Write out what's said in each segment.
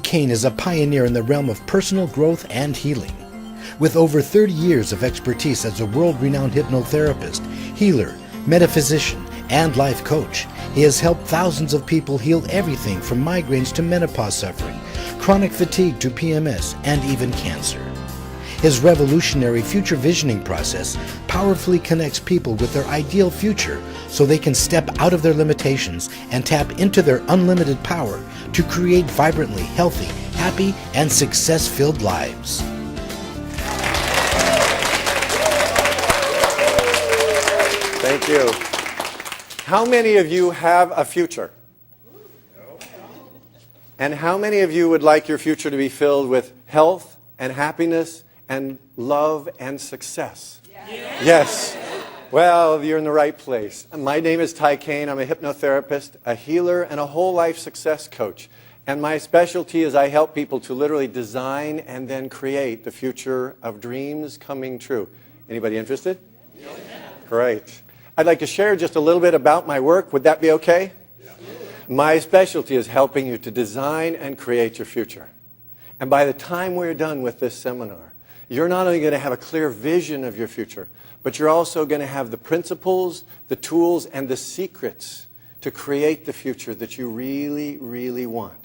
Caine is a pioneer in the realm of personal growth and healing. With over 30 years of expertise as a world-renowned hypnotherapist, healer, metaphysician, and life coach, he has helped thousands of people heal everything from migraines to menopause suffering, chronic fatigue to PMS, and even cancer. His revolutionary future visioning process powerfully connects people with their ideal future so they can step out of their limitations and tap into their unlimited power to create vibrantly healthy, happy, and success-filled lives. Thank you. How many of you have a future? And how many of you would like your future to be filled with health and happiness and love and success? Yes. Well, you're in the right place. My name is Caine. I'm a hypnotherapist, a healer, and a whole life success coach. And my specialty is I help people to literally design and then create the future of dreams coming true. Anybody interested? Great. I'd like to share just a little bit about my work. Would that be okay? My specialty is helping you to design and create your future. And by the time we're done with this seminar, you're not only going to have a clear vision of your future, but you're also going to have the principles, the tools, and the secrets to create the future that you really, really want.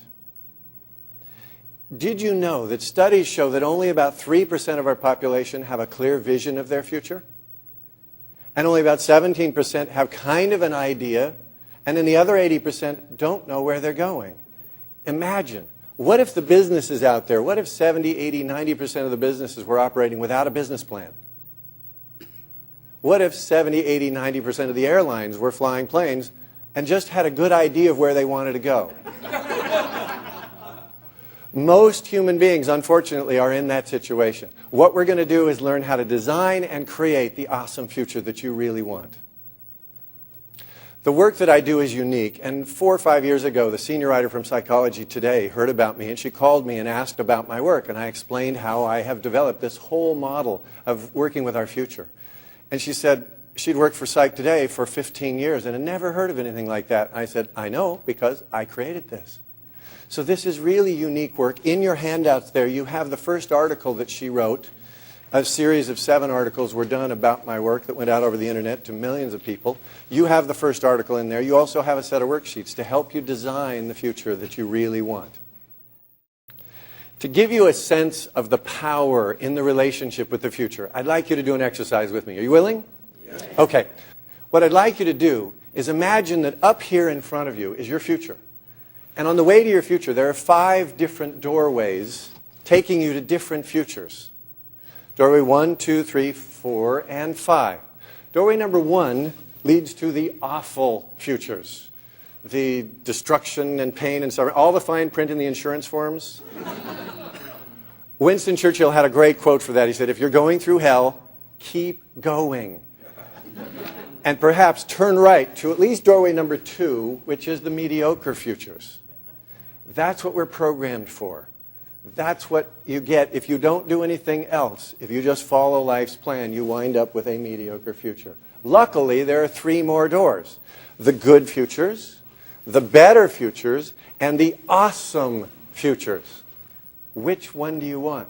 Did you know that studies show that only about 3% of our population have a clear vision of their future? And only about 17% have kind of an idea, and then the other 80% don't know where they're going. Imagine, what if the businesses out there, what if 70, 80, 90% of the businesses were operating without a business plan? What if 70, 80, 90% of the airlines were flying planes and just had a good idea of where they wanted to go? Most human beings, unfortunately, are in that situation. What we're going to do is learn how to design and create the awesome future that you really want. The work that I do is unique, and 4 or 5 years ago, the senior writer from Psychology Today heard about me, and she called me and asked about my work, and I explained how I have developed this whole model of working with our future. And she said she'd worked for Psych Today for 15 years and had never heard of anything like that. I said, I know, because I created this. So this is really unique work. In your handouts there, you have the first article that she wrote. A series of 7 articles were done about my work that went out over the internet to millions of people. You have the first article in there. You also have a set of worksheets to help you design the future that you really want. To give you a sense of the power in the relationship with the future, I'd like you to do an exercise with me. Are you willing? Yes. Okay. What I'd like you to do is imagine that up here in front of you is your future. And on the way to your future, there are 5 different doorways taking you to different futures. Doorway 1, 2, 3, 4, and 5. Doorway number 1 leads to the awful futures. The destruction and pain and suffering, all the fine print in the insurance forms. Winston Churchill had a great quote for that. He said, if you're going through hell, keep going. And perhaps turn right to at least doorway number 2, which is the mediocre futures. That's what we're programmed for. That's what you get if you don't do anything else. If you just follow life's plan, you wind up with a mediocre future. Luckily, there are 3 more doors. The good futures, the better futures, and the awesome futures. Which one do you want?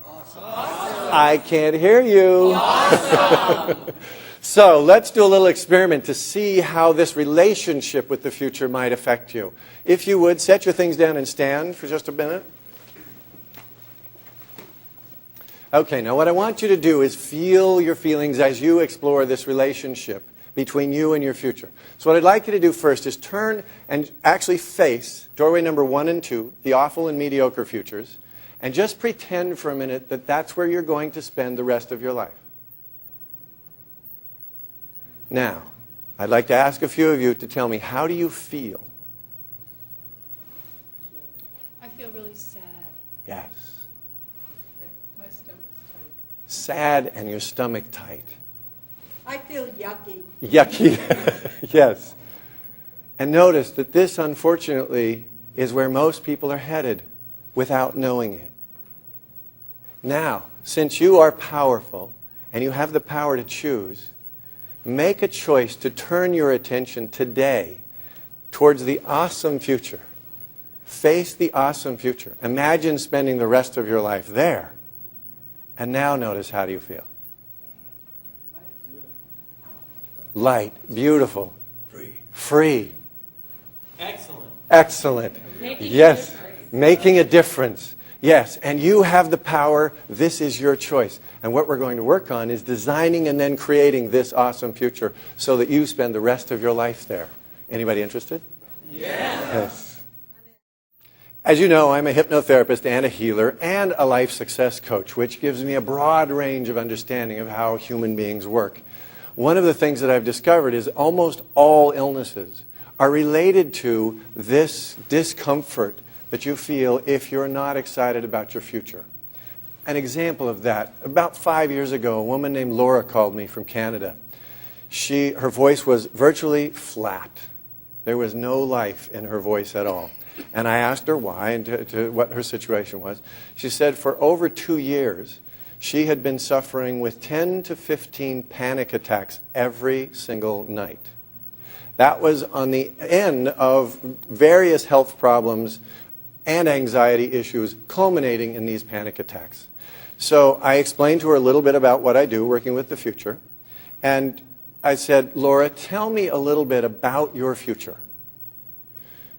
Awesome. I can't hear you. Awesome. So let's do a little experiment to see how this relationship with the future might affect you. If you would, set your things down and stand for just a minute. Okay, now what I want you to do is feel your feelings as you explore this relationship between you and your future. So what I'd like you to do first is turn and actually face doorway number 1 and 2, the awful and mediocre futures, and just pretend for a minute that that's where you're going to spend the rest of your life. Now, I'd like to ask a few of you to tell me, how do you feel? I feel really sad. Yes. My stomach's tight. Sad and your stomach tight. I feel yucky. Yucky. Yes. And notice that this, unfortunately, is where most people are headed without knowing it. Now, since you are powerful and you have the power to choose, make a choice to turn your attention today towards the awesome future Face the awesome future. Imagine spending the rest of your life there. And now notice, how do you feel? Light, beautiful, free. Excellent. Excellent. Yes, making a difference. Yes, and you have the power. This is your choice. And what we're going to work on is designing and then creating this awesome future so that you spend the rest of your life there. Anybody interested? Yes. As you know, I'm a hypnotherapist and a healer and a life success coach, which gives me a broad range of understanding of how human beings work. One of the things that I've discovered is almost all illnesses are related to this discomfort that you feel if you're not excited about your future. An example of that, about 5 years ago, a woman named Laura called me from Canada. Her voice was virtually flat. There was no life in her voice at all. And I asked her why and what her situation was. She said for over 2 years, she had been suffering with 10 to 15 panic attacks every single night. That was on the end of various health problems and anxiety issues culminating in these panic attacks. So I explained to her a little bit about what I do, working with the future. And I said, Laura, tell me a little bit about your future.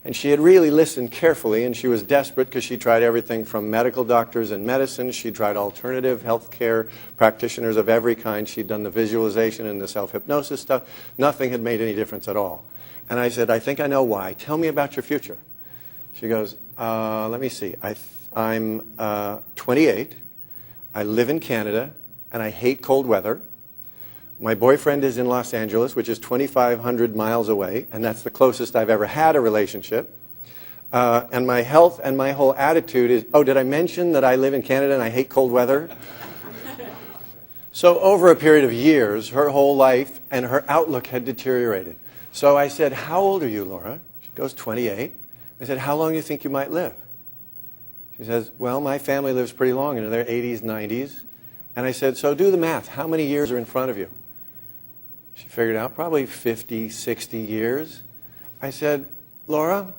And she had really listened carefully, and she was desperate because she tried everything from medical doctors and medicine. She tried alternative health care practitioners of every kind. She'd done the visualization and the self-hypnosis stuff. Nothing had made any difference at all. And I said, I think I know why. Tell me about your future. She goes, let me see. I'm 28. I live in Canada, and I hate cold weather. My boyfriend is in Los Angeles, which is 2,500 miles away, and that's the closest I've ever had a relationship. And my health and my whole attitude is, oh, did I mention that I live in Canada and I hate cold weather? So over a period of years, her whole life and her outlook had deteriorated. So I said, how old are you, Laura? She goes, 28. I said, how long do you think you might live? She says, well, my family lives pretty long, in their 80s, 90s. And I said, so do the math. How many years are in front of you? She figured out probably 50, 60 years. I said, Laura,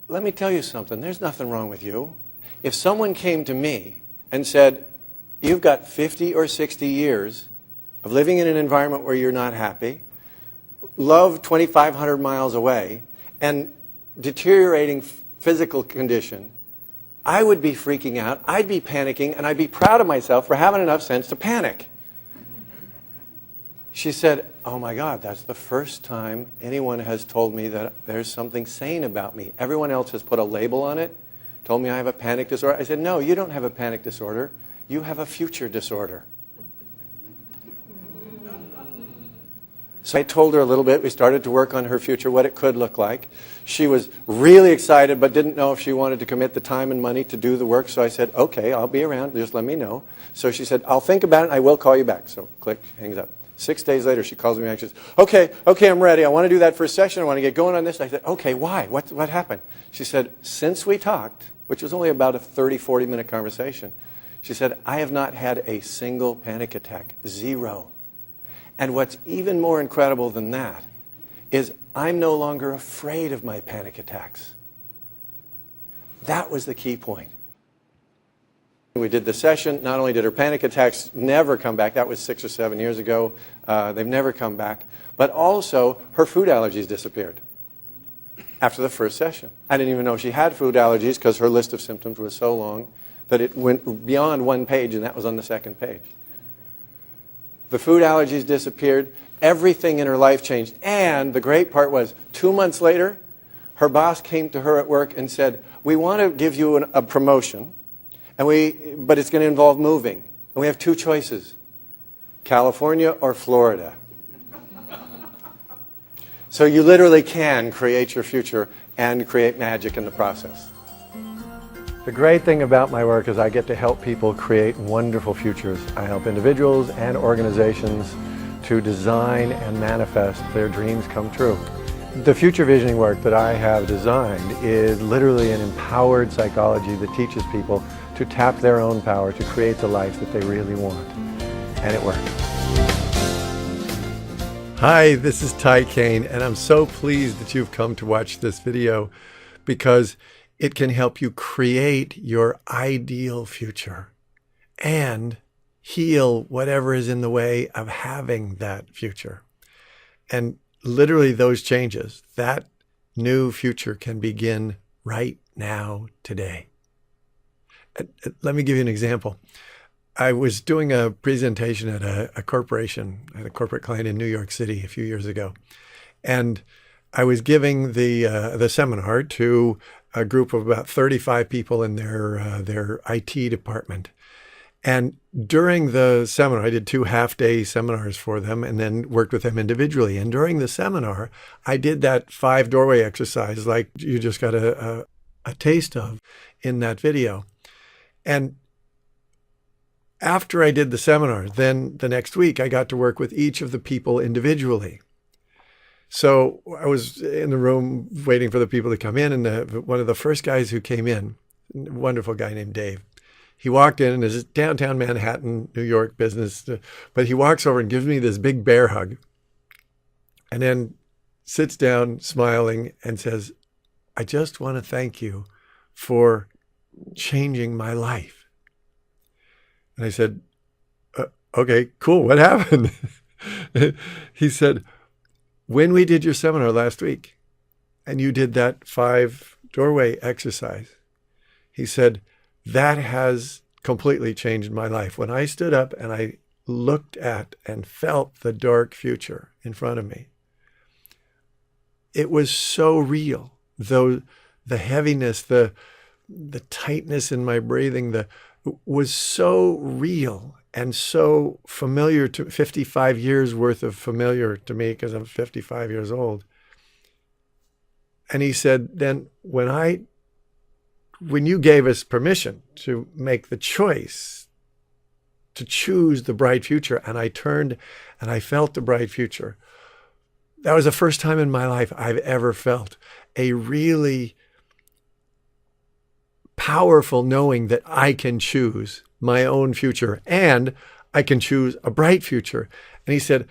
let me tell you something. There's nothing wrong with you. If someone came to me and said, you've got 50 or 60 years of living in an environment where you're not happy, love 2,500 miles away, and deteriorating physical condition, I would be freaking out, I'd be panicking, and I'd be proud of myself for having enough sense to panic. She said, oh my God, that's the first time anyone has told me that there's something sane about me. Everyone else has put a label on it, told me I have a panic disorder. I said, no, you don't have a panic disorder. You have a future disorder. So I told her a little bit. We started to work on her future, what it could look like. She was really excited, but didn't know if she wanted to commit the time and money to do the work. So I said, okay, I'll be around. Just let me know. So she said, I'll think about it, and I will call you back. So click, hangs up. 6 days later, she calls me back. She says, okay, I'm ready. I want to do that first session. I want to get going on this. I said, okay, why? What happened? She said, since we talked, which was only about a 30, 40-minute conversation, she said, I have not had a single panic attack. 0. And what's even more incredible than that is I'm no longer afraid of my panic attacks. That was the key point. We did the session. Not only did her panic attacks never come back, that was 6 or 7 years ago, they've never come back, but also her food allergies disappeared after the first session. I didn't even know she had food allergies because her list of symptoms was so long that it went beyond one page, and that was on the second page. The food allergies disappeared. Everything in her life changed. And the great part was, 2 months later, her boss came to her at work and said, we want to give you a promotion, but it's going to involve moving. And we have 2 choices, California or Florida. So you literally can create your future and create magic in the process. The great thing about my work is I get to help people create wonderful futures. I help individuals and organizations to design and manifest their dreams come true. The future visioning work that I have designed is literally an empowered psychology that teaches people to tap their own power to create the life that they really want. And it works. Hi, this is Caine, and I'm so pleased that you've come to watch this video, because it can help you create your ideal future and heal whatever is in the way of having that future. And literally those changes, that new future can begin right now, today. Let me give you an example. I was doing a presentation at a corporation, at a corporate client in New York City a few years ago. And I was giving the seminar to a group of about 35 people in their IT department. And during the seminar, I did 2 half-day seminars for them and then worked with them individually. And during the seminar, I did that 5 doorway exercise like you just got a taste of in that video. And after I did the seminar, then the next week, I got to work with each of the people individually. So I was in the room waiting for the people to come in, and one of the first guys who came in, a wonderful guy named Dave, he walked in, and this is downtown Manhattan, New York business, but he walks over and gives me this big bear hug, and then sits down smiling and says, "I just want to thank you for changing my life." And I said, "Okay, cool. What happened?" He said, "When we did your seminar last week and you did that 5 doorway exercise," he said, "that has completely changed my life. When I stood up and I looked at and felt the dark future in front of me, it was so real. Though the heaviness, the tightness in my breathing, was so real and so familiar to 55 years worth of familiar to me because I'm 55 years old." And he said, "Then when you gave us permission to make the choice to choose the bright future, and I turned and I felt the bright future, that was the first time in my life I've ever felt a really powerful knowing that I can choose my own future and I can choose a bright future." And he said,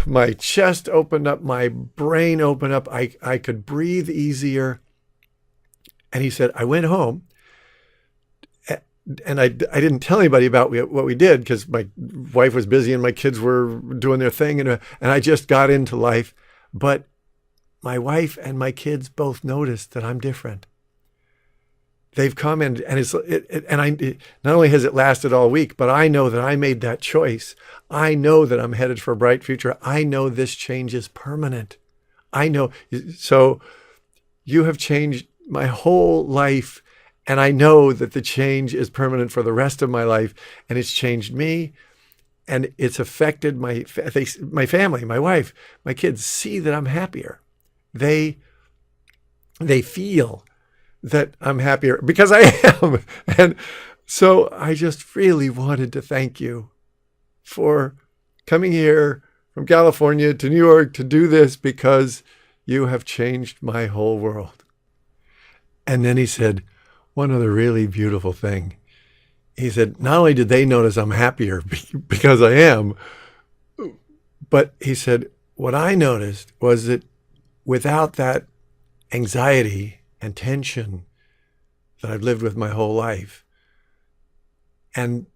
my chest opened up, my brain opened up, I could breathe easier. And he said, "I went home and I didn't tell anybody about what we did because my wife was busy and my kids were doing their thing and I just got into life. But my wife and my kids both noticed that I'm different. They've commented, and not only has it lasted all week, but I know that I made that choice. I know that I'm headed for a bright future. I know this change is permanent. I know. So you have changed my whole life, and I know that the change is permanent for the rest of my life, and it's changed me, and it's affected my family, my wife, my kids see that I'm happier. They feel that I'm happier because I am." And so I just really wanted to thank you for coming here from California to New York to do this because you have changed my whole world. And then he said, one other really beautiful thing. He said, not only did they notice I'm happier because I am, but he said, what I noticed was that without that anxiety and tension that I've lived with my whole life, and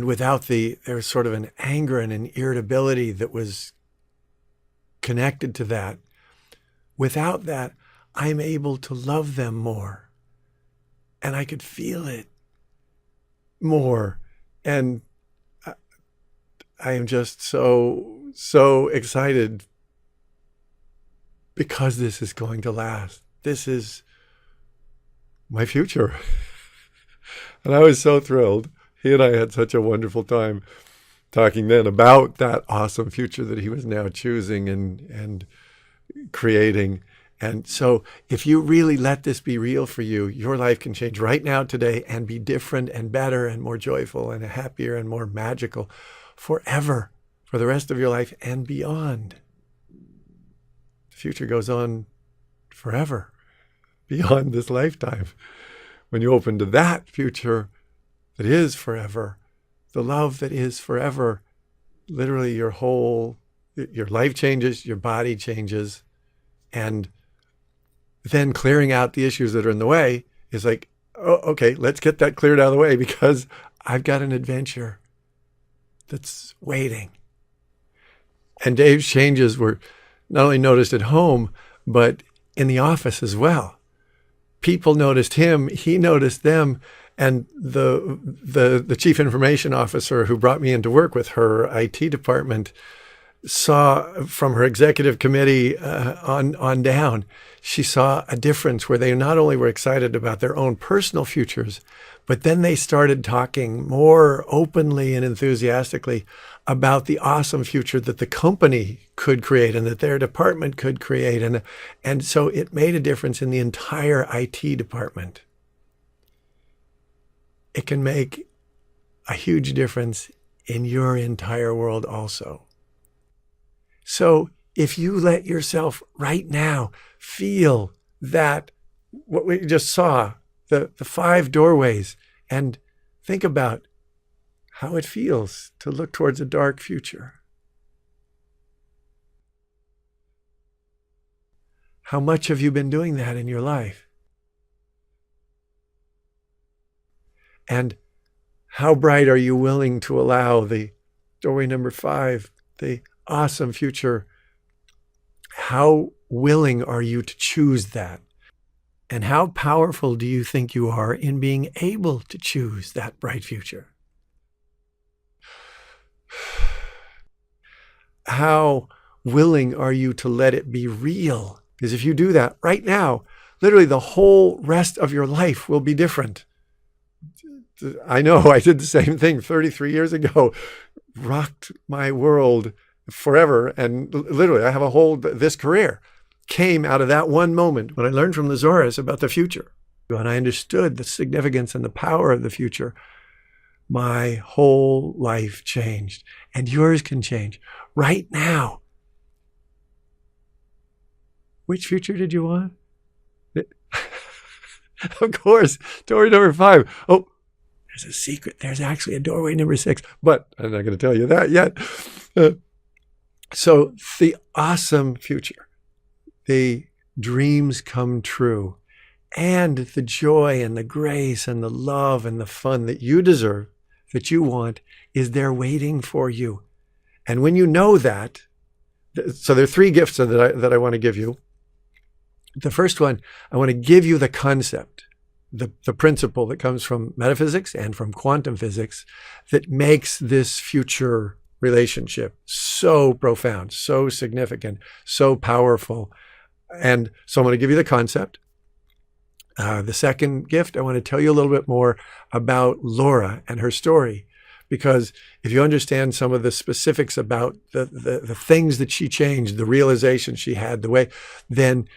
without there was sort of an anger and an irritability that was connected to that. Without that, I'm able to love them more, and I could feel it more, and I am just so excited because this is going to last. This is my future. And I was so thrilled. He and I had such a wonderful time talking then about that awesome future that he was now choosing and creating. And so if you really let this be real for you, your life can change right now, today, and be different and better and more joyful and happier and more magical forever, for the rest of your life and beyond. The future goes on forever, beyond this lifetime. When you open to that future that is forever, the love that is forever, literally your life changes, your body changes, and then clearing out the issues that are in the way is like, oh, okay, let's get that cleared out of the way because I've got an adventure that's waiting. And Dave's changes were not only noticed at home, but in the office as well. People noticed him, he noticed them, and the chief information officer who brought me into work with her IT department saw from her executive committee on down, she saw a difference where they not only were excited about their own personal futures, but then they started talking more openly and enthusiastically about the awesome future that the company could create and that their department could create. And so it made a difference in the entire IT department. It can make a huge difference in your entire world also. So if you let yourself right now feel that what we just saw, the 5 doorways, and think about how it feels to look towards a dark future. How much have you been doing that in your life? And how bright are you willing to allow the doorway number 5, the awesome future? How willing are you to choose that? And how powerful do you think you are in being able to choose that bright future? How willing are you to let it be real? Because if you do that right now, literally the whole rest of your life will be different. I know I did the same thing 33 years ago, rocked my world forever. And literally I have this career came out of that one moment when I learned from Lazaris about the future. And I understood the significance and the power of the future. My whole life changed, and yours can change right now. Which future did you want? Of course, doorway number 5. Oh, there's a secret. There's actually a doorway number 6, but I'm not going to tell you that yet. So the awesome future, the dreams come true, and the joy and the grace and the love and the fun that you deserve, that you want, is there waiting for you. And when you know that, so there are 3 gifts that I want to give you. The first one, I want to give you the concept, the principle that comes from metaphysics and from quantum physics that makes this future relationship so profound, so significant, so powerful. And so I'm going to give you the concept. The second gift, I want to tell you a little bit more about Laura and her story, because if you understand some of the specifics about the things that she changed, the realization she had, the way, then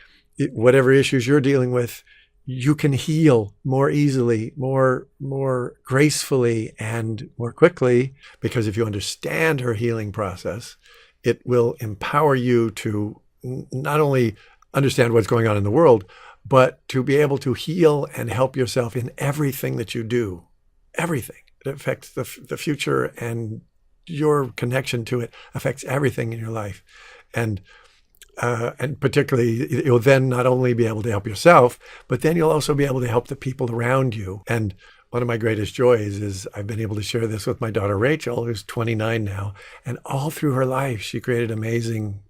whatever issues you're dealing with, you can heal more easily, more gracefully, and more quickly, because if you understand her healing process, it will empower you to not only understand what's going on in the world, but to be able to heal and help yourself in everything that you do. Everything. It affects the future, and your connection to it affects everything in your life. And particularly, you'll then not only be able to help yourself, but then you'll also be able to help the people around you. And one of my greatest joys is I've been able to share this with my daughter, Rachel, who's 29 now. And all through her life, she created amazing,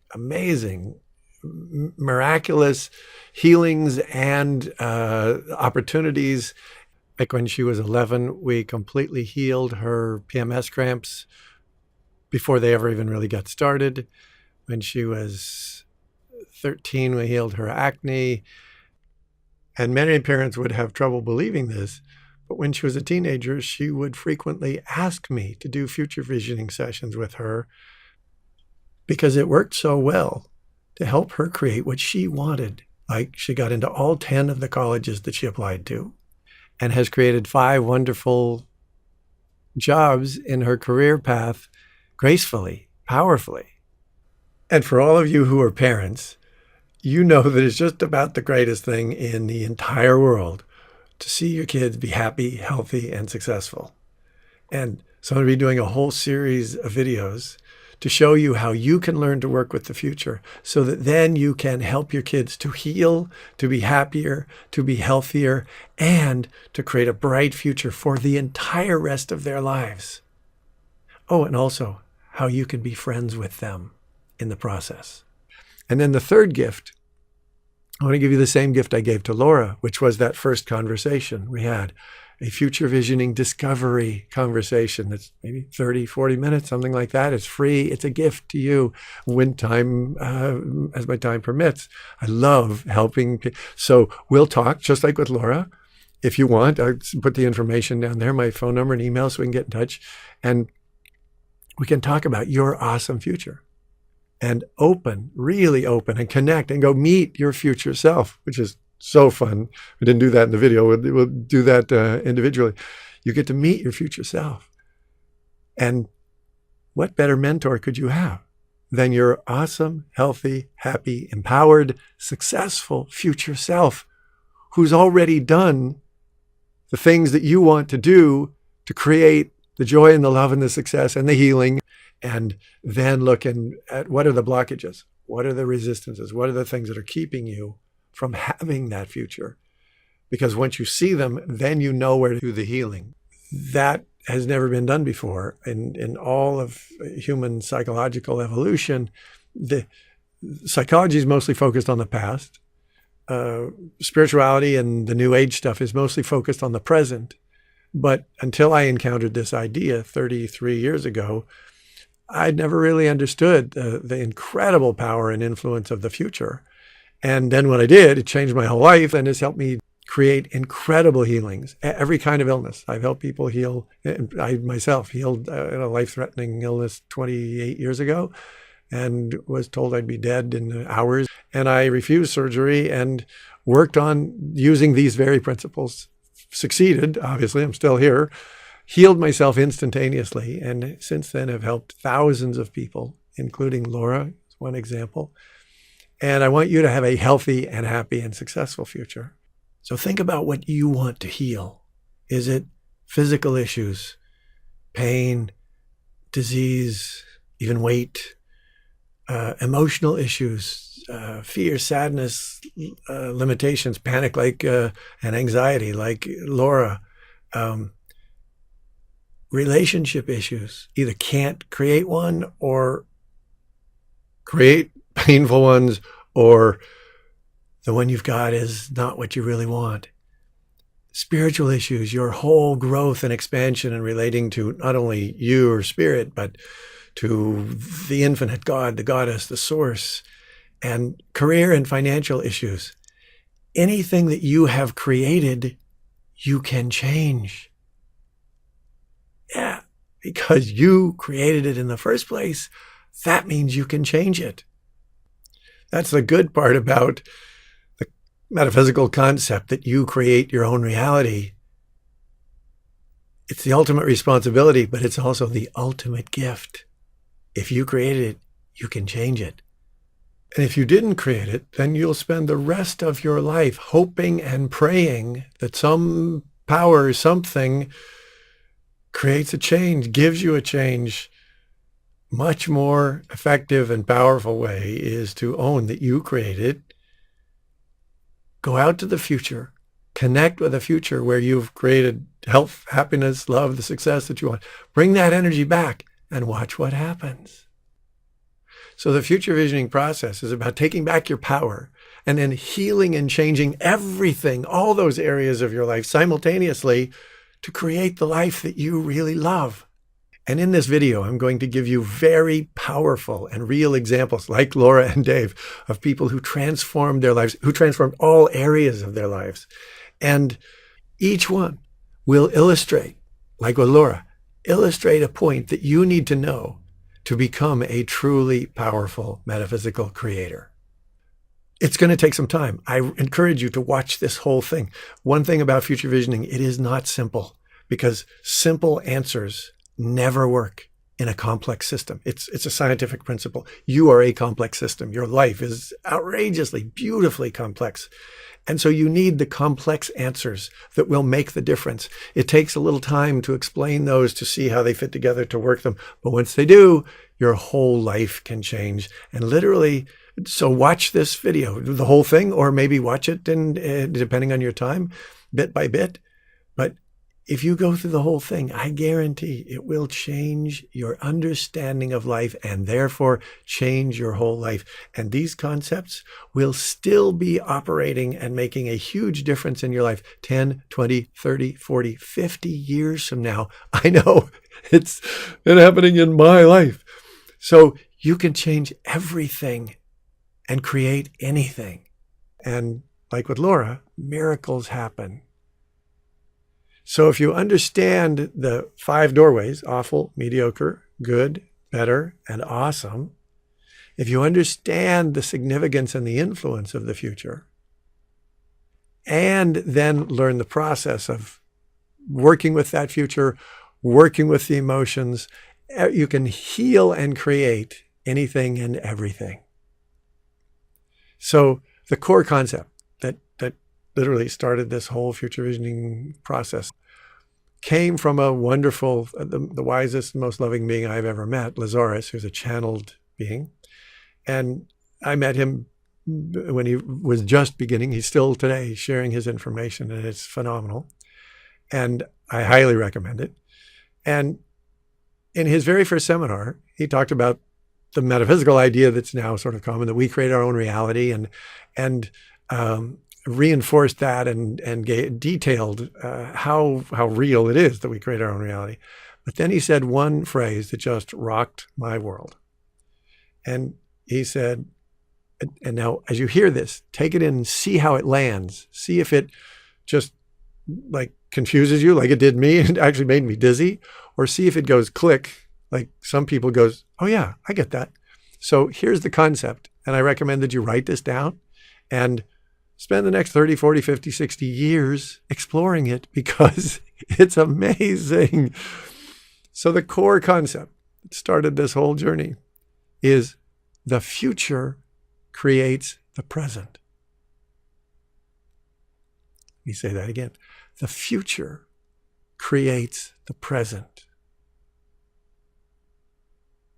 miraculous healings and opportunities. Like when she was 11, we completely healed her PMS cramps before they ever even really got started. When she was 13, we healed her acne. And many parents would have trouble believing this. But when she was a teenager, she would frequently ask me to do future visioning sessions with her because it worked so well to help her create what she wanted. Like, she got into all 10 of the colleges that she applied to and has created 5 wonderful jobs in her career path gracefully, powerfully. And for all of you who are parents, you know that it's just about the greatest thing in the entire world to see your kids be happy, healthy, and successful. And so I'm going to be doing a whole series of videos to show you how you can learn to work with the future so that then you can help your kids to heal, to be happier, to be healthier, and to create a bright future for the entire rest of their lives. Oh, and also how you can be friends with them in the process. And then the third gift, I want to give you the same gift I gave to Laura, which was that first conversation we had, a future visioning discovery conversation that's maybe 30, 40 minutes, something like that. It's free. It's a gift to you when time, as my time permits. I love helping. So we'll talk just like with Laura. If you want, I'll put the information down there, my phone number and email, so we can get in touch. And we can talk about your awesome future. And open, really open, and connect and go meet your future self, which is so fun. We didn't do that in the video. We'll do that individually. You get to meet your future self. And what better mentor could you have than your awesome, healthy, happy, empowered, successful future self who's already done the things that you want to do to create the joy and the love and the success and the healing, and then looking at what are the blockages, what are the resistances, what are the things that are keeping you from having that future. Because once you see them, then you know where to do the healing. That has never been done before. In all of human psychological evolution, the psychology is mostly focused on the past. Spirituality and the New Age stuff is mostly focused on the present. But until I encountered this idea 33 years ago, I'd never really understood the incredible power and influence of the future. And then when I did, it changed my whole life and has helped me create incredible healings, every kind of illness. I've helped people heal. I myself healed a life-threatening illness 28 years ago and was told I'd be dead in hours. And I refused surgery and worked on using these very principles. Succeeded, obviously, I'm still here. Healed myself instantaneously, and since then have helped thousands of people, including Laura, one example. And I want you to have a healthy and happy and successful future. So think about what you want to heal. Is it physical issues, pain, disease, even weight, emotional issues, fear, sadness, limitations, panic and anxiety like Laura, relationship issues, either can't create one or create painful ones, or the one you've got is not what you really want. Spiritual issues, your whole growth and expansion and relating to not only you or spirit, but to the infinite God, the goddess, the source, and career and financial issues. Anything that you have created, you can change. Yeah, because you created it in the first place, that means you can change it. That's the good part about the metaphysical concept that you create your own reality. It's the ultimate responsibility, but it's also the ultimate gift. If you created it, you can change it. And if you didn't create it, then you'll spend the rest of your life hoping and praying that some power, something creates a change, gives you a change. Much more effective and powerful way is to own that you created. Go out to the future, connect with a future where you've created health, happiness, love, the success that you want. Bring that energy back and watch what happens. So the future visioning process is about taking back your power and then healing and changing everything, all those areas of your life simultaneously to create the life that you really love. And in this video, I'm going to give you very powerful and real examples, like Laura and Dave, of people who transformed their lives, who transformed all areas of their lives. And each one will illustrate, like with Laura, illustrate a point that you need to know to become a truly powerful metaphysical creator. It's going to take some time. I encourage you to watch this whole thing. One thing about future visioning, it is not simple, because simple answers never work in a complex system. It's a scientific principle. You are a complex system. Your life is outrageously, beautifully complex. And so you need the complex answers that will make the difference. It takes a little time to explain those, to see how they fit together, to work them. But once they do, your whole life can change. And literally, so watch this video, the whole thing, or maybe watch it in, depending on your time, bit by bit. But if you go through the whole thing, I guarantee it will change your understanding of life and therefore change your whole life. And these concepts will still be operating and making a huge difference in your life 10, 20, 30, 40, 50 years from now. I know it's been happening in my life. So you can change everything and create anything. And like with Laura, miracles happen. So if you understand the 5 doorways, awful, mediocre, good, better, and awesome, if you understand the significance and the influence of the future, and then learn the process of working with that future, working with the emotions, you can heal and create anything and everything. So the core concept that literally started this whole future visioning process came from a wonderful, the wisest, most loving being I've ever met, Lazaris, who's a channeled being. And I met him when he was just beginning. He's still today sharing his information, and it's phenomenal. And I highly recommend it. And in his very first seminar, he talked about the metaphysical idea that's now sort of common, that we create our own reality, and reinforced that and detailed how real it is that we create our own reality. But then he said one phrase that just rocked my world. And he said, and now as you hear this, take it in and see how it lands. See if it just like confuses you like it did me and actually made me dizzy, or see if it goes click, like some people goes, oh yeah, I get that. So here's the concept. And I recommend that you write this down and spend the next 30, 40, 50, 60 years exploring it, because it's amazing. So the core concept that started this whole journey is the future creates the present. Let me say that again. The future creates the present.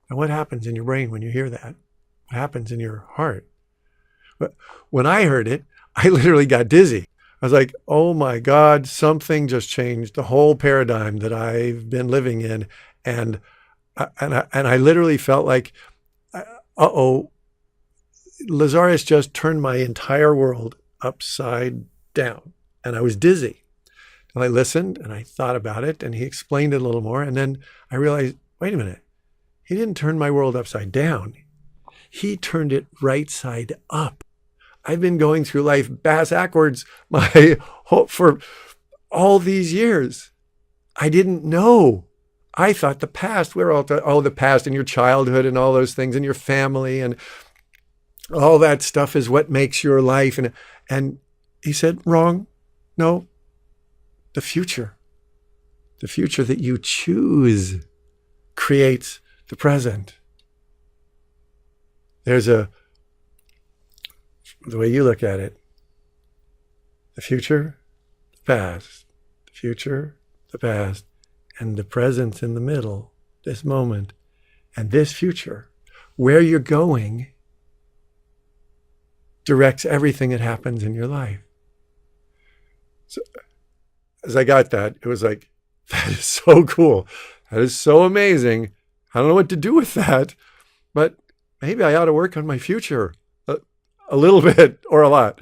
And what happens in your brain when you hear that? What happens in your heart? But when I heard it, I literally got dizzy. I was like, oh my God, something just changed the whole paradigm that I've been living in. And I literally felt like, uh-oh, Lazaris just turned my entire world upside down. And I was dizzy. And I listened and I thought about it, and he explained it a little more. And then I realized, wait a minute, he didn't turn my world upside down. He turned it right side up. I've been going through life backwards for all these years. I didn't know. I thought the past, we're all the past and your childhood and all those things and your family and all that stuff is what makes your life. And he said, wrong. No, the future that you choose creates the present. There's the way you look at it, the future, the past, the future, the past, and the present in the middle, this moment, and this future, where you're going, directs everything that happens in your life. So as I got that, it was like, that is so cool. That is so amazing. I don't know what to do with that, but maybe I ought to work on my future a little bit or a lot.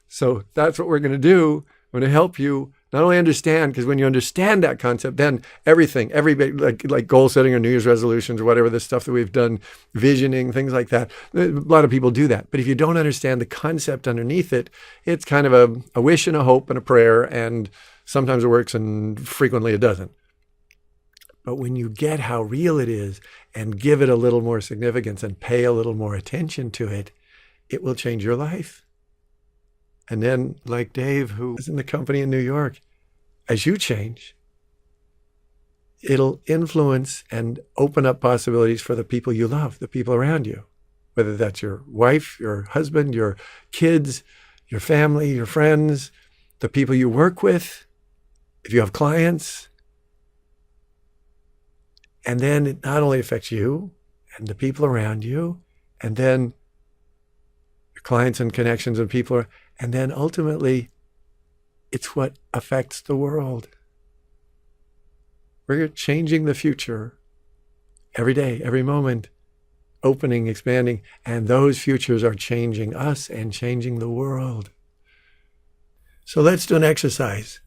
So that's what we're going to do. I'm going to help you not only understand, because when you understand that concept, then everybody like goal setting or New Year's resolutions or whatever, the stuff that we've done, visioning, things like that. A lot of people do that. But if you don't understand the concept underneath it, it's kind of a wish and a hope and a prayer. And sometimes it works and frequently it doesn't. But when you get how real it is and give it a little more significance and pay a little more attention to it, it will change your life. And then, like Dave, who is in the company in New York, as you change, it'll influence and open up possibilities for the people you love, the people around you, whether that's your wife, your husband, your kids, your family, your friends, the people you work with, if you have clients. And then it not only affects you and the people around you, and then your clients and connections and people, and then ultimately it's what affects the world. We're changing the future every day, every moment, opening, expanding, and those futures are changing us and changing the world. So let's do an exercise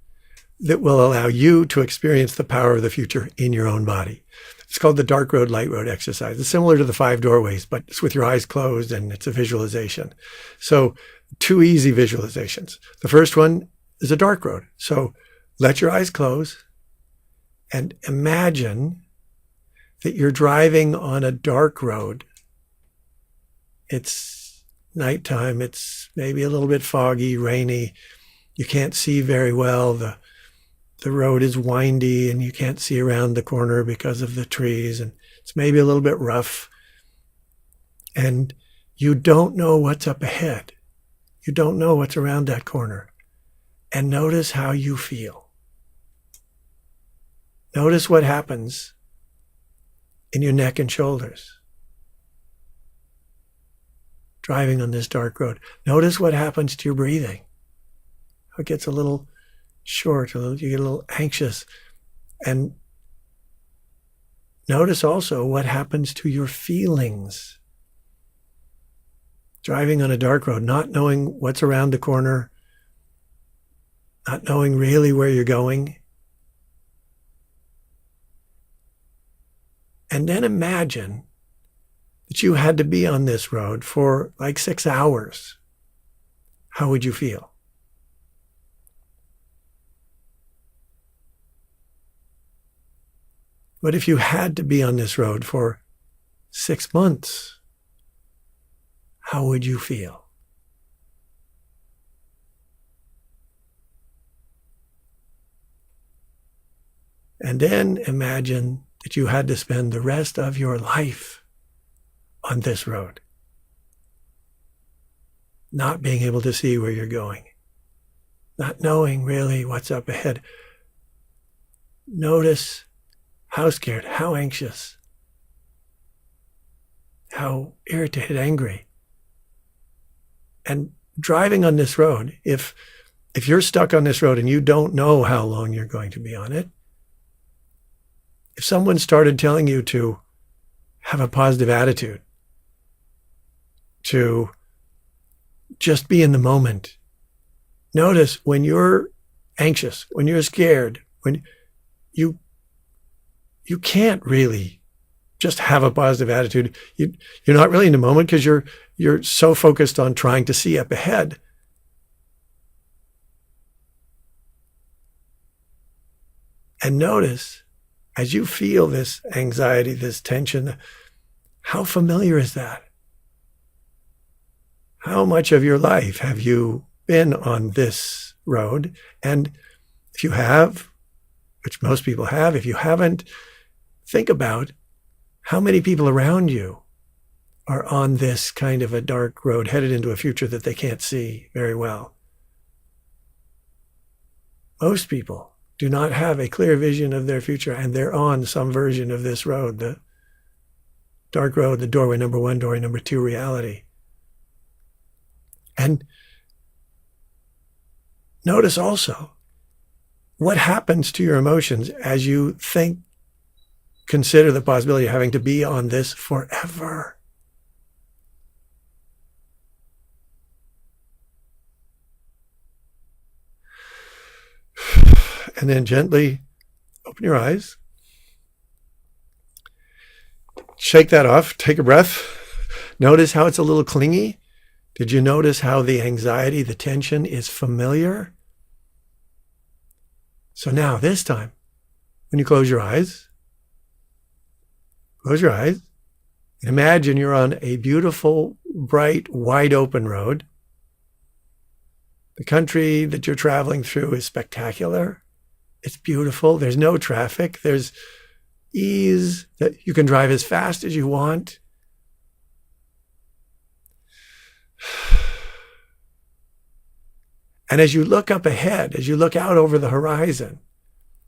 that will allow you to experience the power of the future in your own body. It's called the dark road, light road exercise. It's similar to the 5 doorways, but it's with your eyes closed and it's a visualization. So 2 easy visualizations. The first one is a dark road. So let your eyes close and imagine that you're driving on a dark road. It's nighttime. It's maybe a little bit foggy, rainy. You can't see very well. The road is windy and you can't see around the corner because of the trees, and it's maybe a little bit rough. And you don't know what's up ahead. You don't know what's around that corner. And notice how you feel. Notice what happens in your neck and shoulders. Driving on this dark road. Notice what happens to your breathing. It gets a little short, you get a little anxious. And notice also what happens to your feelings. Driving on a dark road, not knowing what's around the corner, not knowing really where you're going. And then imagine that you had to be on this road for like 6 hours. How would you feel? What if you had to be on this road for 6 months? How would you feel? And then imagine that you had to spend the rest of your life on this road, not being able to see where you're going, not knowing really what's up ahead. Notice how scared, how anxious, how irritated, angry. And driving on this road, if you're stuck on this road and you don't know how long you're going to be on it, if someone started telling you to have a positive attitude, to just be in the moment, notice when you're anxious, when you're scared, when you can't really just have a positive attitude. You're not really in the moment because you're so focused on trying to see up ahead. And notice, as you feel this anxiety, this tension, how familiar is that? How much of your life have you been on this road? And if you have, which most people have, if you haven't, think about how many people around you are on this kind of a dark road headed into a future that they can't see very well. Most people do not have a clear vision of their future, and they're on some version of this road, the dark road, the doorway number 1, doorway number 2 reality. And notice also what happens to your emotions as you consider the possibility of having to be on this forever. And then gently open your eyes. Shake that off. Take a breath. Notice how it's a little clingy. Did you notice how the anxiety, the tension is familiar? So now, this time, when you close your eyes, and imagine you're on a beautiful, bright, wide open road. The country that you're traveling through is spectacular. It's beautiful. There's no traffic. There's ease that you can drive as fast as you want. And as you look up ahead, as you look out over the horizon,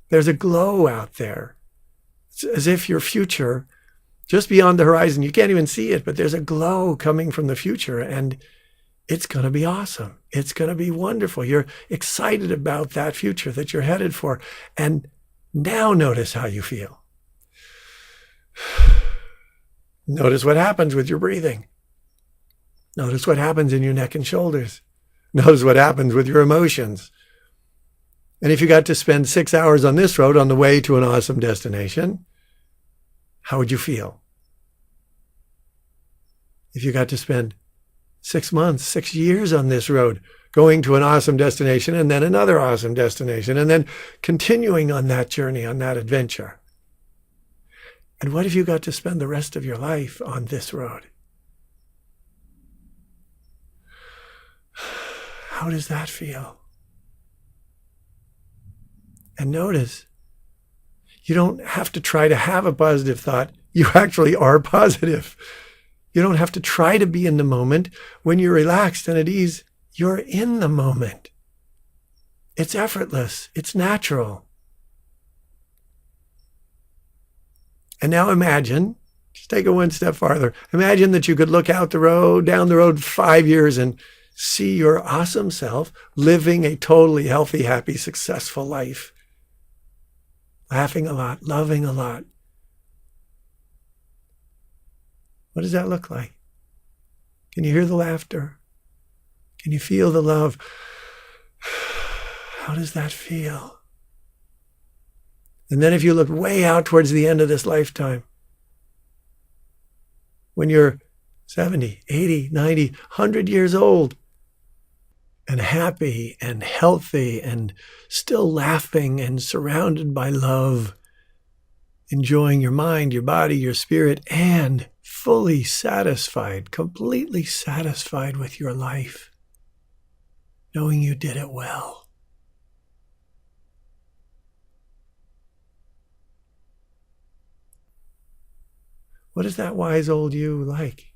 there's a glow out there. It's as if your future just beyond the horizon. You can't even see it, but there's a glow coming from the future, and it's going to be awesome. It's going to be wonderful. You're excited about that future that you're headed for. And now notice how you feel. Notice what happens with your breathing. Notice what happens in your neck and shoulders. Notice what happens with your emotions. And if you got to spend 6 hours on this road on the way to an awesome destination, how would you feel? If you got to spend 6 months, 6 years on this road, going to an awesome destination and then another awesome destination, and then continuing on that journey, on that adventure. And what if you got to spend the rest of your life on this road? How does that feel? And notice, you don't have to try to have a positive thought. You actually are positive. You don't have to try to be in the moment. When you're relaxed and at ease, you're in the moment. It's effortless. It's natural. And now imagine, just take it one step farther. Imagine that you could look out the road, down the road 5 years and see your awesome self living a totally healthy, happy, successful life. Laughing a lot, loving a lot. What does that look like? Can you hear the laughter? Can you feel the love? How does that feel? And then if you look way out towards the end of this lifetime, when you're 70, 80, 90, 100 years old, and happy and healthy and still laughing and surrounded by love, enjoying your mind, your body, your spirit, and fully satisfied, completely satisfied with your life, knowing you did it well. What is that wise old you like?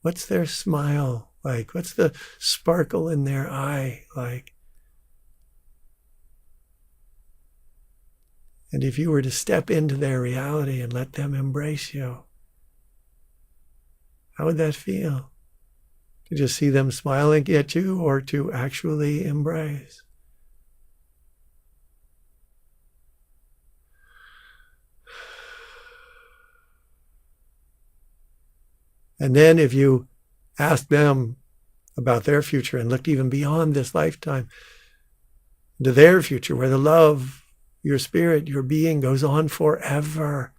What's their smile like? What's the sparkle in their eye like? And if you were to step into their reality and let them embrace you, how would that feel? To just see them smiling at you or to actually embrace? And then if you ask them about their future and looked even beyond this lifetime to their future, where the love, your spirit, your being goes on forever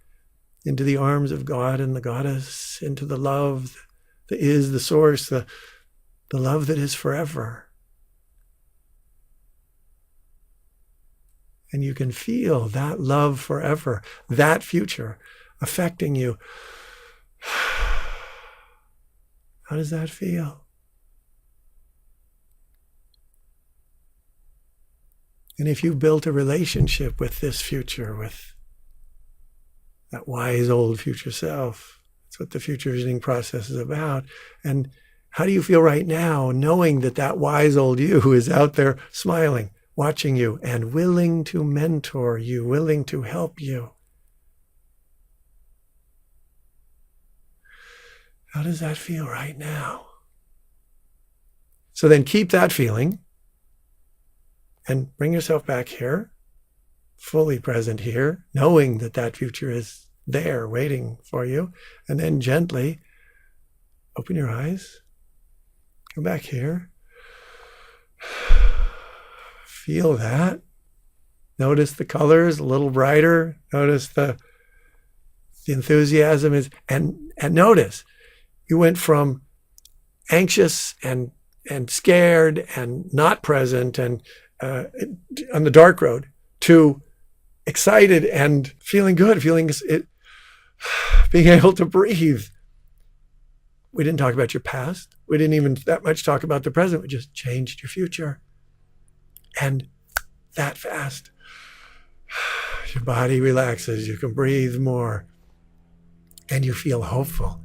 into the arms of God and the Goddess, into the love that is the source, the love that is forever. And you can feel that love forever, that future affecting you. How does that feel? And if you built a relationship with this future, with that wise old future self, that's what the future visioning process is about. And how do you feel right now, knowing that that wise old you is out there smiling, watching you, and willing to mentor you, willing to help you? How does that feel right now? So then keep that feeling and bring yourself back here, fully present here, knowing that that future is there waiting for you. And then gently open your eyes, come back here. Feel that. Notice the colors a little brighter. Notice the enthusiasm is, and notice you went from anxious and scared and not present and on the dark road to excited and feeling good, feeling it, being able to breathe. We didn't talk about your past. We didn't even that much talk about the present. We just changed your future. And that fast, your body relaxes, you can breathe more, and you feel hopeful.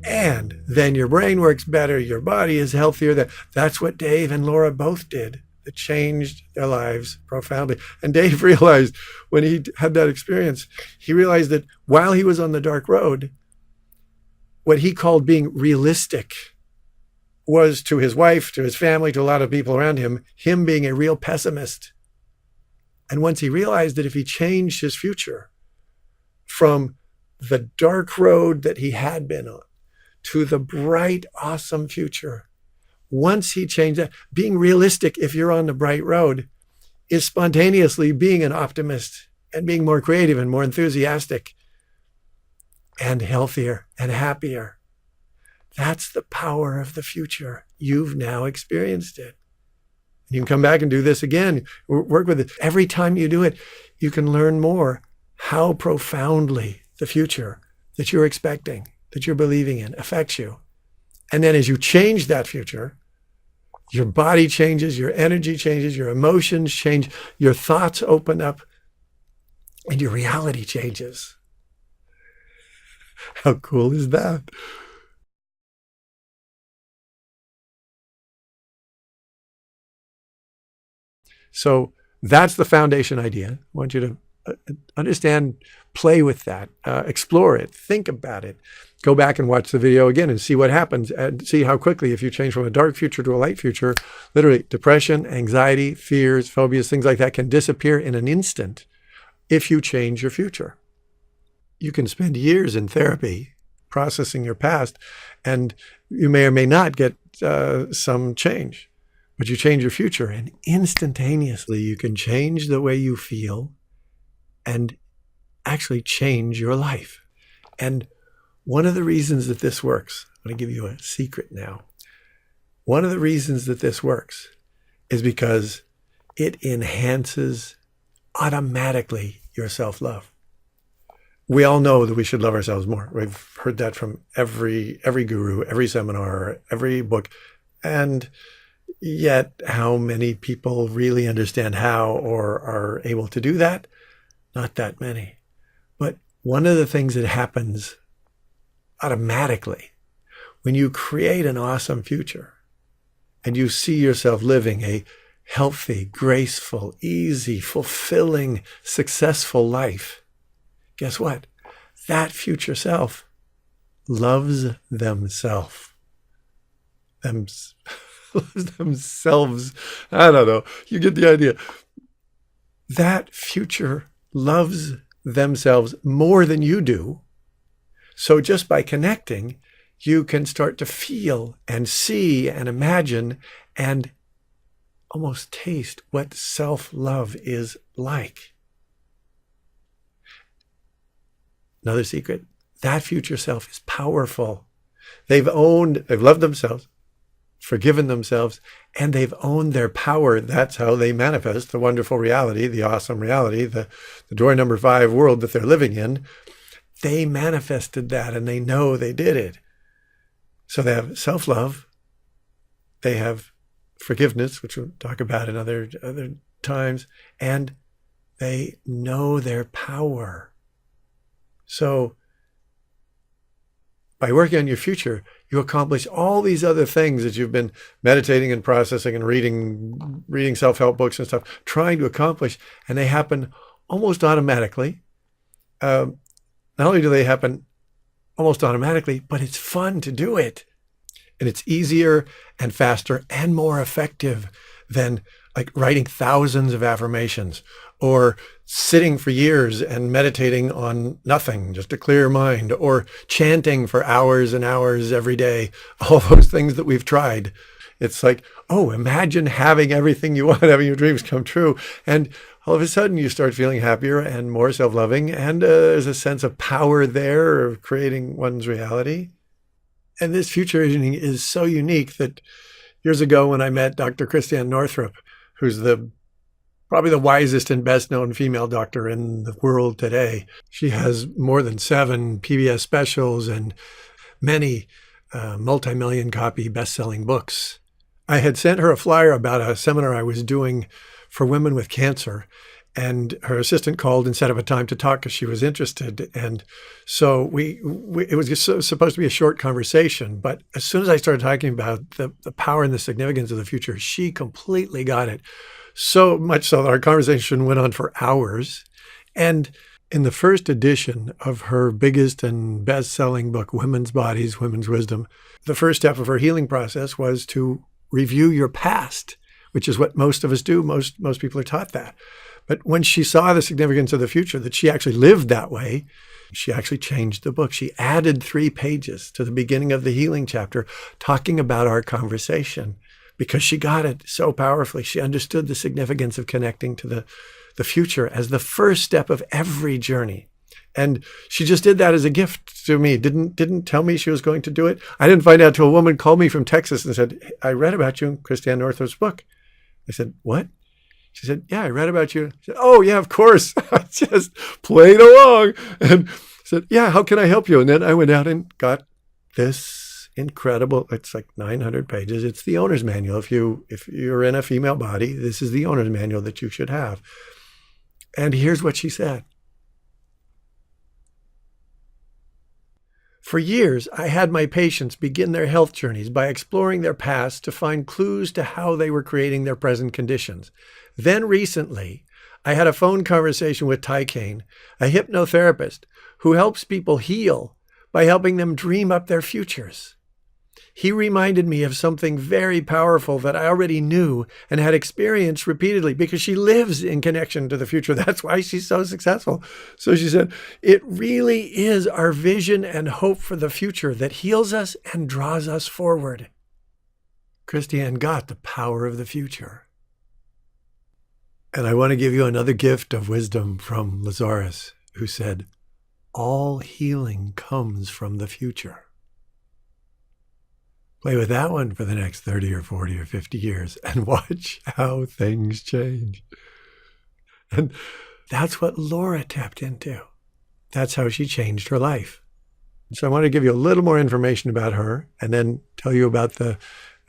And then your brain works better, your body is healthier. That's what Dave and Laura both did. That changed their lives profoundly. And Dave realized when he had that experience, he realized that while he was on the dark road, what he called being realistic was, to his wife, to his family, to a lot of people around him being a real pessimist. And once he realized that if he changed his future from the dark road that he had been on to the bright, awesome future, once he changed that, being realistic, if you're on the bright road, is spontaneously being an optimist and being more creative and more enthusiastic and healthier and happier. That's the power of the future. You've now experienced it. You can come back and do this again, work with it. Every time you do it, you can learn more how profoundly the future that you're expecting, that you're believing in, affects you. And then as you change that future, your body changes, your energy changes, your emotions change, your thoughts open up, and your reality changes. How cool is that? So that's the foundation idea. I want you to understand, play with that, explore it, think about it. Go back and watch the video again and see what happens, and see how quickly, if you change from a dark future to a light future, literally depression, anxiety, fears, phobias, things like that can disappear in an instant if you change your future. You can spend years in therapy processing your past, and you may or may not get some change. But you change your future, and instantaneously you can change the way you feel and actually change your life. And one of the reasons that this works, I'm going to give you a secret now. One of the reasons that this works is because it enhances automatically your self-love. We all know that we should love ourselves more. We've heard that from every guru, every seminar, every book. And yet, how many people really understand how or are able to do that? Not that many. But one of the things that happens automatically when you create an awesome future and you see yourself living a healthy, graceful, easy, fulfilling, successful life, guess what? That future self loves themselves. Themselves. I don't know. You get the idea. That future loves themselves more than you do. So just by connecting, you can start to feel and see and imagine and almost taste what self-love is like. Another secret, that future self is powerful. They've loved themselves, forgiven themselves, and they've owned their power. That's how they manifest the wonderful reality, the awesome reality, the door number 5 world that they're living in. They manifested that, and they know they did it. So they have self-love, they have forgiveness, which we'll talk about in other times, and they know their power. So by working on your future, you accomplish all these other things that you've been meditating and processing and reading self-help books and stuff, trying to accomplish, and they happen almost automatically. Not only do they happen almost automatically, but it's fun to do it. And it's easier and faster and more effective than like writing thousands of affirmations or sitting for years and meditating on nothing, just a clear mind, or chanting for hours and hours every day, all those things that we've tried. It's like, oh, imagine having everything you want, having your dreams come true. And all of a sudden you start feeling happier and more self-loving, and there's a sense of power there of creating one's reality. And this future visioning is so unique that years ago when I met Dr. Christiane Northrup, who's probably the wisest and best known female doctor in the world today. She has more than 7 PBS specials and many multi-million copy best-selling books. I had sent her a flyer about a seminar I was doing for women with cancer, and her assistant called and set up a time to talk because she was interested. And so it was just supposed to be a short conversation. But as soon as I started talking about the power and the significance of the future, she completely got it. So much so that our conversation went on for hours. And In the first edition of her biggest and best-selling book, Women's Bodies, Women's Wisdom, the first step of her healing process was to review your past, which is what most of us do. Most people are taught that. But when she saw the significance of the future, that she actually lived that way, she actually changed the book. She added 3 pages to the beginning of the healing chapter, talking about our conversation, because she got it so powerfully. She understood the significance of connecting to the future as the first step of every journey. And she just did that as a gift to me. Didn't tell me she was going to do it. I didn't find out till a woman called me from Texas and said, I read about you in Christiane Northrup's book. I said, what? She said, yeah, I read about you. I said, oh, yeah, of course. I just played along and said, yeah, how can I help you? And then I went out and got this incredible, it's like 900 pages. It's the owner's manual. If you're in a female body, this is the owner's manual that you should have. And here's what she said. For years, I had my patients begin their health journeys by exploring their past to find clues to how they were creating their present conditions. Then recently, I had a phone conversation with Caine, a hypnotherapist who helps people heal by helping them dream up their futures. He reminded me of something very powerful that I already knew and had experienced repeatedly, because she lives in connection to the future. That's why she's so successful. So she said, it really is our vision and hope for the future that heals us and draws us forward. Christiane got the power of the future. And I want to give you another gift of wisdom from Lazaris, who said, all healing comes from the future. Play with that one for the next 30 or 40 or 50 years and watch how things change. And that's what Laura tapped into. That's how she changed her life. So I want to give you a little more information about her and then tell you about that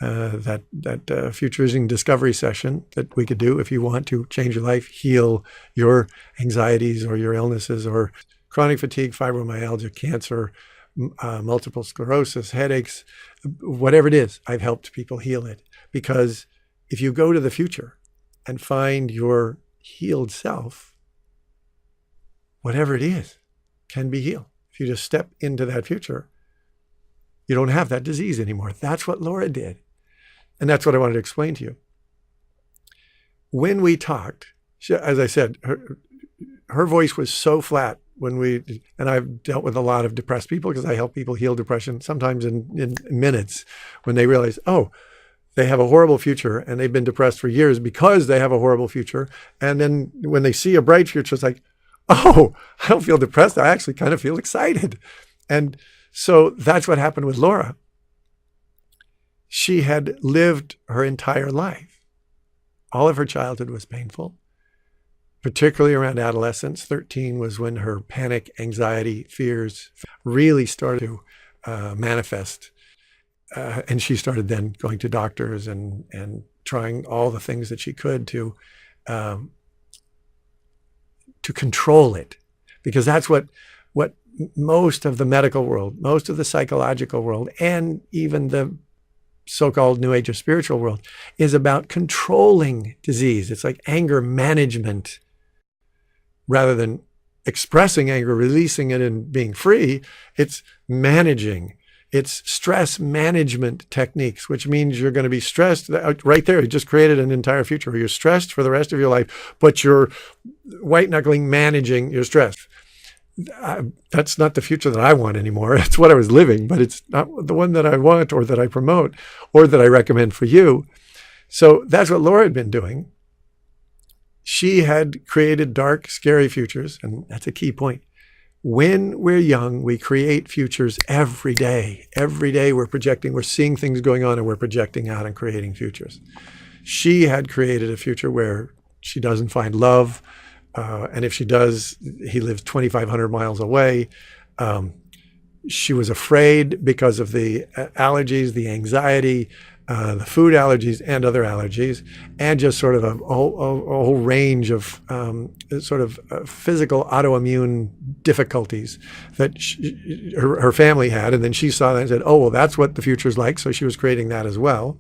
FutureVisioning discovery session that we could do if you want to change your life, heal your anxieties or your illnesses or chronic fatigue, fibromyalgia, cancer, multiple sclerosis, headaches, whatever it is. I've helped people heal it, because if you go to the future and find your healed self, whatever it is can be healed. If you just step into that future, you don't have that disease anymore. That's what Laura did. And that's what I wanted to explain to you. When we talked, as I said, her voice was so flat and I've dealt with a lot of depressed people because I help people heal depression sometimes in minutes when they realize, oh, they have a horrible future and they've been depressed for years because they have a horrible future. And then when they see a bright future, it's like, oh, I don't feel depressed. I actually kind of feel excited. And so that's what happened with Laura. She had lived her entire life. All of her childhood was painful, particularly around adolescence. 13 was when her panic, anxiety, fears really started to manifest. And she started then going to doctors and trying all the things that she could to control it. Because that's what most of the medical world, most of the psychological world, and even the so-called New Age or spiritual world is about controlling disease. It's like anger management. Rather than expressing anger, releasing it and being free, it's managing. It's stress management techniques, which means you're going to be stressed. Right there, you just created an entire future where you're stressed for the rest of your life, but you're white-knuckling managing your stress. That's not the future that I want anymore. It's what I was living, but it's not the one that I want or that I promote or that I recommend for you. So that's what Laura had been doing. She had created dark, scary futures, and that's a key point. When we're young, we create futures every day. Every day we're projecting, we're seeing things going on, and we're projecting out and creating futures. She had created a future where she doesn't find love, and if she does, he lives 2,500 miles away. She was afraid because of the allergies, the anxiety, the food allergies and other allergies, and just sort of a whole range of physical autoimmune difficulties that her family had. And then she saw that and said, oh, well, that's what the future's like. So she was creating that as well.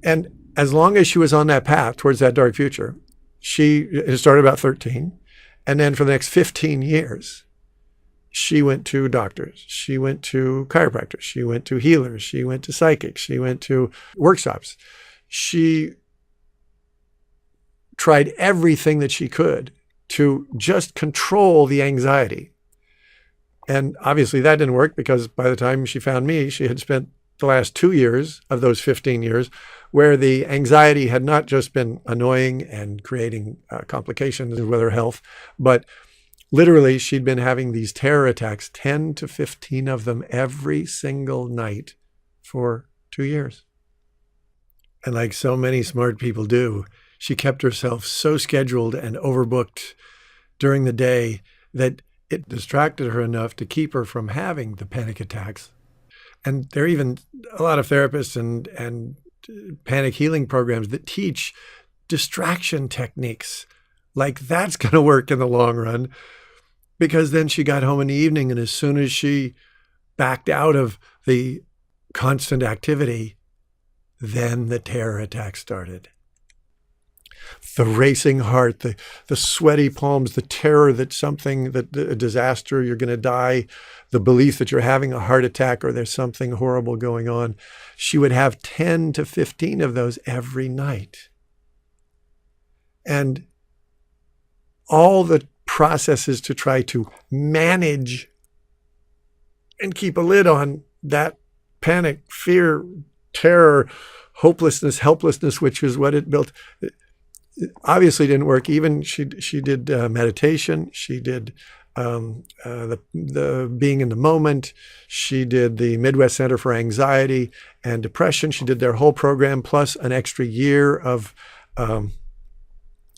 And as long as she was on that path towards that dark future, it started about 13. And then for the next 15 years, she went to doctors, she went to chiropractors, she went to healers, she went to psychics, she went to workshops. She tried everything that she could to just control the anxiety. And obviously that didn't work, because by the time she found me, she had spent the last 2 years of those 15 years where the anxiety had not just been annoying and creating complications with her health, but literally she'd been having these terror attacks, 10 to 15 of them every single night for 2 years. And like so many smart people do, she kept herself so scheduled and overbooked during the day that it distracted her enough to keep her from having the panic attacks. And there are even a lot of therapists and panic healing programs that teach distraction techniques. Like that's going to work in the long run, because then she got home in the evening, and as soon as she backed out of the constant activity, then the terror attack started. The racing heart, the sweaty palms, the terror that a disaster, you're going to die, the belief that you're having a heart attack or there's something horrible going on. She would have 10 to 15 of those every night. And all the processes to try to manage and keep a lid on that panic, fear, terror, hopelessness, helplessness, which is what it built, obviously didn't work. Even she did meditation. She did the being in the moment. She did the Midwest Center for Anxiety and Depression. She did their whole program, plus an extra year of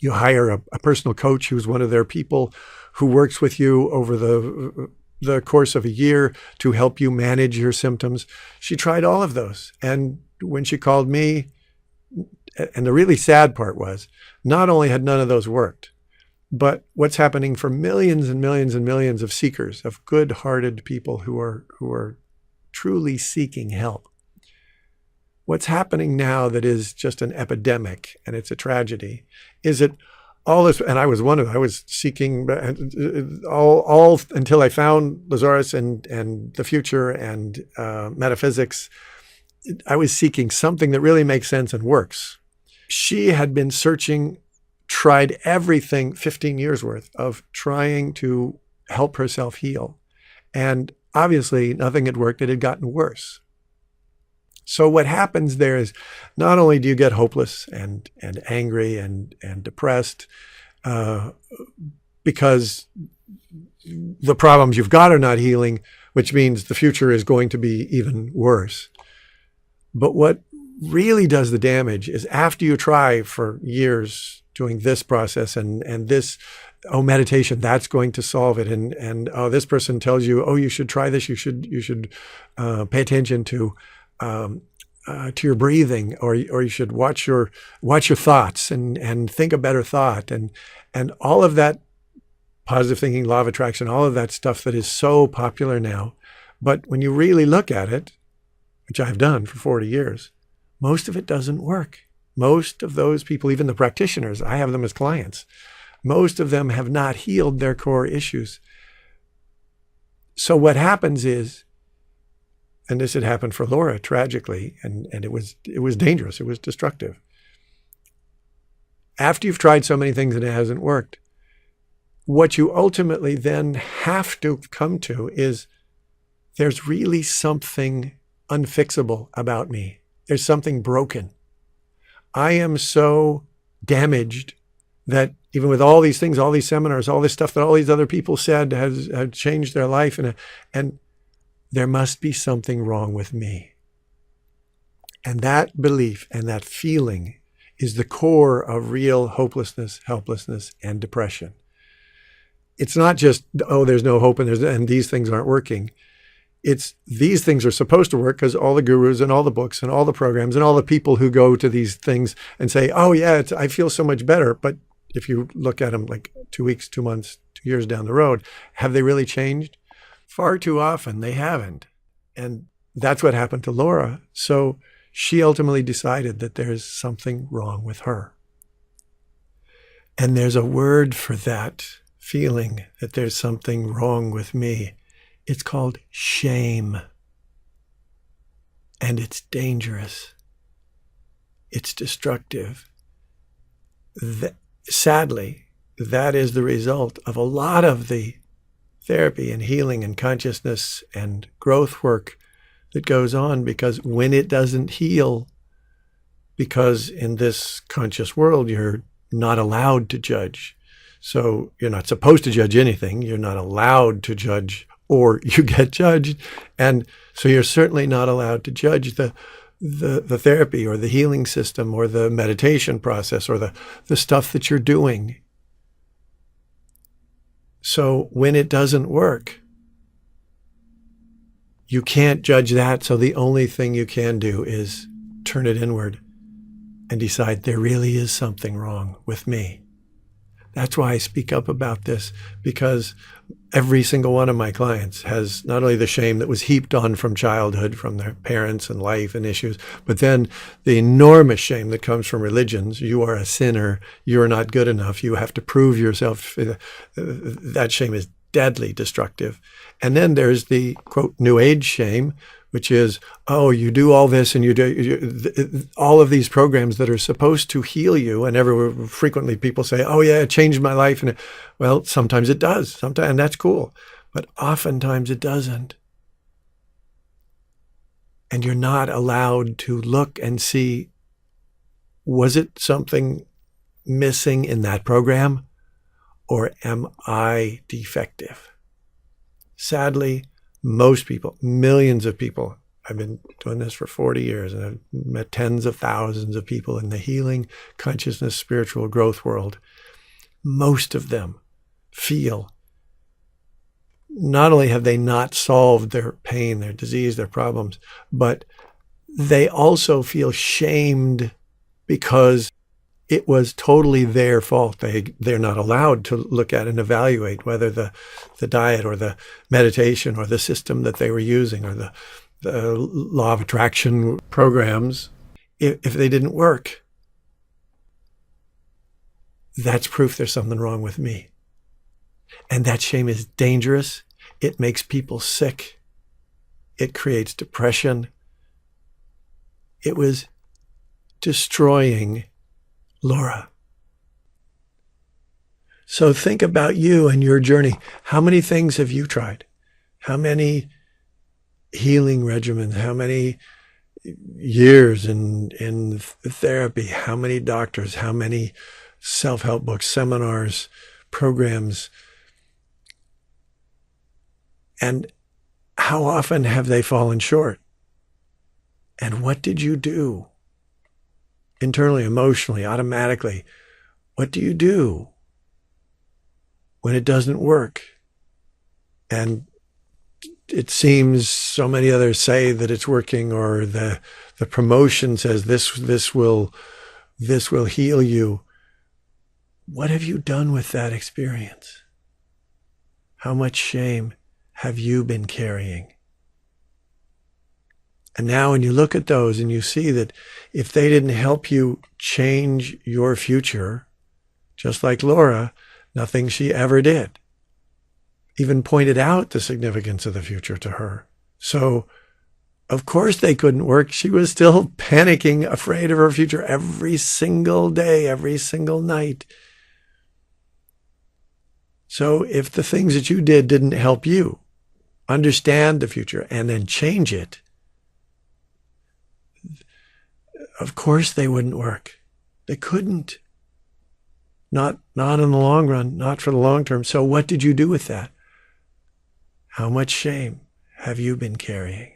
you hire a personal coach who's one of their people who works with you over the course of a year to help you manage your symptoms. She tried all of those. And when she called me, and the really sad part was, not only had none of those worked, but what's happening for millions and millions and millions of seekers, of good-hearted people who are truly seeking help. What's happening now that is just an epidemic, and it's a tragedy, is that all this, and I was one of them, I was seeking all until I found Lazaris and the future and metaphysics. I was seeking something that really makes sense and works. She had been searching, tried everything, 15 years worth of trying to help herself heal. And obviously nothing had worked. It had gotten worse. So what happens there is, not only do you get hopeless and angry and depressed because the problems you've got are not healing, which means the future is going to be even worse. But what really does the damage is, after you try for years doing this process and this, meditation, that's going to solve it. And this person tells you, you should try this. You should pay attention to your breathing, or you should watch your thoughts and think a better thought, and all of that positive thinking, law of attraction, all of that stuff that is so popular now. But when you really look at it, which I've done for 40 years, most of it doesn't work. Most of those people, even the practitioners, I have them as clients, most of them have not healed their core issues. So what happens is, and this had happened for Laura tragically, and it was dangerous, it was destructive. After you've tried so many things and it hasn't worked, what you ultimately then have to come to is, there's really something unfixable about me. There's something broken. I am so damaged that even with all these things, all these seminars, all this stuff that all these other people said has changed their life, and there must be something wrong with me. And that belief and that feeling is the core of real hopelessness, helplessness, and depression. It's not just, there's no hope and these things aren't working. It's, these things are supposed to work because all the gurus and all the books and all the programs and all the people who go to these things and say, I feel so much better. But if you look at them like 2 weeks, 2 months, 2 years down the road, have they really changed? Far too often they haven't. And that's what happened to Laura. So she ultimately decided that there's something wrong with her. And there's a word for that feeling that there's something wrong with me. It's called shame. And it's dangerous. It's destructive. Sadly, that is the result of a lot of the therapy and healing and consciousness and growth work that goes on, because when it doesn't heal, because in this conscious world, you're not allowed to judge. So you're not supposed to judge anything. You're not allowed to judge, or you get judged. And so you're certainly not allowed to judge the therapy or the healing system or the meditation process or the stuff that you're doing. So when it doesn't work, you can't judge that. So the only thing you can do is turn it inward and decide there really is something wrong with me. That's why I speak up about this, because every single one of my clients has not only the shame that was heaped on from childhood, from their parents and life and issues, but then the enormous shame that comes from religions. You are a sinner. You are not good enough. You have to prove yourself. That shame is deadly destructive. And then there's the, quote, New Age shame, which is, oh, you do all this and you do all of these programs that are supposed to heal you. And frequently people say, oh yeah, it changed my life. And well, sometimes it does, sometimes, and that's cool. But oftentimes it doesn't. And you're not allowed to look and see, was it something missing in that program? Or am I defective? Sadly, most people, millions of people, I've been doing this for 40 years and I've met tens of thousands of people in the healing, consciousness, spiritual growth world. Most of them feel not only have they not solved their pain, their disease, their problems, but they also feel shamed because it was totally their fault. They're not allowed to look at and evaluate whether the diet or the meditation or the system that they were using or the law of attraction programs, if they didn't work, that's proof there's something wrong with me. And that shame is dangerous. It makes people sick. It creates depression. It was destroying Laura. So think about you and your journey. How many things have you tried? How many healing regimens? How many years in therapy? How many doctors? How many self-help books, seminars, programs? And how often have they fallen short? And what did you do? Internally, emotionally, automatically, what do you do when it doesn't work? And it seems so many others say that it's working, or the promotion says this will heal you. What have you done with that experience? How much shame have you been carrying? And now when you look at those and you see that if they didn't help you change your future, just like Laura, nothing she ever did even pointed out the significance of the future to her. So, of course they couldn't work. She was still panicking, afraid of her future every single day, every single night. So if the things that you did didn't help you understand the future and then change it, of course they wouldn't work. They couldn't. Not in the long run, not for the long term. So what did you do with that? How much shame have you been carrying?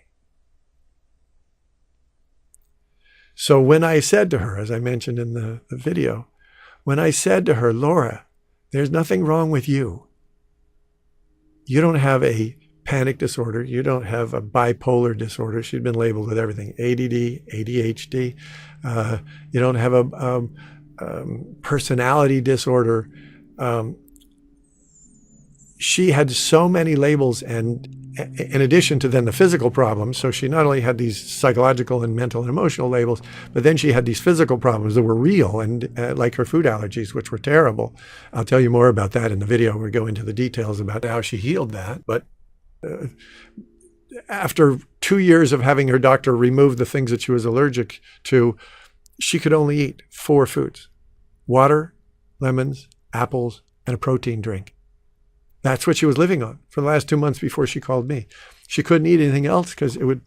So when I said to her, as I mentioned in the video, when I said to her, Laura, there's nothing wrong with you. You don't have a panic disorder. You don't have a bipolar disorder. She'd been labeled with everything, ADD, ADHD. You don't have a personality disorder. she had so many labels, and in addition to then the physical problems, so she not only had these psychological and mental and emotional labels, but then she had these physical problems that were real, and like her food allergies, which were terrible. I'll tell you more about that in the video. We'll go into the details about how she healed that. But after 2 years of having her doctor remove the things that she was allergic to, she could only eat 4 foods: water, lemons, apples, and a protein drink. That's what she was living on for the last 2 months before she called me. She couldn't eat anything else because it would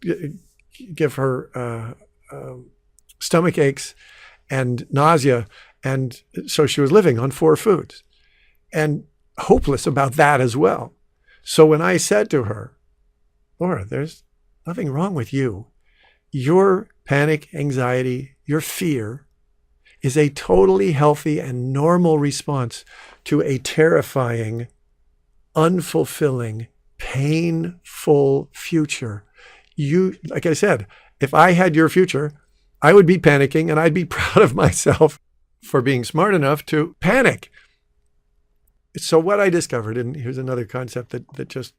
give her stomach aches and nausea. And so she was living on 4 foods and hopeless about that as well. So when I said to her, Laura, there's nothing wrong with you. Your panic, anxiety, your fear is a totally healthy and normal response to a terrifying, unfulfilling, painful future. You, like I said, if I had your future, I would be panicking, and I'd be proud of myself for being smart enough to panic. So what I discovered, and here's another concept that just,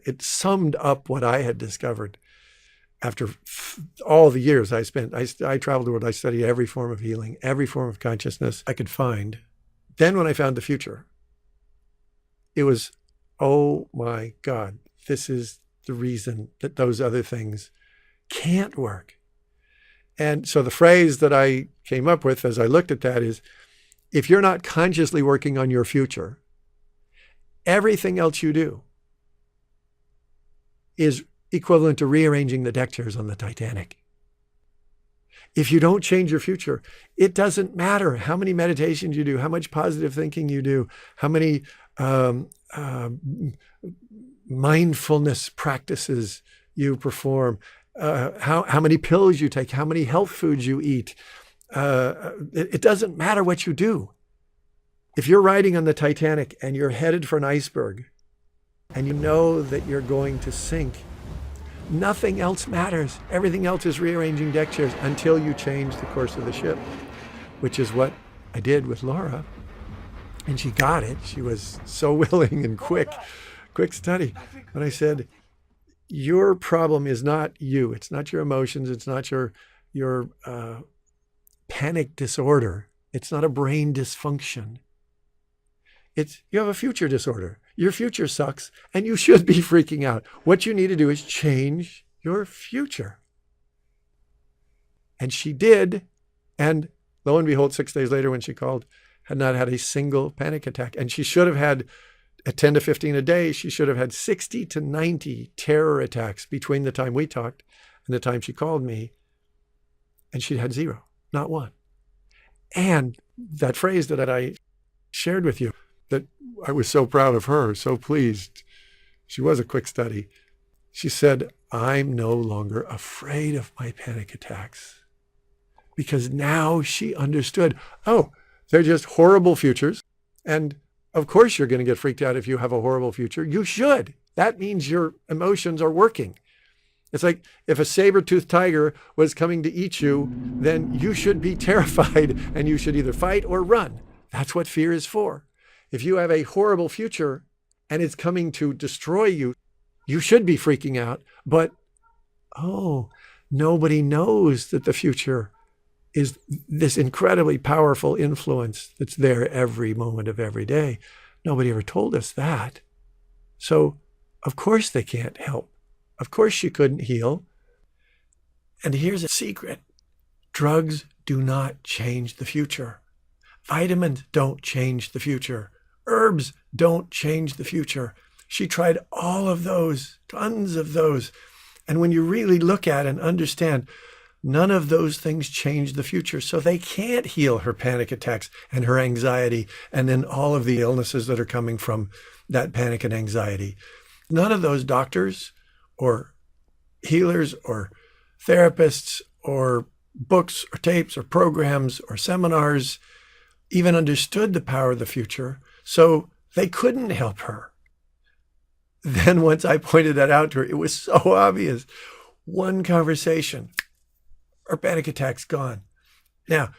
it summed up what I had discovered after all the years I spent. I traveled the world. I studied every form of healing, every form of consciousness I could find. Then when I found the future, it was, oh my God, this is the reason that those other things can't work. And so the phrase that I came up with as I looked at that is, if you're not consciously working on your future, everything else you do is equivalent to rearranging the deck chairs on the Titanic. If you don't change your future, it doesn't matter how many meditations you do, how much positive thinking you do, how many mindfulness practices you perform, how many pills you take, how many health foods you eat. It doesn't matter what you do. If you're riding on the Titanic and you're headed for an iceberg and you know that you're going to sink, nothing else matters. Everything else is rearranging deck chairs until you change the course of the ship, which is what I did with Laura. And she got it. She was so willing and quick study. But I said, your problem is not you. It's not your emotions. It's not your panic disorder. It's not a brain dysfunction. You have a future disorder. Your future sucks, and you should be freaking out. What you need to do is change your future. And she did. And lo and behold, 6 days later when she called, had not had a single panic attack. And she should have had, at 10 to 15 a day, she should have had 60 to 90 terror attacks between the time we talked and the time she called me. And she'd had 0, not 1. And that phrase that I shared with you, that I was so proud of her, so pleased. She was a quick study. She said, I'm no longer afraid of my panic attacks. Because now she understood, oh, they're just horrible futures. And of course you're going to get freaked out if you have a horrible future. You should. That means your emotions are working. It's like if a saber-toothed tiger was coming to eat you, then you should be terrified and you should either fight or run. That's what fear is for. If you have a horrible future and it's coming to destroy you, you should be freaking out. But, nobody knows that the future is this incredibly powerful influence that's there every moment of every day. Nobody ever told us that. So, of course they can't help. Of course she couldn't heal. And here's a secret. Drugs do not change the future. Vitamins don't change the future. Herbs don't change the future. She tried all of those, tons of those. And when you really look at and understand, none of those things change the future. So they can't heal her panic attacks and her anxiety and then all of the illnesses that are coming from that panic and anxiety. None of those doctors or healers or therapists or books or tapes or programs or seminars even understood the power of the future. So they couldn't help her. Then once I pointed that out to her, it was so obvious. One conversation, her panic attack's gone. Now,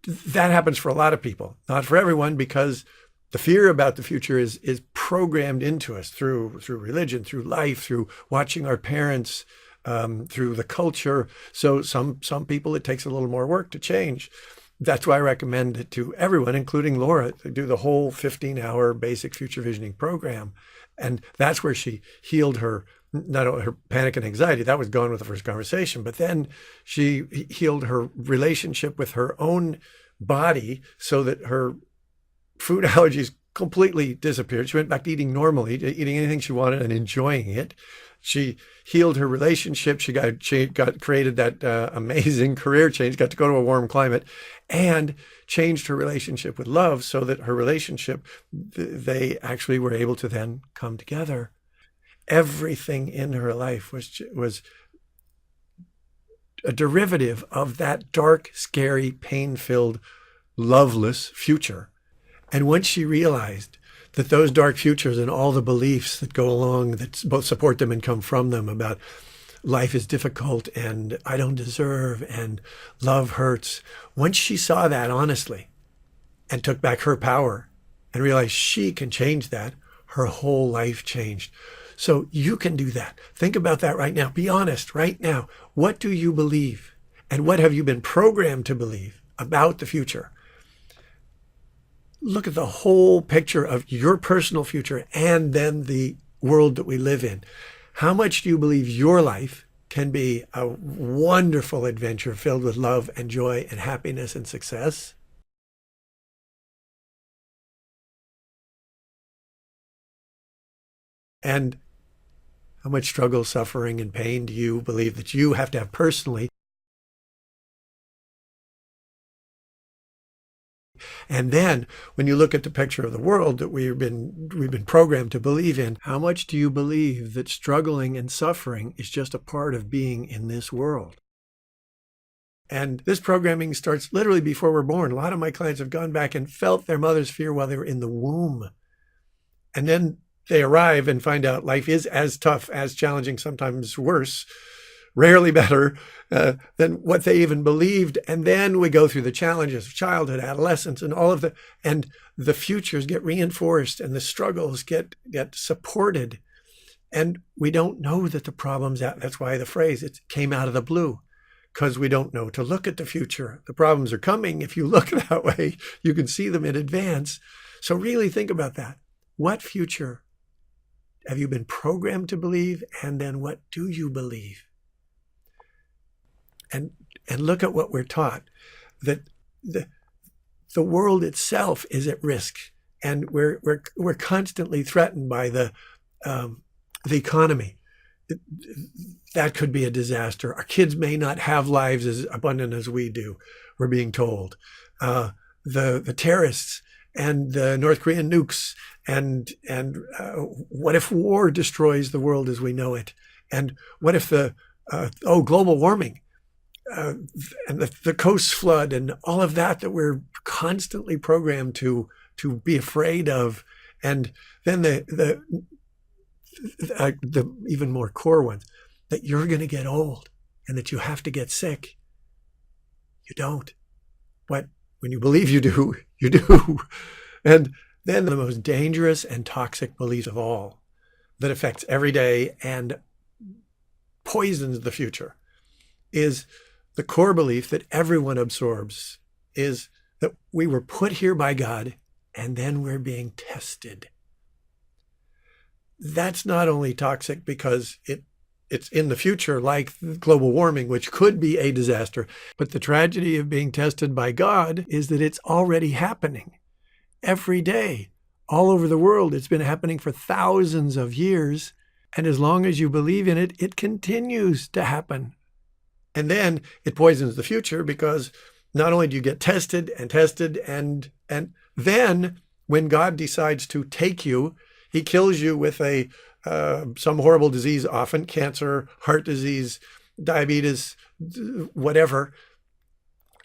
that happens for a lot of people, not for everyone, because the fear about the future is programmed into us through religion, through life, through watching our parents, through the culture. So some people, it takes a little more work to change. That's why I recommend it to everyone, including Laura, to do the whole 15-hour basic future visioning program. And that's where she healed her, not only her panic and anxiety, that was gone with the first conversation, but then she healed her relationship with her own body so that her food allergies completely disappeared. She went back to eating normally, eating anything she wanted and enjoying it. She healed her relationship. She got created that amazing career change, got to go to a warm climate, and changed her relationship with love so that her relationship, they actually were able to then come together. Everything in her life was a derivative of that dark, scary, pain-filled, loveless future. And once she realized that those dark futures and all the beliefs that go along, that both support them and come from them, about life is difficult and I don't deserve and love hurts, once she saw that honestly and took back her power and realized she can change that, her whole life changed. So you can do that. Think about that right now. Be honest right now. What do you believe? And what have you been programmed to believe about the future? Look at the whole picture of your personal future and then the world that we live in. How much do you believe your life can be a wonderful adventure filled with love and joy and happiness and success? And how much struggle, suffering, and pain do you believe that you have to have personally? And then when you look at the picture of the world that we've been programmed to believe in, how much do you believe that struggling and suffering is just a part of being in this world? And this programming starts literally before we're born. A lot of my clients have gone back and felt their mother's fear while they were in the womb. And then they arrive and find out life is as tough, as challenging, sometimes worse, rarely better than what they even believed. And then we go through the challenges of childhood, adolescence, and all of and the futures get reinforced and the struggles get supported. And we don't know that the problems, that's why the phrase, it came out of the blue, because we don't know to look at the future. The problems are coming. If you look that way, you can see them in advance. So really think about that. What future have you been programmed to believe? And then what do you believe? And look at what we're taught, that the world itself is at risk, and we're constantly threatened by the economy. That could be a disaster. Our kids may not have lives as abundant as we do, we're being told. The terrorists and the North Korean nukes, and what if war destroys the world as we know it? And what if global warming? And the coast flood and all of that we're constantly programmed to be afraid of. And then the even more core ones, that you're going to get old and that you have to get sick. You don't. But when you believe you do, you do. And then the most dangerous and toxic belief of all that affects every day and poisons the future is the core belief that everyone absorbs, is that we were put here by God and then we're being tested. That's not only toxic because it's in the future, like global warming, which could be a disaster, but the tragedy of being tested by God is that it's already happening every day all over the world. It's been happening for thousands of years. And as long as you believe in it, it continues to happen. And then it poisons the future, because not only do you get tested, and then when God decides to take you, he kills you with some horrible disease, often cancer, heart disease, diabetes, whatever.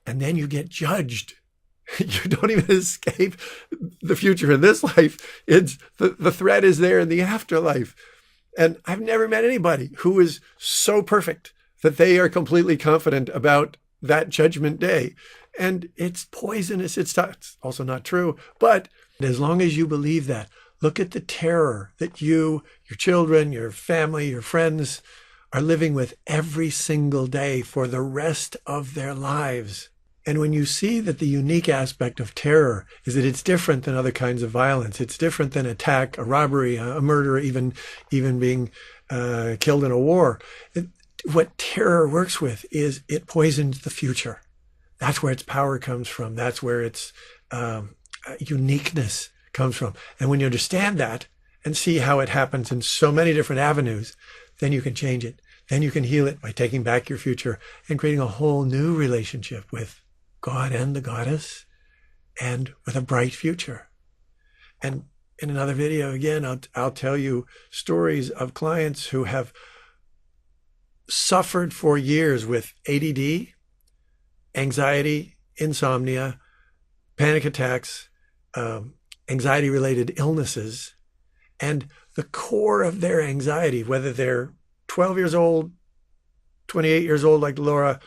And then you get judged. You don't even escape the future in this life. It's the threat is there in the afterlife. And I've never met anybody who is so perfect that they are completely confident about that judgment day. and it's poisonous. It's also not true. But as long as you believe that, look at the terror that you, your children, your family, your friends are living with every single day for the rest of their lives. And when you see that the unique aspect of terror is that it's different than other kinds of violence, it's different than attack, a robbery, a murder, even being killed in a war. What terror works with is it poisons the future. That's where its power comes from. That's where its uniqueness comes from. And when you understand that and see how it happens in so many different avenues, then you can change it. Then you can heal it by taking back your future and creating a whole new relationship with God and the goddess, and with a bright future. And in another video, again, I'll tell you stories of clients who have suffered for years with ADD, anxiety, insomnia, panic attacks, anxiety-related illnesses, and the core of their anxiety, whether they're 12 years old, 28 years old like Laura,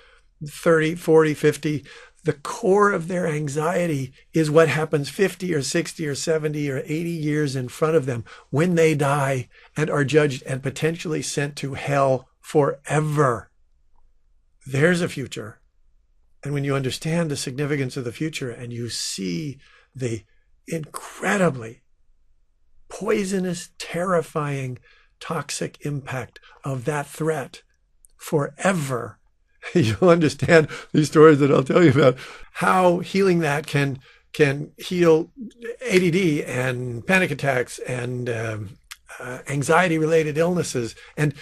30, 40, 50, the core of their anxiety is what happens 50 or 60 or 70 or 80 years in front of them when they die and are judged and potentially sent to hell forever. There's a future. And when you understand the significance of the future and you see the incredibly poisonous, terrifying, toxic impact of that threat forever, you'll understand these stories that I'll tell you about, how healing that can heal ADD and panic attacks and anxiety-related illnesses, and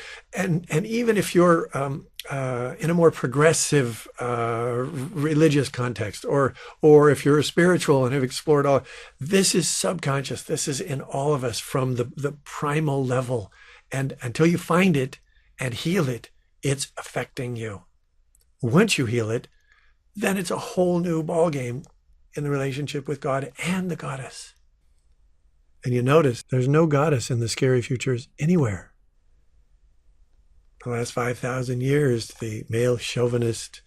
even if you're in a more progressive religious context, or if you're spiritual and have explored all, this is subconscious. This is in all of us from the primal level, and until you find it and heal it, it's affecting you. Once you heal it, then it's a whole new ballgame in the relationship with God and the goddess. And you notice there's no goddess in the scary futures anywhere. For the last 5,000 years, the male chauvinist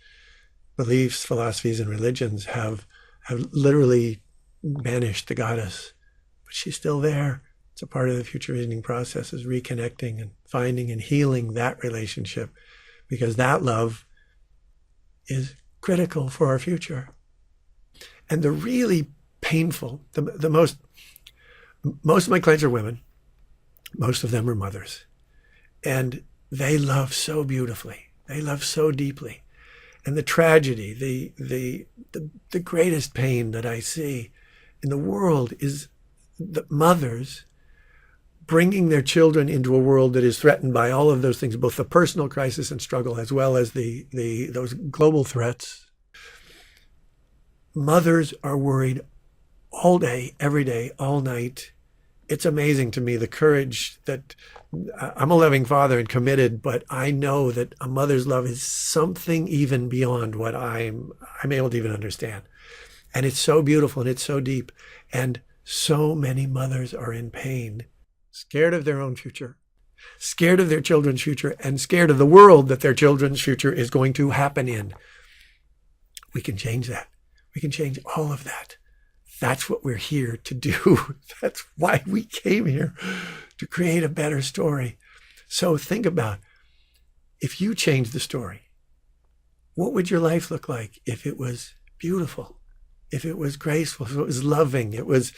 beliefs, philosophies, and religions have literally banished the goddess. But she's still there. It's a part of the future visioning process, is reconnecting and finding and healing that relationship, because that love is critical for our future. And the really painful, most of my clients are women. Most of them are mothers. And they love so beautifully. They love so deeply. And the tragedy, the greatest pain that I see in the world is the mothers bringing their children into a world that is threatened by all of those things, both the personal crisis and struggle, as well as those global threats. Mothers are worried all day, every day, all night. It's amazing to me the courage that I'm a loving father and committed, but I know that a mother's love is something even beyond what I'm able to even understand. And it's so beautiful and it's so deep. And so many mothers are in pain, scared of their own future, scared of their children's future, and scared of the world that their children's future is going to happen in. We can change that. We can change all of that. That's what we're here to do. That's why we came here, to create a better story. So think about, if you change the story, what would your life look like if it was beautiful, if it was graceful, if it was loving, it was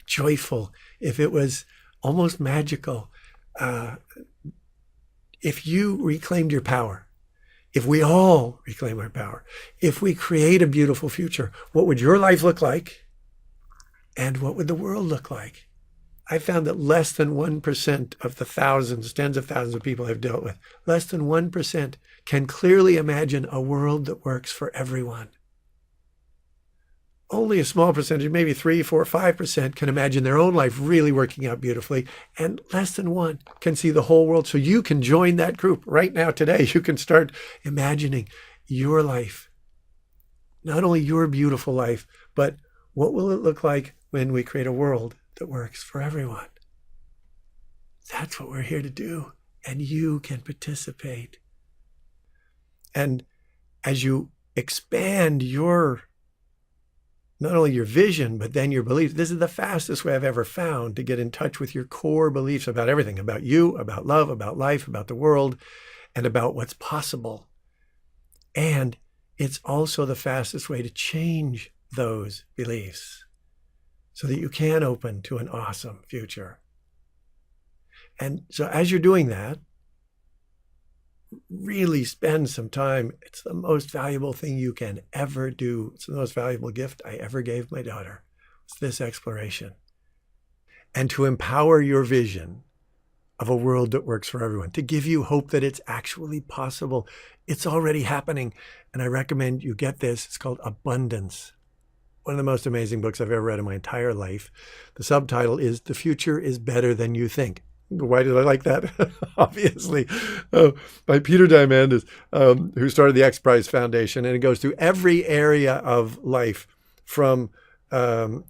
joyful, if it was almost magical? If you reclaimed your power, if we all reclaim our power, if we create a beautiful future, what would your life look like? And what would the world look like? I found that less than 1% of the thousands, tens of thousands of people I've dealt with, less than 1% can clearly imagine a world that works for everyone. Only a small percentage, maybe 3, 4, 5% can imagine their own life really working out beautifully, and less than 1 can see the whole world. So you can join that group right now today. You can start imagining your life, not only your beautiful life, but what will it look like when we create a world that works for everyone? That's what we're here to do, and you can participate. And as you expand not only your vision, but then your beliefs. This is the fastest way I've ever found to get in touch with your core beliefs about everything, about you, about love, about life, about the world, and about what's possible. And it's also the fastest way to change those beliefs so that you can open to an awesome future. And so as you're doing that, really spend some time. It's the most valuable thing you can ever do. It's the most valuable gift I ever gave my daughter. It's this exploration. And to empower your vision of a world that works for everyone, to give you hope that it's actually possible. It's already happening. And I recommend you get this. It's called Abundance. One of the most amazing books I've ever read in my entire life. The subtitle is The Future is Better Than You Think. Why did I like that? Obviously, by Peter Diamandis, who started the X Prize Foundation. And it goes through every area of life, from the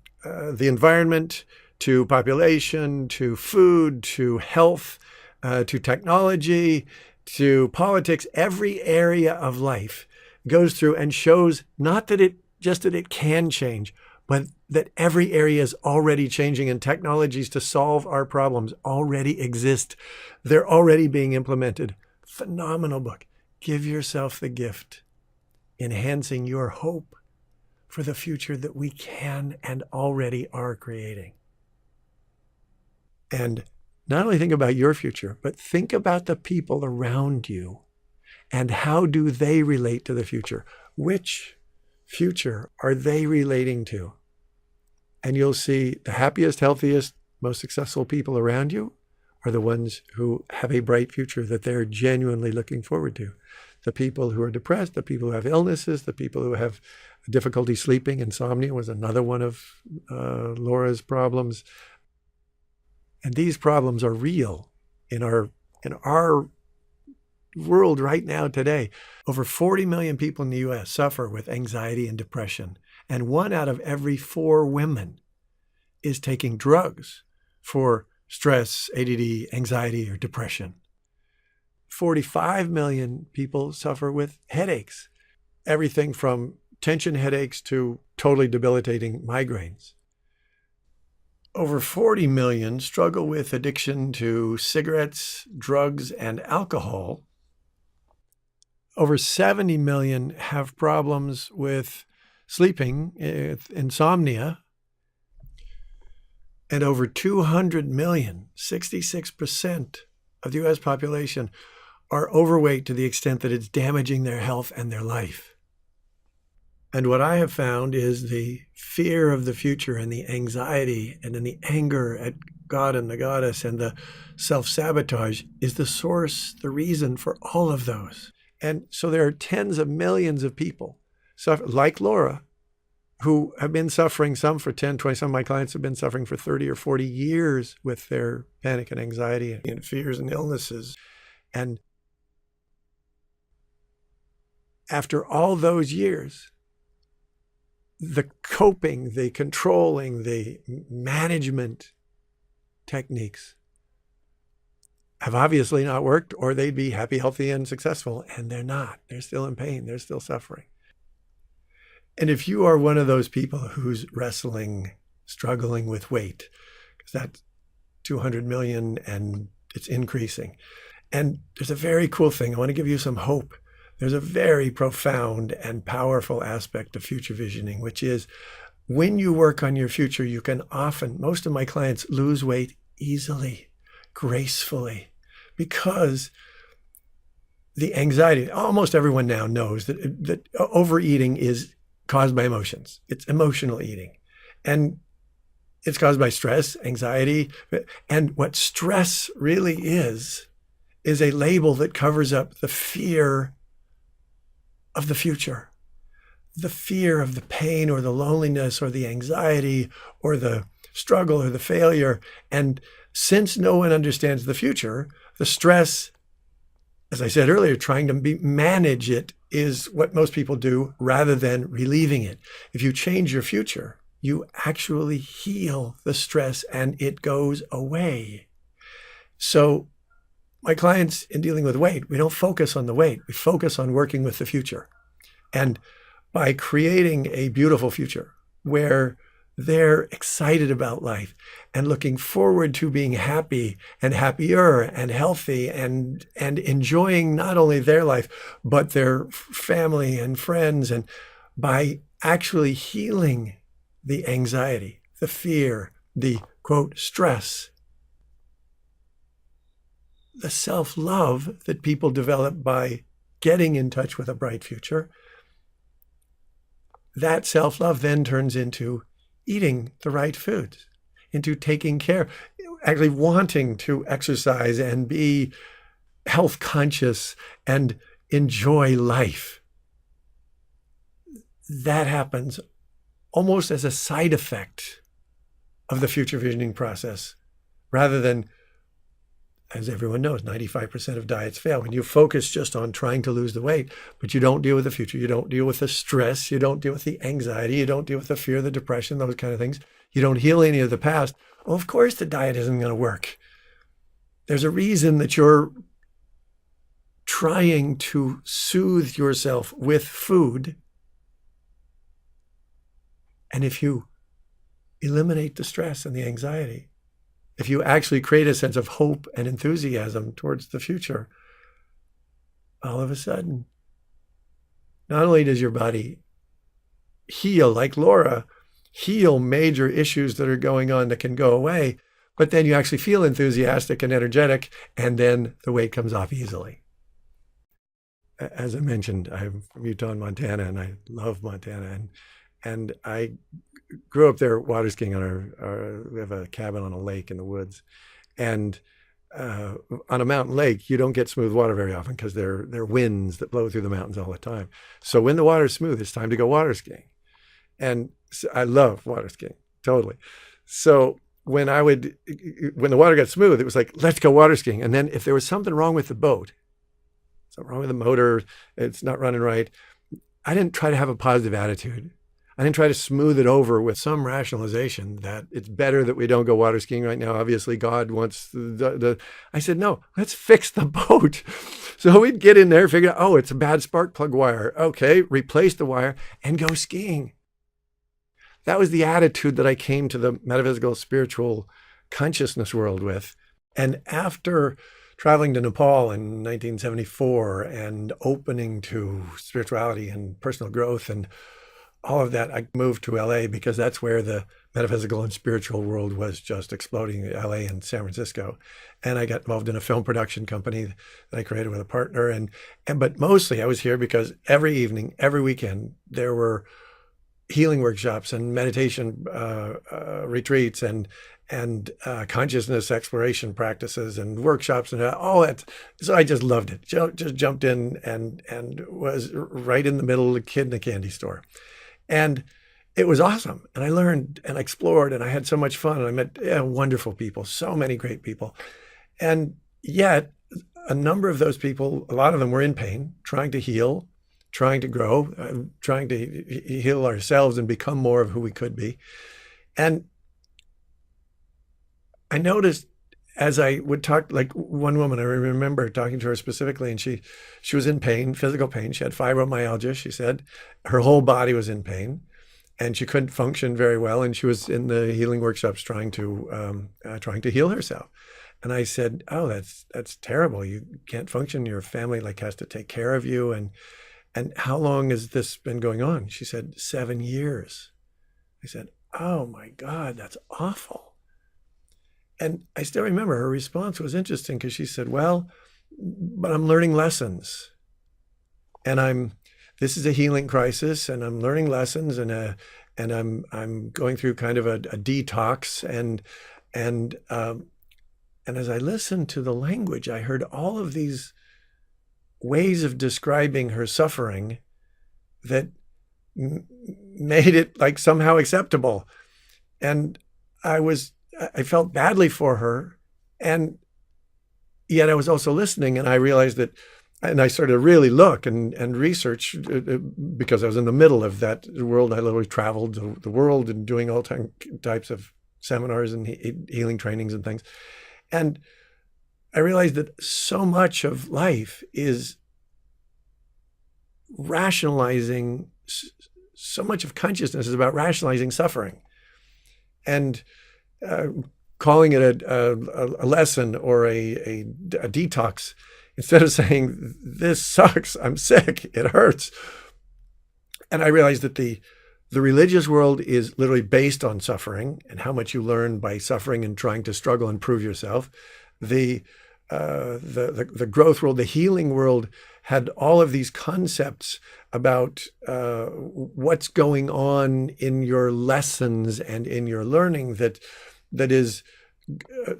environment to population, to food, to health, to technology, to politics. Every area of life goes through and shows not that it can change, but that every area is already changing, and technologies to solve our problems already exist. They're already being implemented. Phenomenal book. Give yourself the gift, enhancing your hope for the future that we can and already are creating. And not only think about your future, but think about the people around you and how do they relate to the future? Which future are they relating to? And you'll see the happiest, healthiest, most successful people around you are the ones who have a bright future that they're genuinely looking forward to. The people who are depressed, the people who have illnesses, the people who have difficulty sleeping, insomnia was another one of Laura's problems. And these problems are real in our world right now today. Over 40 million people in the US suffer with anxiety and depression. And 1 out of every 4 women is taking drugs for stress, ADD, anxiety, or depression. 45 million people suffer with headaches, everything from tension headaches to totally debilitating migraines. Over 40 million struggle with addiction to cigarettes, drugs, and alcohol. Over 70 million have problems with sleeping, insomnia, and over 200 million, 66% of the US population, are overweight to the extent that it's damaging their health and their life. And what I have found is the fear of the future and the anxiety and then the anger at God and the goddess and the self-sabotage is the source, the reason for all of those. And so there are tens of millions of people, like Laura, who have been suffering, some for 10, 20, some of my clients have been suffering for 30 or 40 years with their panic and anxiety and fears and illnesses. And after all those years, the coping, the controlling, the management techniques have obviously not worked, or they'd be happy, healthy, and successful. And they're not. They're still in pain. They're still suffering. And if you are one of those people who's struggling with weight, because that's 200 million and it's increasing. And there's a very cool thing. I want to give you some hope. There's a very profound and powerful aspect of future visioning, which is when you work on your future, you can often, most of my clients lose weight easily, gracefully, because the anxiety, almost everyone now knows that overeating is caused by emotions. It's emotional eating. And it's caused by stress, anxiety. And what stress really is a label that covers up the fear of the future, the fear of the pain or the loneliness or the anxiety or the struggle or the failure. And since no one understands the future, the stress, as I said earlier, trying to manage it is what most people do rather than relieving it. If you change your future, you actually heal the stress and it goes away. So my clients in dealing with weight, we don't focus on the weight. We focus on working with the future. And by creating a beautiful future where they're excited about life and looking forward to being happy and happier and healthy and enjoying not only their life, but their family and friends. And by actually healing the anxiety, the fear, the quote, stress, the self-love that people develop by getting in touch with a bright future, that self-love then turns into eating the right foods, into taking care, actually wanting to exercise and be health conscious and enjoy life. That happens almost as a side effect of the future visioning process, rather than, as everyone knows, 95% of diets fail. When you focus just on trying to lose the weight, but you don't deal with the future, you don't deal with the stress, you don't deal with the anxiety, you don't deal with the fear, the depression, those kind of things, you don't heal any of the past, well, of course the diet isn't going to work. There's a reason that you're trying to soothe yourself with food. And if you eliminate the stress and the anxiety, if you actually create a sense of hope and enthusiasm towards the future, all of a sudden, not only does your body heal, like Laura, heal major issues that are going on that can go away, but then you actually feel enthusiastic and energetic, and then the weight comes off easily. As I mentioned, I'm from Utah, Montana, and I love Montana. And I grew up there water skiing on we have a cabin on a lake in the woods. And on a mountain lake, you don't get smooth water very often because there are winds that blow through the mountains all the time. So when the water's smooth, it's time to go water skiing. And so I love water skiing, totally. So when the water got smooth, it was like, let's go water skiing. And then if there was something wrong with the boat, something wrong with the motor, it's not running right, I didn't try to have a positive attitude. I didn't try to smooth it over with some rationalization that it's better that we don't go water skiing right now. Obviously, God wants I said, no, let's fix the boat. So we'd get in there, figure out, oh, it's a bad spark plug wire. Okay, replace the wire and go skiing. That was the attitude that I came to the metaphysical, spiritual consciousness world with. And after traveling to Nepal in 1974 and opening to spirituality and personal growth and all of that, I moved to LA because that's where the metaphysical and spiritual world was just exploding, LA and San Francisco. And I got involved in a film production company that I created with a partner. But mostly I was here because every evening, every weekend, there were healing workshops and meditation retreats and consciousness exploration practices and workshops and all that. So I just loved it. Just jumped in and was right in the middle of the kid in a candy store. And it was awesome. And I learned and explored and I had so much fun. And I met wonderful people, so many great people. And yet a number of those people, a lot of them were in pain, trying to heal, trying to grow, trying to heal ourselves and become more of who we could be. And I noticed as I would talk, like one woman, I remember talking to her specifically, and she was in pain, physical pain. She had fibromyalgia, she said. Her whole body was in pain, and she couldn't function very well. And she was in the healing workshops trying to heal herself. And I said, "Oh, that's terrible. You can't function. Your family has to take care of you. And how long has this been going on?" She said, 7 years. I said, "Oh my God, that's awful." And I still remember her response was interesting because she said, "Well, but I'm learning lessons, and this is a healing crisis, and I'm learning lessons, and I'm going through kind of a detox, and as I listened to the language, I heard all of these ways of describing her suffering that made it like somehow acceptable, and I felt badly for her, and yet I was also listening, and I realized that, and I started to really look and research because I was in the middle of that world. I literally traveled the world and doing all types of seminars and healing trainings and things. And I realized that so much of life is rationalizing. So much of consciousness is about rationalizing suffering and calling it a lesson or a detox, instead of saying, this sucks, I'm sick, it hurts. And I realized that the religious world is literally based on suffering and how much you learn by suffering and trying to struggle and prove yourself. The growth world, the healing world, had all of these concepts about what's going on in your lessons and in your learning that is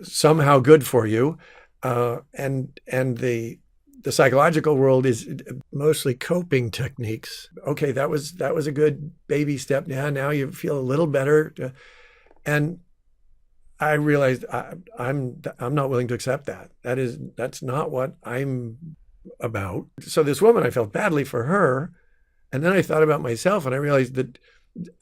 somehow good for you, and the psychological world is mostly coping techniques. Okay, that was a good baby step. Yeah, now you feel a little better, and I realized I'm not willing to accept that. That's not what I'm about. So this woman, I felt badly for her, and then I thought about myself, and I realized that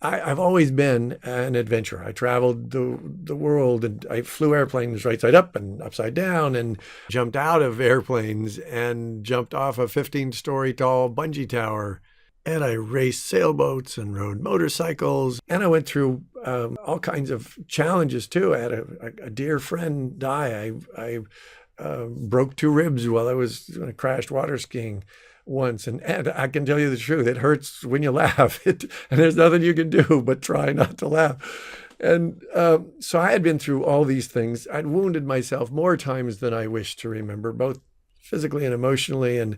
I've always been an adventurer. I traveled the world, and I flew airplanes right side up and upside down, and jumped out of airplanes and jumped off a 15-story tall bungee tower. And I raced sailboats and rode motorcycles. And I went through all kinds of challenges too. I had a dear friend die. I broke 2 ribs while I crashed water skiing once. And I can tell you the truth, it hurts when you laugh. And there's nothing you can do but try not to laugh. And so I had been through all these things. I'd wounded myself more times than I wish to remember, both physically and emotionally, and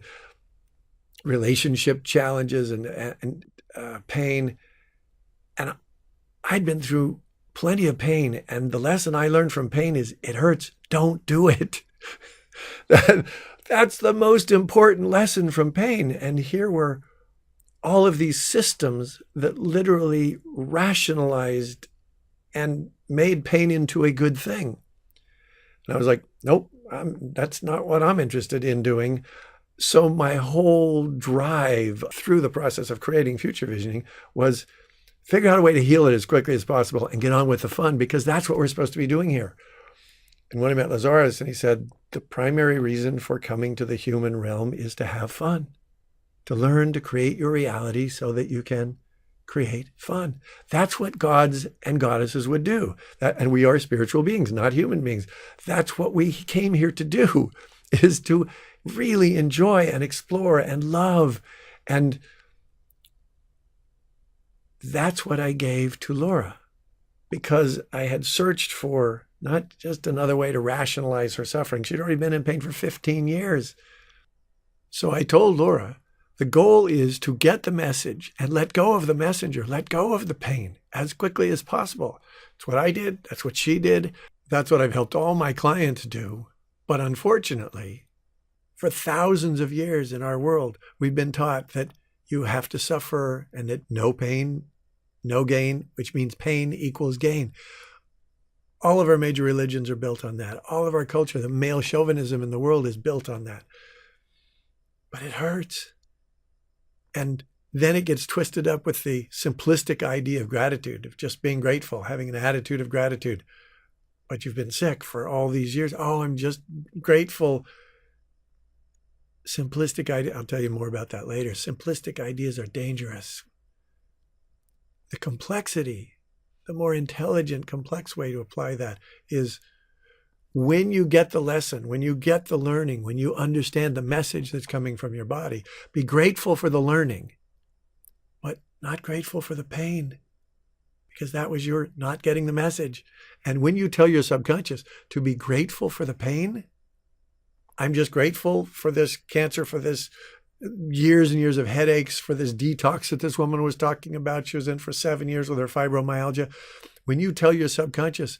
relationship challenges and pain. And I'd been through plenty of pain. And the lesson I learned from pain is, it hurts, don't do it. That's the most important lesson from pain. And here were all of these systems that literally rationalized and made pain into a good thing. And I was like, nope, that's not what I'm interested in doing. So my whole drive through the process of creating future visioning was figure out a way to heal it as quickly as possible and get on with the fun, because that's what we're supposed to be doing here. And when I met Lazaris, and he said, the primary reason for coming to the human realm is to have fun, to learn to create your reality so that you can create fun. That's what gods and goddesses would do. And we are spiritual beings, not human beings. That's what we came here to do, is to really enjoy and explore and love. And that's what I gave to Laura, because I had searched for not just another way to rationalize her suffering. She'd already been in pain for 15 years. So I told Laura, the goal is to get the message and let go of the messenger, let go of the pain as quickly as possible. That's what I did. That's what she did. That's what I've helped all my clients do. But unfortunately, for thousands of years in our world, we've been taught that you have to suffer and that no pain, no gain, which means pain equals gain. All of our major religions are built on that. All of our culture, the male chauvinism in the world, is built on that. But it hurts. And then it gets twisted up with the simplistic idea of gratitude, of just being grateful, having an attitude of gratitude. But you've been sick for all these years. Oh, I'm just grateful. Simplistic idea, I'll tell you more about that later. Simplistic ideas are dangerous. The complexity, the more intelligent, complex way to apply that is when you get the lesson, when you get the learning, when you understand the message that's coming from your body, be grateful for the learning, but not grateful for the pain, because that was your not getting the message. And when you tell your subconscious to be grateful for the pain, I'm just grateful for this cancer, for this years and years of headaches, for this detox that this woman was talking about. She was in for 7 years with her fibromyalgia. When you tell your subconscious,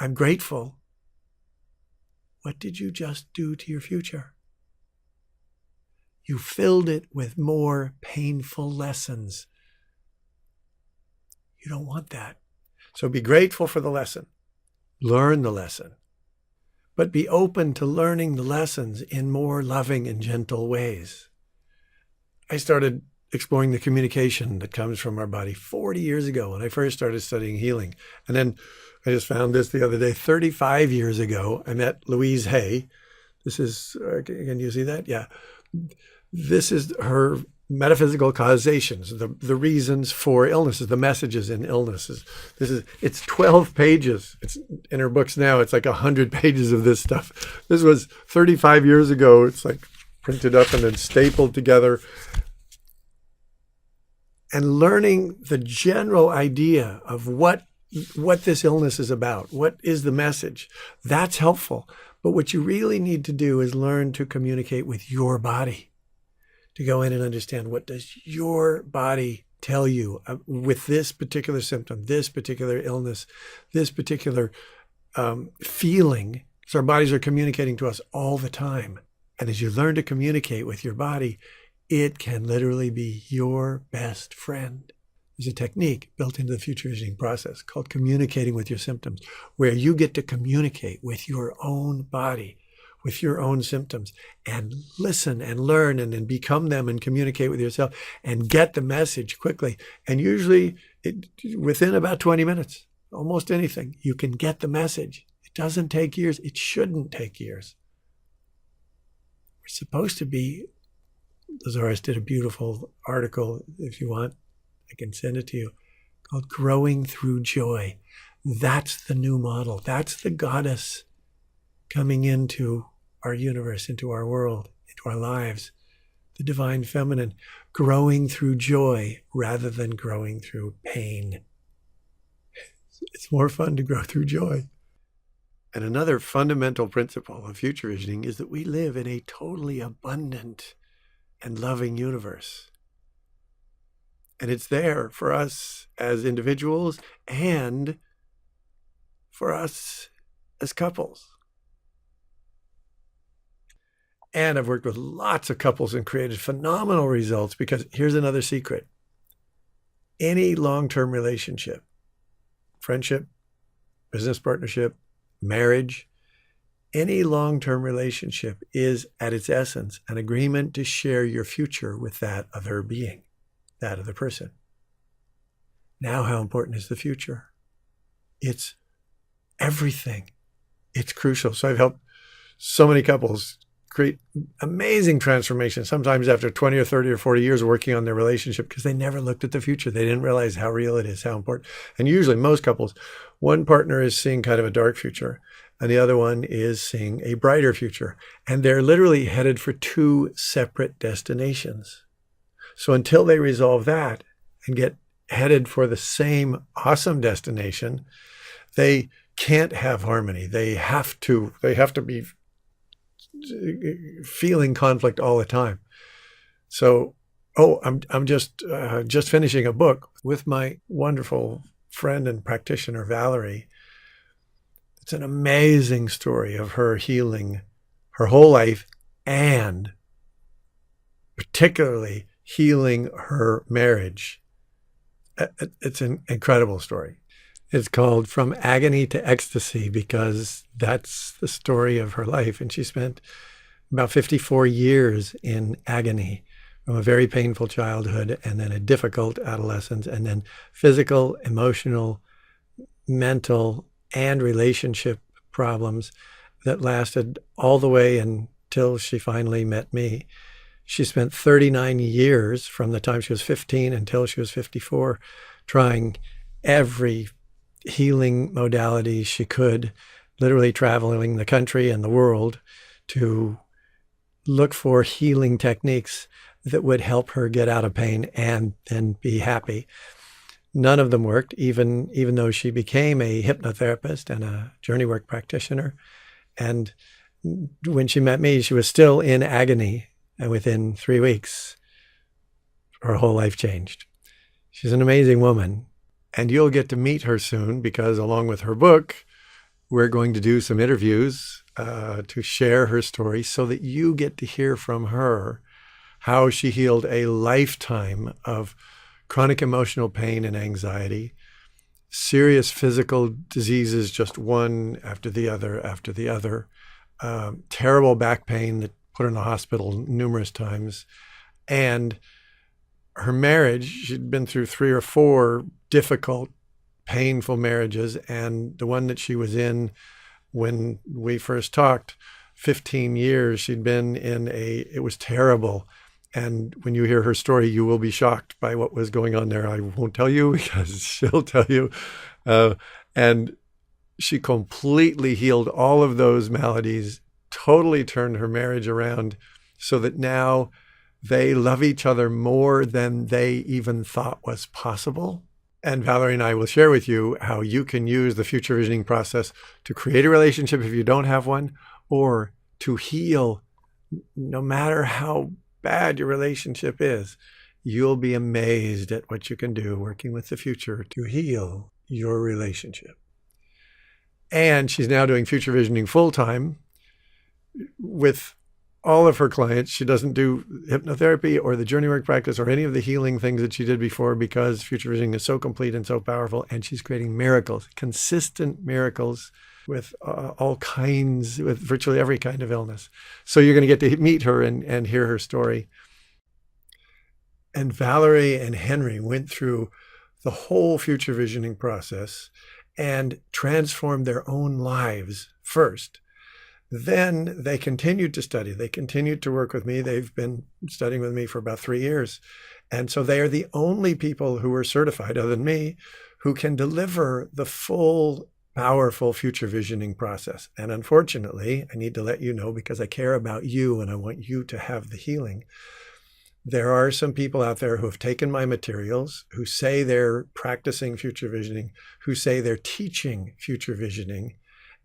I'm grateful, what did you just do to your future? You filled it with more painful lessons. You don't want that. So be grateful for the lesson. Learn the lesson. But be open to learning the lessons in more loving and gentle ways. I started exploring the communication that comes from our body 40 years ago when I first started studying healing. And then I just found this the other day, 35 years ago, I met Louise Hay. This is, can you see that? Yeah. This is her metaphysical causations, the reasons for illnesses, the messages in illnesses. It's 12 pages. It's in her books now. It's like 100 pages of this stuff. This was 35 years ago. It's like printed up and then stapled together. And learning the general idea of what this illness is about, what is the message, that's helpful. But what you really need to do is learn to communicate with your body, to go in and understand, what does your body tell you with this particular symptom, this particular illness, this particular feeling. So our bodies are communicating to us all the time. And as you learn to communicate with your body, it can literally be your best friend. There's a technique built into the future visioning process called communicating with your symptoms, where you get to communicate with your own body, with your own symptoms, and listen and learn and then become them and communicate with yourself and get the message quickly. And usually within about 20 minutes, almost anything, you can get the message. It doesn't take years. It shouldn't take years. We're supposed to be, Lazaris did a beautiful article, if you want, I can send it to you, called Growing Through Joy. That's the new model. That's the goddess coming into our universe, into our world, into our lives. The divine feminine, growing through joy rather than growing through pain. It's more fun to grow through joy. And another fundamental principle of future visioning is that we live in a totally abundant and loving universe. And it's there for us as individuals and for us as couples. And I've worked with lots of couples and created phenomenal results, because here's another secret. Any long-term relationship, friendship, business partnership, marriage, any long-term relationship is at its essence an agreement to share your future with that other being, that other person. Now, how important is the future? It's everything. It's crucial. So I've helped so many couples create amazing transformations, sometimes after 20 or 30 or 40 years working on their relationship, because they never looked at the future. They didn't realize how real it is, how important. And usually most couples, one partner is seeing kind of a dark future and the other one is seeing a brighter future. And they're literally headed for two separate destinations. So until they resolve that and get headed for the same awesome destination, they can't have harmony. They have to be feeling conflict all the time. So, I'm just finishing a book with my wonderful friend and practitioner, Valerie. It's an amazing story of her healing her whole life and particularly healing her marriage. It's an incredible story. It's called From Agony to Ecstasy, because that's the story of her life. And she spent about 54 years in agony, from a very painful childhood and then a difficult adolescence and then physical, emotional, mental, and relationship problems that lasted all the way until she finally met me. She spent 39 years from the time she was 15 until she was 54 trying every healing modality she could, literally traveling the country and the world to look for healing techniques that would help her get out of pain and then be happy. None of them worked, even though she became a hypnotherapist and a journey work practitioner. And when she met me, she was still in agony. And within 3 weeks, her whole life changed. She's an amazing woman. And you'll get to meet her soon, because along with her book, we're going to do some interviews to share her story so that you get to hear from her how she healed a lifetime of chronic emotional pain and anxiety, serious physical diseases, just one after the other, terrible back pain that put her in the hospital numerous times. And her marriage, she'd been through 3 or 4 difficult, painful marriages. And the one that she was in when we first talked, 15 years, she'd been in it was terrible. And when you hear her story, you will be shocked by what was going on there. I won't tell you because she'll tell you. And she completely healed all of those maladies, totally turned her marriage around so that now they love each other more than they even thought was possible. And Valerie and I will share with you how you can use the future visioning process to create a relationship if you don't have one, or to heal no matter how bad your relationship is. You'll be amazed at what you can do working with the future to heal your relationship. And she's now doing future visioning full-time with all of her clients. She doesn't do hypnotherapy or the journey work practice or any of the healing things that she did before, because future visioning is so complete and so powerful. And she's creating miracles, consistent miracles with all kinds, with virtually every kind of illness. So you're going to get to meet her and hear her story. And Valerie and Henry went through the whole future visioning process and transformed their own lives first. Then they continued to study. They continued to work with me. They've been studying with me for about 3 years. And so they are the only people who are certified, other than me, who can deliver the full, powerful future visioning process. And unfortunately, I need to let you know, because I care about you and I want you to have the healing. There are some people out there who have taken my materials, who say they're practicing future visioning, who say they're teaching future visioning,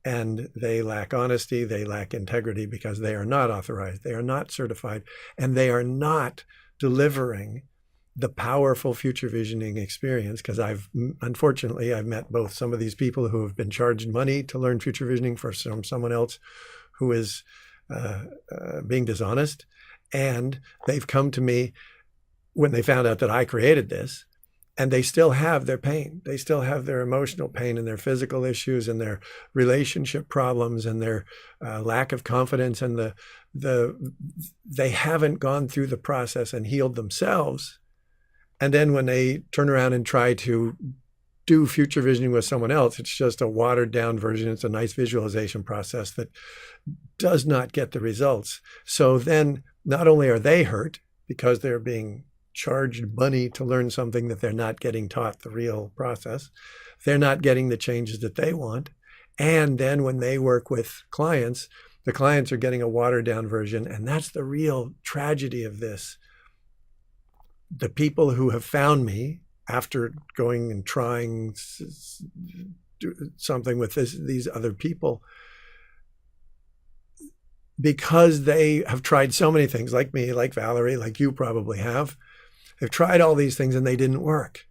and they lack honesty, they lack integrity, because they are not authorized, they are not certified, and they are not delivering the powerful future visioning experience. Because unfortunately, I've met both some of these people who have been charged money to learn future visioning from someone else who is being dishonest. And they've come to me when they found out that I created this, and they still have their pain. They still have their emotional pain and their physical issues and their relationship problems and their lack of confidence. And they haven't gone through the process and healed themselves. And then when they turn around and try to do future visioning with someone else, it's just a watered down version. It's a nice visualization process that does not get the results. So then not only are they hurt because they're being charged money to learn something that they're not getting taught the real process, they're not getting the changes that they want. And then when they work with clients, the clients are getting a watered down version. And that's the real tragedy of this. The people who have found me after going and trying something with these other people, because they have tried so many things, like me, like Valerie, like you probably have, they've tried all these things and they didn't work.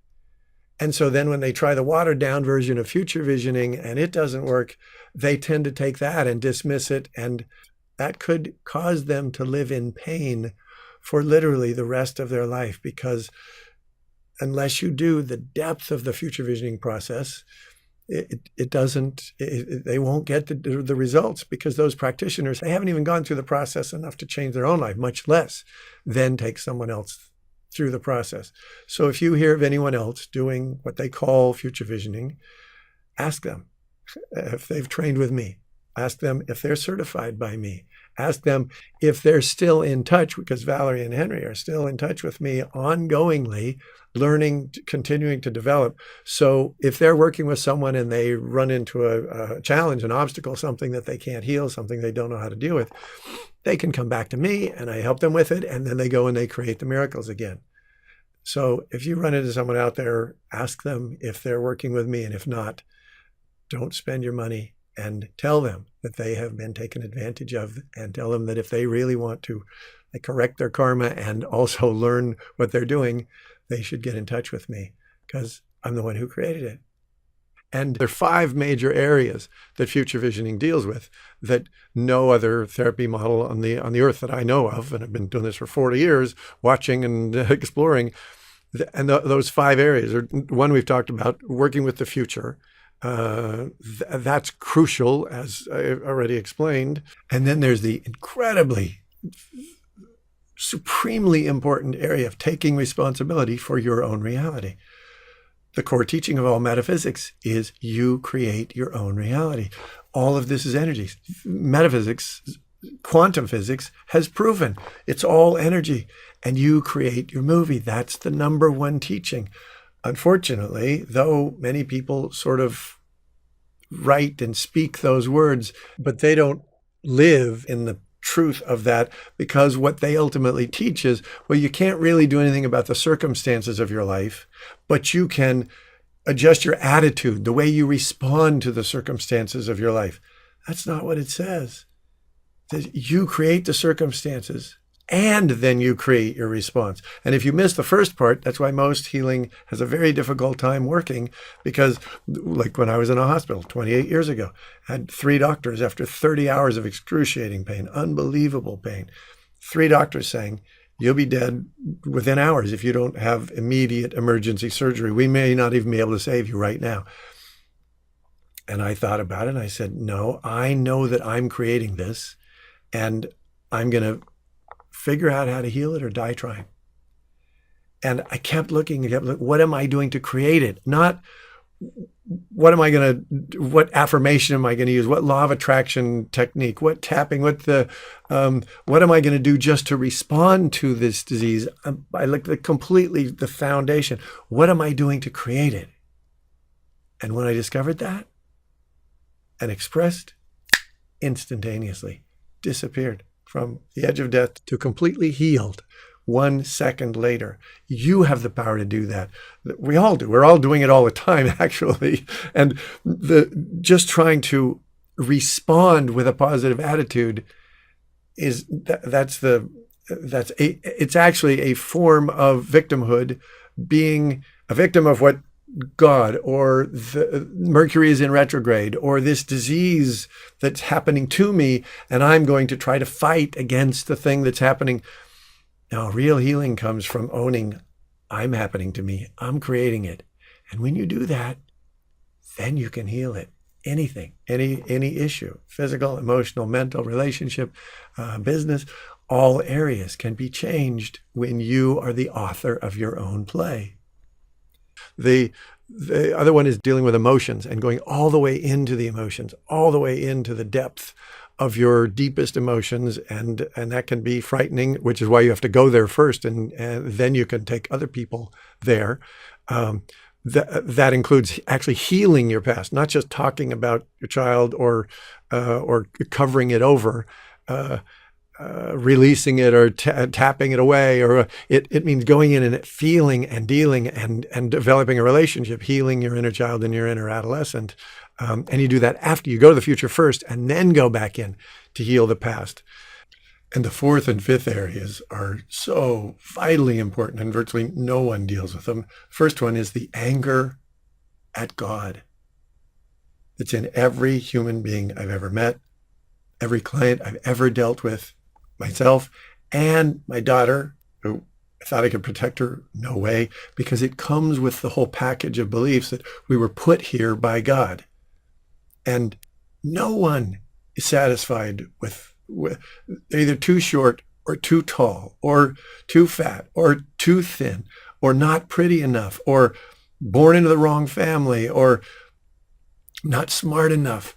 And so then when they try the watered down version of future visioning and it doesn't work, they tend to take that and dismiss it. And that could cause them to live in pain for literally the rest of their life, because unless you do the depth of the future visioning process, they won't get the results, because those practitioners, they haven't even gone through the process enough to change their own life, much less then take someone else through the process. So if you hear of anyone else doing what they call future visioning, ask them if they've trained with me. Ask them if they're certified by me. Ask them if they're still in touch, because Valerie and Henry are still in touch with me ongoingly, learning, continuing to develop. So if they're working with someone and they run into a challenge, an obstacle, something that they can't heal, something they don't know how to deal with, they can come back to me and I help them with it. And then they go and they create the miracles again. So if you run into someone out there, ask them if they're working with me. And if not, don't spend your money, and tell them that they have been taken advantage of, and tell them that if they really want to correct their karma and also learn what they're doing, they should get in touch with me, because I'm the one who created it. And there are 5 major areas that future visioning deals with that no other therapy model on the earth that I know of, and I've been doing this for 40 years, watching and exploring. And those 5 areas are: one, we've talked about working with the future. That's crucial, as I already explained. And then there's the incredibly, supremely important area of taking responsibility for your own reality. The core teaching of all metaphysics is you create your own reality. All of this is energy. Metaphysics quantum physics has proven. It's all energy, and you create your movie. That's the number one teaching. Unfortunately, though many people sort of write and speak those words, but they don't live in the truth of that, because what they ultimately teach is, well, you can't really do anything about the circumstances of your life, but you can adjust your attitude, the way you respond to the circumstances of your life. That's not what it says. It says you create the circumstances and then you create your response. And if you miss the first part, that's why most healing has a very difficult time working, because like when I was in a hospital 28 years ago, I had 3 doctors after 30 hours of excruciating pain, unbelievable pain. 3 doctors saying, you'll be dead within hours if you don't have immediate emergency surgery. We may not even be able to save you right now. And I thought about it and I said, no, I know that I'm creating this and I'm going to figure out how to heal it or die trying. And I kept looking, what am I doing to create it? Not what affirmation am I going to use? What law of attraction technique? What tapping? What am I going to do just to respond to this disease? I looked at completely the foundation. What am I doing to create it? And when I discovered that and expressed, instantaneously disappeared from the edge of death to completely healed 1 second later. You have the power to do that. We all do. We're all doing it all the time, actually. And just trying to respond with a positive attitude it's actually a form of victimhood, being a victim of what God or the Mercury is in retrograde or this disease that's happening to me, and I'm going to try to fight against the thing that's happening. Now, real healing comes from owning I'm happening to me. I'm creating it. And when you do that, then you can heal it. Anything, any issue, physical, emotional, mental, relationship, business, all areas can be changed when you are the author of your own play. The other one is dealing with emotions and going all the way into the emotions, all the way into the depth of your deepest emotions. And that can be frightening, which is why you have to go there first. And then you can take other people there. That includes actually healing your past, not just talking about your child or covering it over, releasing it or tapping it away, or it means going in and feeling and dealing and developing a relationship, healing your inner child and your inner adolescent. And you do that after you go to the future first and then go back in to heal the past. And the 4th and 5th areas are so vitally important, and virtually no one deals with them. First one is the anger at God. It's in every human being I've ever met, every client I've ever dealt with, myself and my daughter, who I thought I could protect her. No way, because it comes with the whole package of beliefs that we were put here by God. And no one is satisfied with either too short or too tall or too fat or too thin or not pretty enough or born into the wrong family or not smart enough.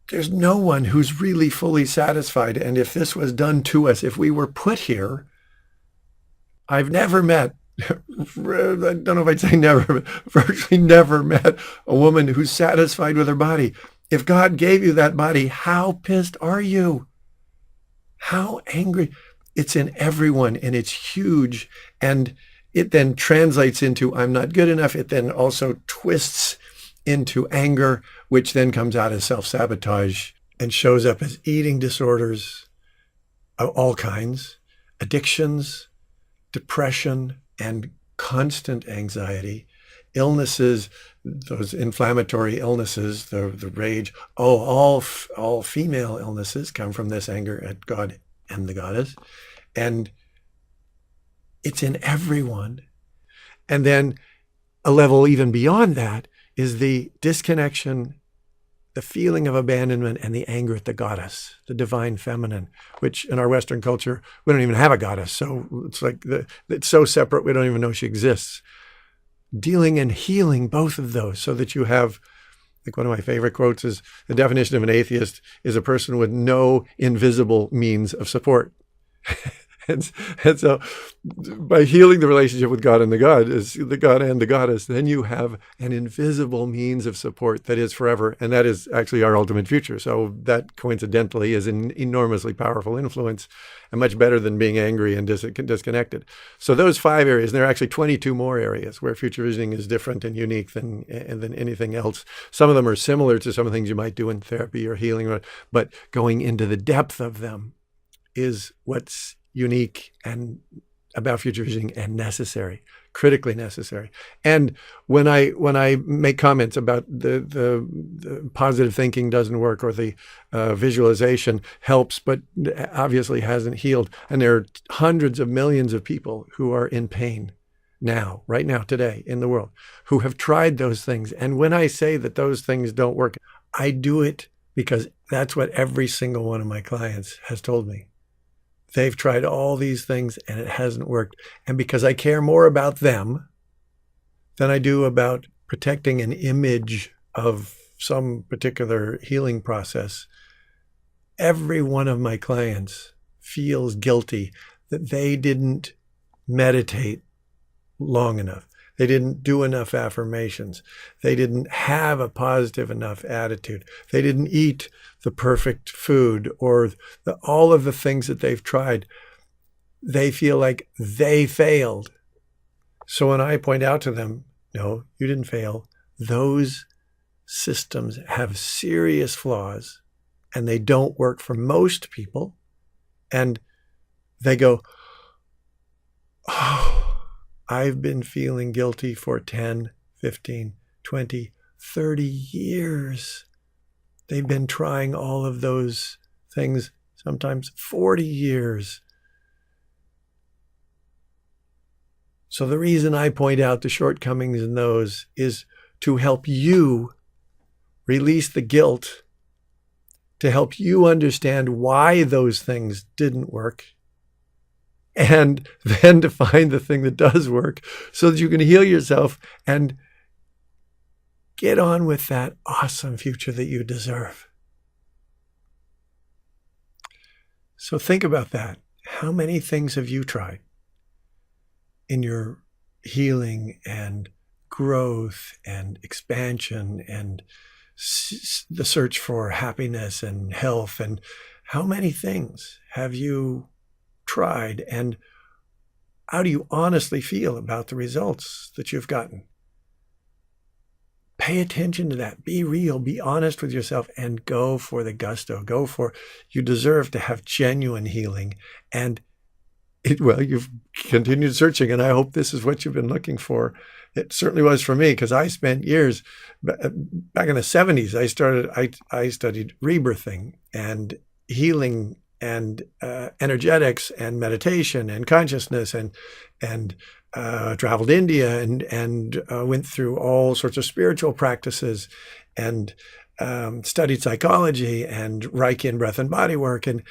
There's no one who's really fully satisfied. And if this was done to us, if we were put here, I've never met, I don't know if I'd say never, but virtually never met a woman who's satisfied with her body. If God gave you that body, how pissed are you? How angry? It's in everyone, and it's huge. And it then translates into I'm not good enough. It then also twists into anger, which then comes out as self-sabotage and shows up as eating disorders of all kinds, addictions, depression, and constant anxiety, illnesses, those inflammatory illnesses, the rage. All female illnesses come from this anger at God and the goddess. And it's in everyone. And then a level even beyond that is the disconnection, the feeling of abandonment, and the anger at the goddess, the divine feminine, which in our Western culture, we don't even have a goddess. So it's like it's so separate, we don't even know she exists. Dealing and healing both of those so that you have like one of my favorite quotes is, the definition of an atheist is a person with no invisible means of support. And so by healing the relationship with God and the God is the God and the goddess, then you have an invisible means of support that is forever. And that is actually our ultimate future. So that coincidentally is an enormously powerful influence and much better than being angry and disconnected. So those 5 areas, and there are actually 22 more areas where future visioning is different and unique than anything else. Some of them are similar to some of the things you might do in therapy or healing, but going into the depth of them is what's unique and about future visioning and necessary, critically necessary. And when I make comments about the positive thinking doesn't work, or the visualization helps but obviously hasn't healed, and there are hundreds of millions of people who are in pain now, right now, today in the world, who have tried those things. And when I say that those things don't work, I do it because that's what every single one of my clients has told me. They've tried all these things and it hasn't worked. And because I care more about them than I do about protecting an image of some particular healing process, every one of my clients feels guilty that they didn't meditate long enough. They didn't do enough affirmations. They didn't have a positive enough attitude. They didn't eat the perfect food, or all of the things that they've tried. They feel like they failed. So when I point out to them, no, you didn't fail. Those systems have serious flaws and they don't work for most people. And they go, oh, I've been feeling guilty for 10, 15, 20, 30 years. They've been trying all of those things, sometimes 40 years. So the reason I point out the shortcomings in those is to help you release the guilt, to help you understand why those things didn't work, and then to find the thing that does work so that you can heal yourself and get on with that awesome future that you deserve. So think about that. How many things have you tried in your healing and growth and expansion and the search for happiness and health? And how many things have you tried, and how do you honestly feel about the results that you've gotten? Pay attention to that. Be real, be honest with yourself, and go for the gusto. You deserve to have genuine healing. And you've continued searching, and I hope this is what you've been looking for. It certainly was for me, because I spent years back in the 70s. I studied rebirthing and healing and energetics and meditation and consciousness, and traveled India and went through all sorts of spiritual practices, and studied psychology and Reiki and breath and body work, and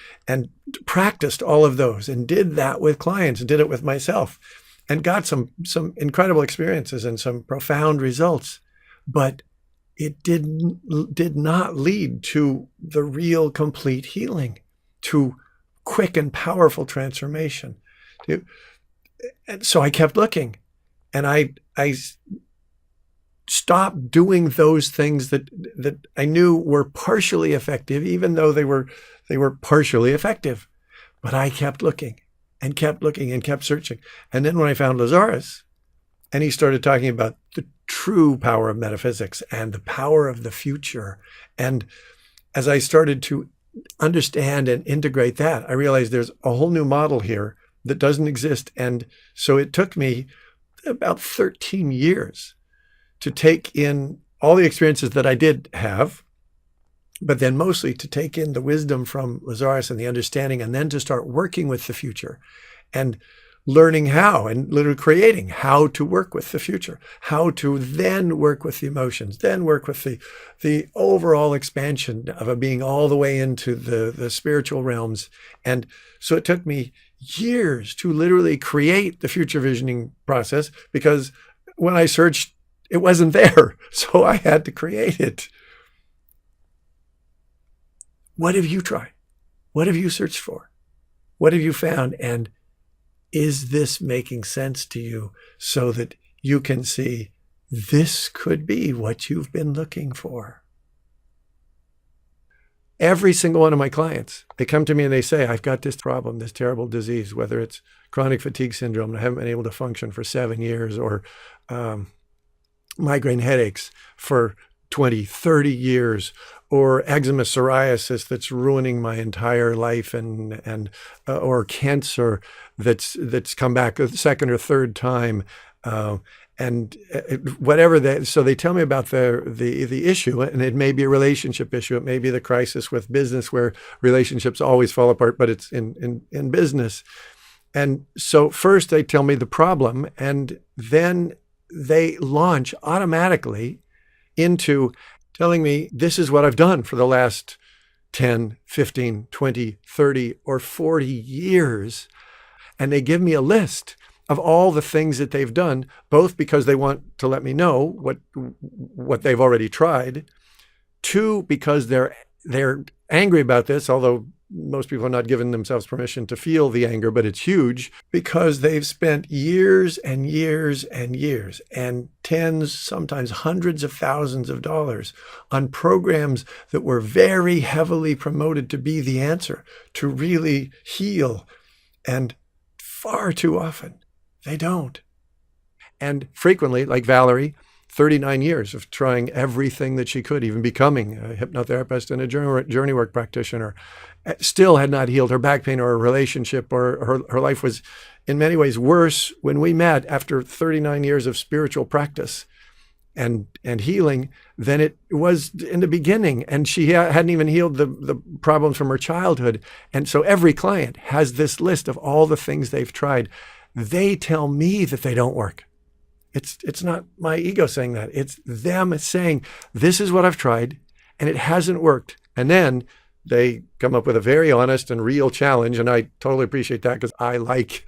practiced all of those, and did that with clients, and did it with myself, and got some incredible experiences and some profound results. But it did not lead to the real complete healing, to quick and powerful transformation. And so I kept looking, and I stopped doing those things that I knew were partially effective, even though they were partially effective. But I kept looking and kept looking and kept searching. And then when I found Lazaris, and he started talking about the true power of metaphysics and the power of the future, and as I started to understand and integrate that, I realized there's a whole new model here that doesn't exist. And so it took me about 13 years to take in all the experiences that I did have, but then mostly to take in the wisdom from Lazaris and the understanding, and then to start working with the future and learning how, and literally creating how to work with the future, how to then work with the emotions, then work with the overall expansion of a being all the way into the spiritual realms. And so it took me years to literally create the future visioning process, because when I searched, it wasn't there. So I had to create it. what have you tried? What have you searched for? What have you found? And is this making sense to you so that you can see this could be what you've been looking for? Every single one of my clients, they come to me and they say, I've got this problem, this terrible disease, whether it's chronic fatigue syndrome, and I haven't been able to function for 7 years, or migraine headaches for 20, 30 years, or eczema psoriasis that's ruining my entire life, and or cancer that's come back a second or third time, and whatever. So they tell me about the issue, and it may be a relationship issue, it may be the crisis with business where relationships always fall apart, but it's in business. And so first they tell me the problem, and then they launch automatically into telling me this is what I've done for the last 10, 15, 20, 30, or 40 years. And they give me a list of all the things that they've done, both because they want to let me know what they've already tried, two, because they're angry about this, although most people are not giving themselves permission to feel the anger, but it's huge because they've spent years and years and years and tens, sometimes hundreds of thousands of dollars on programs that were very heavily promoted to be the answer, to really heal. And far too often, they don't. And frequently, like Valerie, 39 years of trying everything that she could, even becoming a hypnotherapist and a journey work practitioner, still had not healed her back pain or her relationship, or her life was in many ways worse when we met after 39 years of spiritual practice and healing than it was in the beginning. And she hadn't even healed the problems from her childhood. And so every client has this list of all the things they've tried. They tell me that they don't work. It's not my ego saying that. It's them saying, this is what I've tried and it hasn't worked. And then they come up with a very honest and real challenge. And I totally appreciate that because I like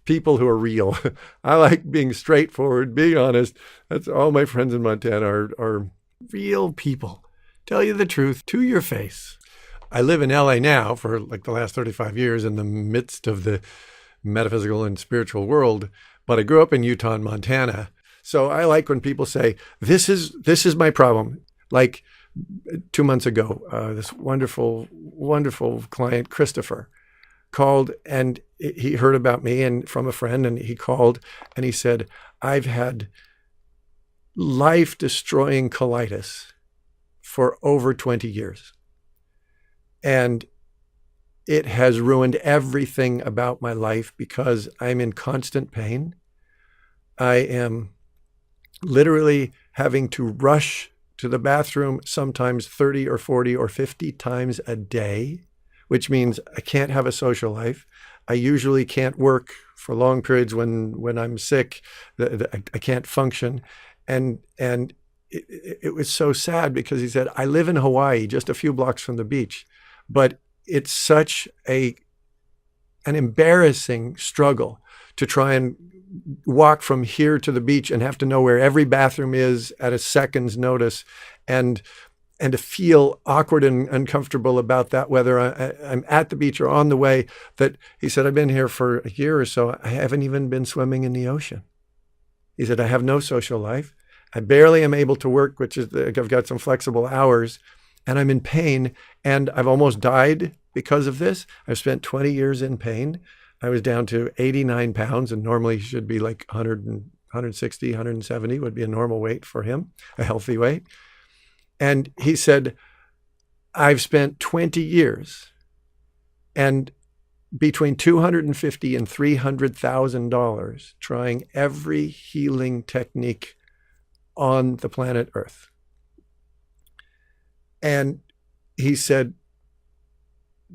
people who are real. I like being straightforward, being honest. That's all my friends in Montana are real people. Tell you the truth to your face. I live in LA now for like the last 35 years in the midst of the metaphysical and spiritual world. But I grew up in Utah and Montana. So I like when people say, this is my problem. Like 2 months ago, this wonderful, wonderful client, Christopher, called and he heard about me and from a friend, and he called and he said, I've had life-destroying colitis for over 20 years. And it has ruined everything about my life because I'm in constant pain. I am literally having to rush to the bathroom sometimes 30 or 40 or 50 times a day, which means I can't have a social life. I usually can't work for long periods when I'm sick. I can't function. And it was so sad because he said, I live in Hawaii, just a few blocks from the beach, but it's such an embarrassing struggle to try and walk from here to the beach and have to know where every bathroom is at a second's notice, and to feel awkward and uncomfortable about that, whether I'm at the beach or on the way. That he said, I've been here for a year or so. I haven't even been swimming in the ocean. He said, I have no social life. I barely am able to work, which is I've got some flexible hours. And I'm in pain, and I've almost died because of this. I've spent 20 years in pain. I was down to 89 pounds, and normally should be like 160, 170 would be a normal weight for him, a healthy weight. And he said, I've spent 20 years and between $250,000 and $300,000 trying every healing technique on the planet Earth. And he said,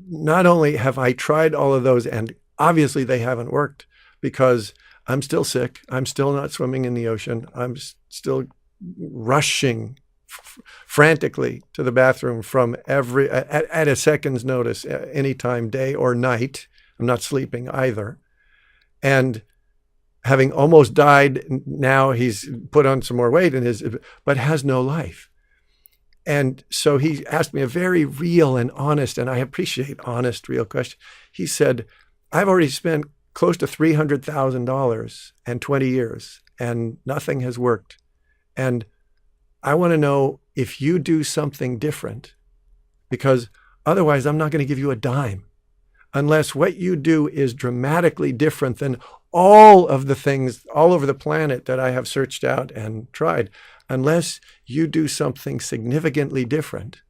not only have I tried all of those, and obviously they haven't worked because I'm still sick. I'm still not swimming in the ocean. I'm still rushing frantically to the bathroom from at a second's notice, anytime, day or night. I'm not sleeping either. And having almost died, now he's put on some more weight but has no life. And so he asked me a very real and honest, and I appreciate honest, real question. He said, I've already spent close to $300,000 and 20 years, and nothing has worked. And I want to know if you do something different, because otherwise I'm not going to give you a dime unless what you do is dramatically different than all of the things all over the planet that I have searched out and tried. Unless you do something significantly different,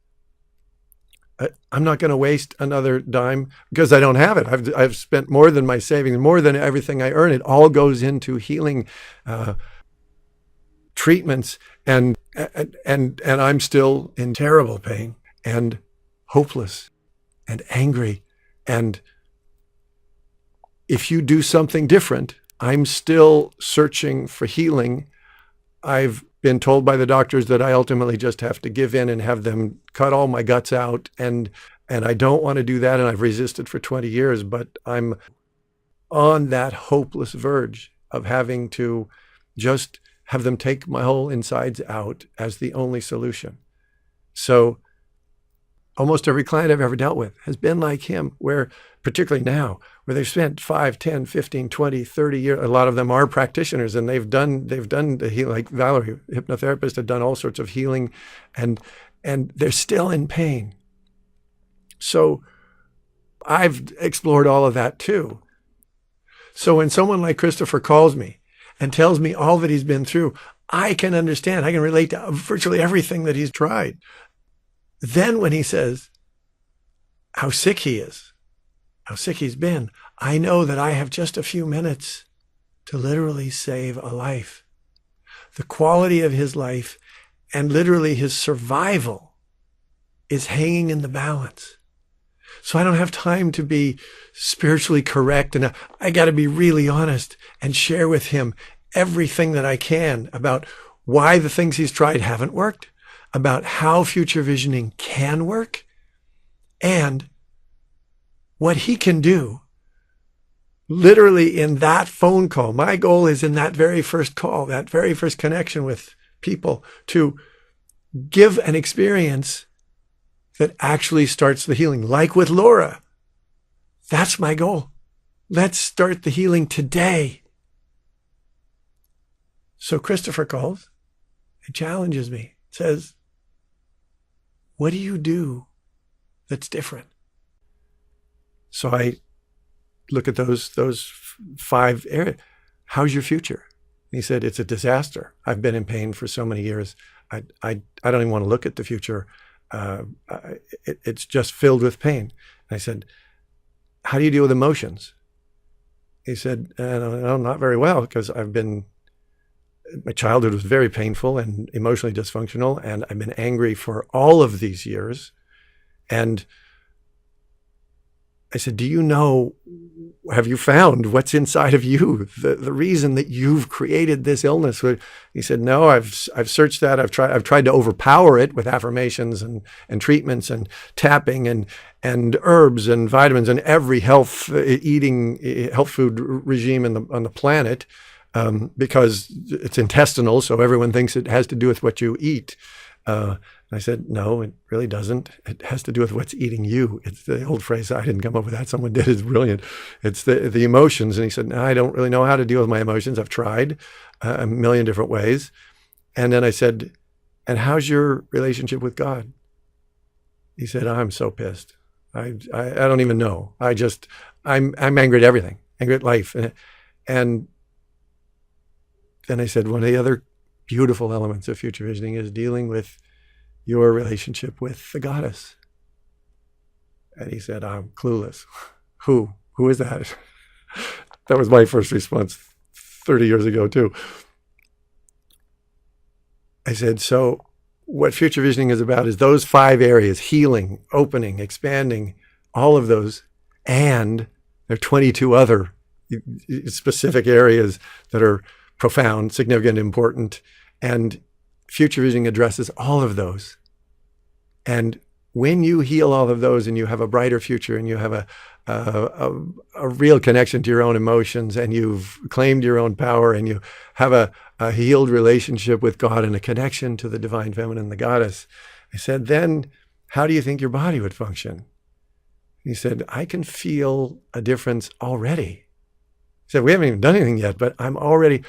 I'm not going to waste another dime because I don't have it. I've spent more than my savings, more than everything I earn. It all goes into healing treatments, and I'm still in terrible pain and hopeless and angry. And if you do something different, I'm still searching for healing. I've been told by the doctors that I ultimately just have to give in and have them cut all my guts out. And I don't want to do that. And I've resisted for 20 years, but I'm on that hopeless verge of having to just have them take my whole insides out as the only solution. So almost every client I've ever dealt with has been like him, where particularly now, where they've spent 5, 10, 15, 20, 30 years. A lot of them are practitioners, and they've done the healing, like Valerie, hypnotherapists, have done all sorts of healing, and they're still in pain. So I've explored all of that too. So when someone like Christopher calls me and tells me all that he's been through, I can understand. I can relate to virtually everything that he's tried. Then when he says how sick he is, how sick he's been, I know that I have just a few minutes to literally save a life. The quality of his life and literally his survival is hanging in the balance. So I don't have time to be spiritually correct, and I got to be really honest and share with him everything that I can about why the things he's tried haven't worked, about how future visioning can work, and what he can do literally in that phone call. My goal is in that very first call, that very first connection with people, to give an experience that actually starts the healing, like with Laura. That's my goal. Let's start the healing today. So Christopher calls and challenges me, says, what do you do that's different? So I look at those 5 areas. How's your future? And he said, it's a disaster. I've been in pain for so many years. I don't even want to look at the future. It's just filled with pain. And I said, how do you deal with emotions? He said, no, not very well, because my childhood was very painful and emotionally dysfunctional, and I've been angry for all of these years. And I said, have you found what's inside of you? The reason that you've created this illness? He said, no, I've searched that. I've tried to overpower it with affirmations and treatments and tapping and herbs and vitamins and every health food regime on the planet, because it's intestinal. So everyone thinks it has to do with what you eat. And I said, no, it really doesn't. It has to do with what's eating you. It's the old phrase. I didn't come up with that. Someone did. It's brilliant. It's the emotions. And he said, no, I don't really know how to deal with my emotions. I've tried a million different ways. And then I said, and how's your relationship with God? He said, I'm so pissed. I don't even know. I'm angry at everything, angry at life. And then I said, one of the other beautiful elements of future visioning is dealing with your relationship with the goddess. And he said, I'm clueless. Who is that? That was my first response 30 years ago too. I said, so what future visioning is about is those 5 areas: healing, opening, expanding, all of those. And there are 22 other specific areas that are profound, significant, important. And future visioning addresses all of those. And when you heal all of those and you have a brighter future and you have a real connection to your own emotions and you've claimed your own power and you have a healed relationship with God and a connection to the divine feminine, the goddess, I said, then how do you think your body would function? He said, I can feel a difference already. He said, we haven't even done anything yet, but I'm already.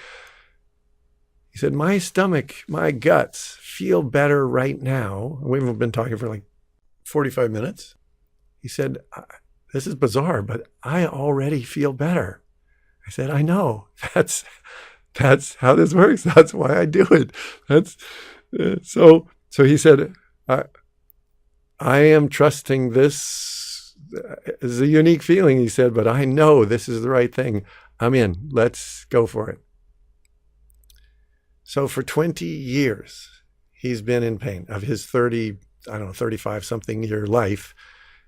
He said, my stomach, my guts feel better right now. We've been talking for like 45 minutes. He said, this is bizarre, but I already feel better. I said, I know. That's how this works. That's why I do it. So he said, I am trusting this is a unique feeling, he said, but I know this is the right thing. I'm in. Let's go for it. So for 20 years, he's been in pain of his 35 something year life.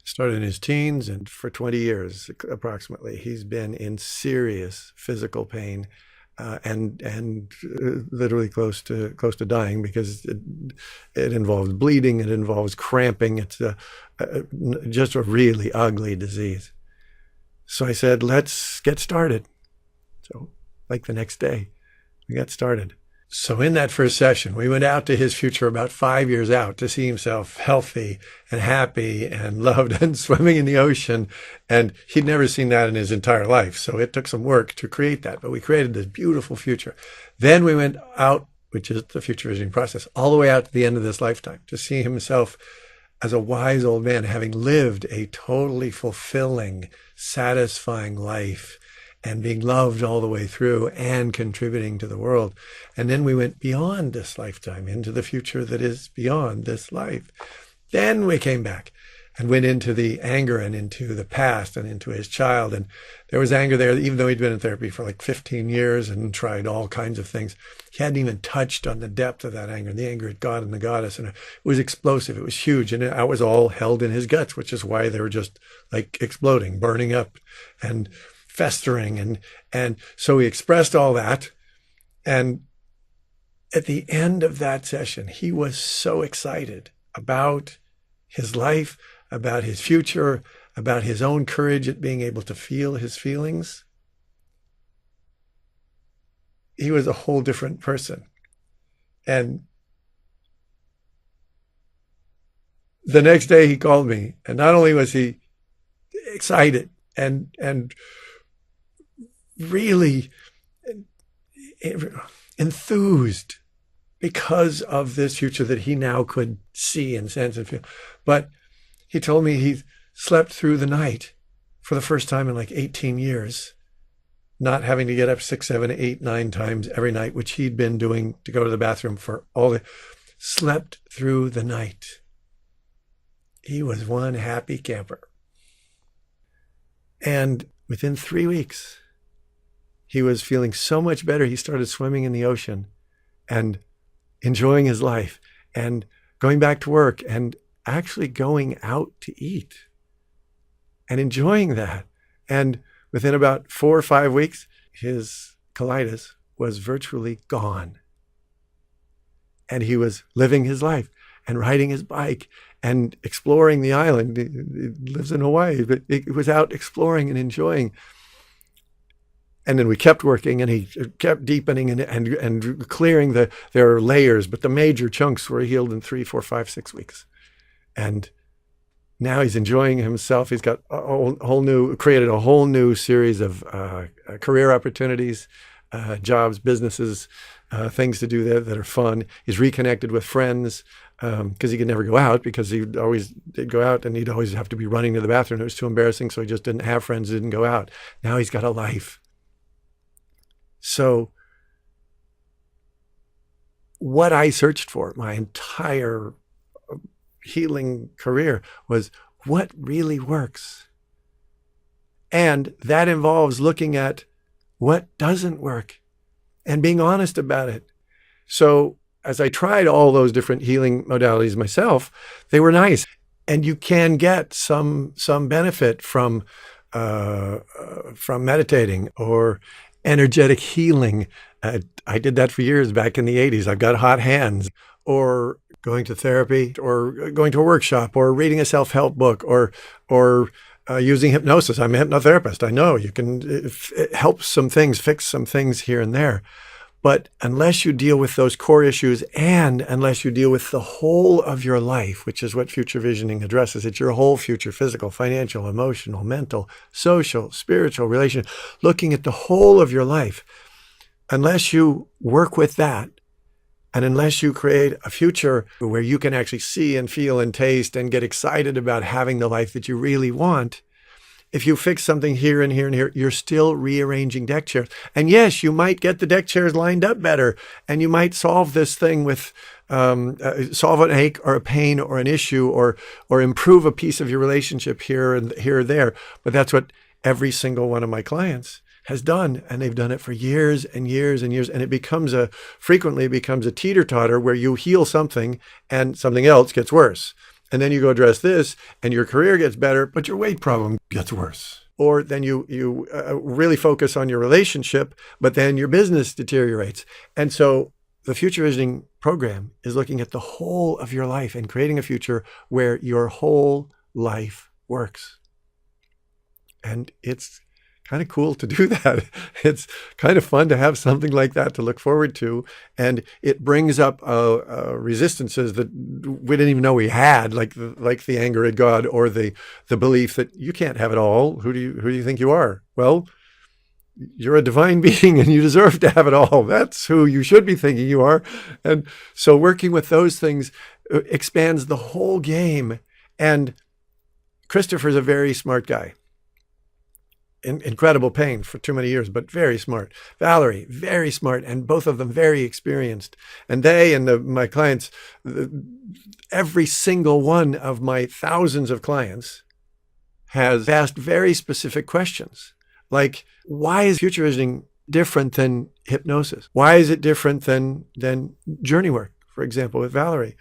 Started in his teens, and for 20 years approximately, he's been in serious physical pain, and literally close to dying, because it involves bleeding, it involves cramping. It's just a really ugly disease. So I said, let's get started. So like the next day, we got started. So in that first session, we went out to his future about 5 years out to see himself healthy and happy and loved and swimming in the ocean. And he'd never seen that in his entire life. So it took some work to create that, but we created this beautiful future. Then we went out, which is the future visioning process, all the way out to the end of this lifetime to see himself as a wise old man, having lived a totally fulfilling, satisfying life, and being loved all the way through and contributing to the world. And then we went beyond this lifetime into the future that is beyond this life. Then we came back and went into the anger and into the past and into his child. And there was anger there, even though he'd been in therapy for like 15 years and tried all kinds of things. He hadn't even touched on the depth of that anger, the anger at God and the goddess. And it was explosive. It was huge. And it was all held in his guts, which is why they were just like exploding, burning up and festering. And so he expressed all that. And at the end of that session, he was so excited about his life, about his future, about his own courage at being able to feel his feelings. He was a whole different person. And the next day he called me, and not only was he excited and really enthused because of this future that he now could see and sense and feel, but he told me he slept through the night for the first time in like 18 years, not having to get up 6, 7, 8, 9 times every night, which he'd been doing to go to the bathroom for slept through the night. He was one happy camper. And within 3 weeks, he was feeling so much better. He started swimming in the ocean and enjoying his life and going back to work and actually going out to eat and enjoying that. And within about 4 or 5 weeks, his colitis was virtually gone. And he was living his life and riding his bike and exploring the island. He lives in Hawaii, but he was out exploring and enjoying. And then we kept working, and he kept deepening and clearing their layers, but the major chunks were healed in 3, 4, 5, 6 weeks. And now he's enjoying himself. He's got created a whole new series of career opportunities, jobs, businesses, things to do there that are fun. He's reconnected with friends because he could never go out, because he always did go out and he'd always have to be running to the bathroom. It was too embarrassing, so he just didn't have friends, didn't go out. Now he's got a life. So what I searched for my entire healing career was what really works. And that involves looking at what doesn't work and being honest about it. So as I tried all those different healing modalities myself, they were nice. And you can get some benefit from meditating or energetic healing. I did that for years back in the 80s. I've got hot hands. Or going to therapy, or going to a workshop, or reading a self-help book, or using hypnosis. I'm a hypnotherapist. I know you can help some things, fix some things here and there. But unless you deal with those core issues and unless you deal with the whole of your life, which is what future visioning addresses, it's your whole future, physical, financial, emotional, mental, social, spiritual, relational, looking at the whole of your life. Unless you work with that, and unless you create a future where you can actually see and feel and taste and get excited about having the life that you really want, if you fix something here and here and here, you're still rearranging deck chairs. And yes, you might get the deck chairs lined up better, and you might solve this thing with solve an ache or a pain or an issue, or improve a piece of your relationship here or there. But that's what every single one of my clients has done, and they've done it for years and years and years. And it frequently becomes a teeter-totter where you heal something and something else gets worse. And then you go address this and your career gets better, but your weight problem gets worse. Or then you really focus on your relationship, but then your business deteriorates. And so the Future Visioning program is looking at the whole of your life and creating a future where your whole life works. And it's kind of cool to do that. It's kind of fun to have something like that to look forward to. And it brings up resistances that we didn't even know we had, like the anger at God, or the belief that you can't have it all. Who do you think you are? Well, you're a divine being and you deserve to have it all. That's who you should be thinking you are. And so working with those things expands the whole game. And Christopher's a very smart guy. Incredible pain for too many years, but very smart. Valerie, very smart, and both of them very experienced. And they and my clients, every single one of my thousands of clients has asked very specific questions, like, why is future visioning different than hypnosis? Why is it different than journey work, for example, with Valerie?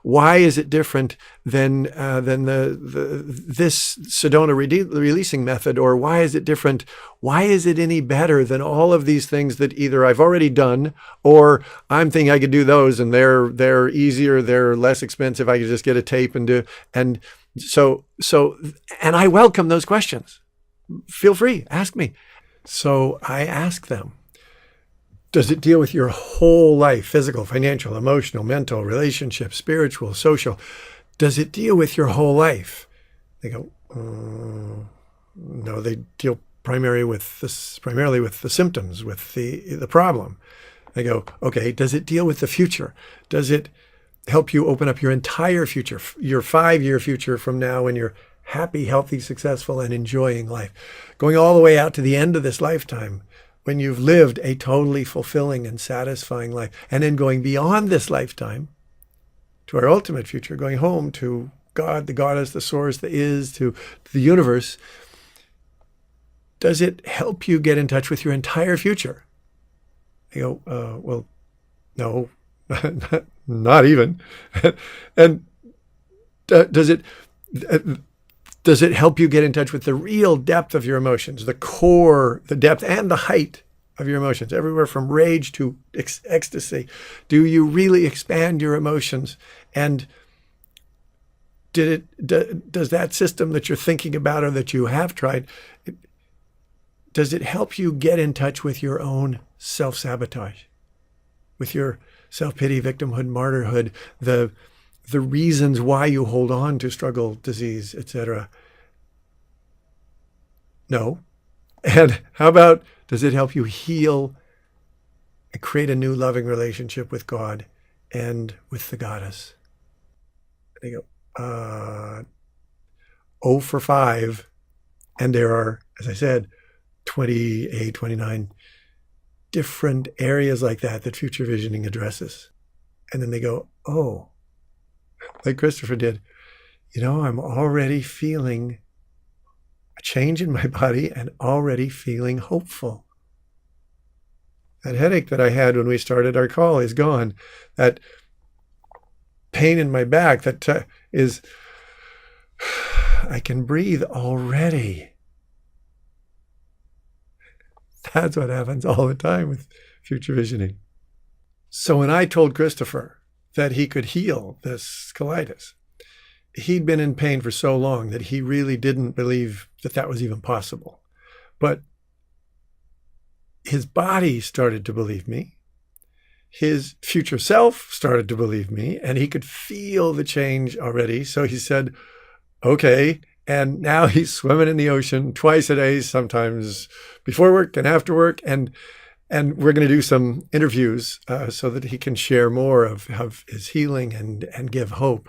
Why is it different than this Sedona releasing method? Or why is it different? Why is it any better than all of these things that either I've already done, or I'm thinking I could do those and they're easier, they're less expensive, I could just get a tape and do. And so I welcome those questions. Feel free, ask me. So I ask them, does it deal with your whole life, physical, financial, emotional, mental, relationship, spiritual, social? Does it deal with your whole life? They go, no, they deal primarily with the symptoms, with the problem. They go, okay, does it deal with the future? Does it help you open up your entire future, your 5-year future from now, when you're happy, healthy, successful, and enjoying life, going all the way out to the end of this lifetime, when you've lived a totally fulfilling and satisfying life, and then going beyond this lifetime to our ultimate future, going home to God, the Goddess, the Source, the Is, to the universe? Does it help you get in touch with your entire future? I go, well, no, not even. And does it help you get in touch with the real depth of your emotions, the core, the depth and the height of your emotions, everywhere from rage to ecstasy? Do you really expand your emotions? And does that system that you're thinking about or that you have tried, does it help you get in touch with your own self-sabotage, with your self-pity, victimhood, martyrhood, the reasons why you hold on to struggle, disease, etc.? No. And how about, does it help you heal and create a new loving relationship with God and with the Goddess? They go, 0 for 5. And there are, as I said, 28, 29 different areas like that future visioning addresses. And then they go, oh, like Christopher did, I'm already feeling a change in my body and already feeling hopeful. That headache that I had when we started our call is gone. That pain in my back that is, I can breathe already. That's what happens all the time with future visioning. So when I told Christopher that he could heal this colitis, he'd been in pain for so long that he really didn't believe that was even possible. But his body started to believe me, his future self started to believe me, and he could feel the change already. So he said, okay. And now he's swimming in the ocean twice a day, sometimes before work and after work. And we're going to do some interviews so that he can share more of his healing and give hope.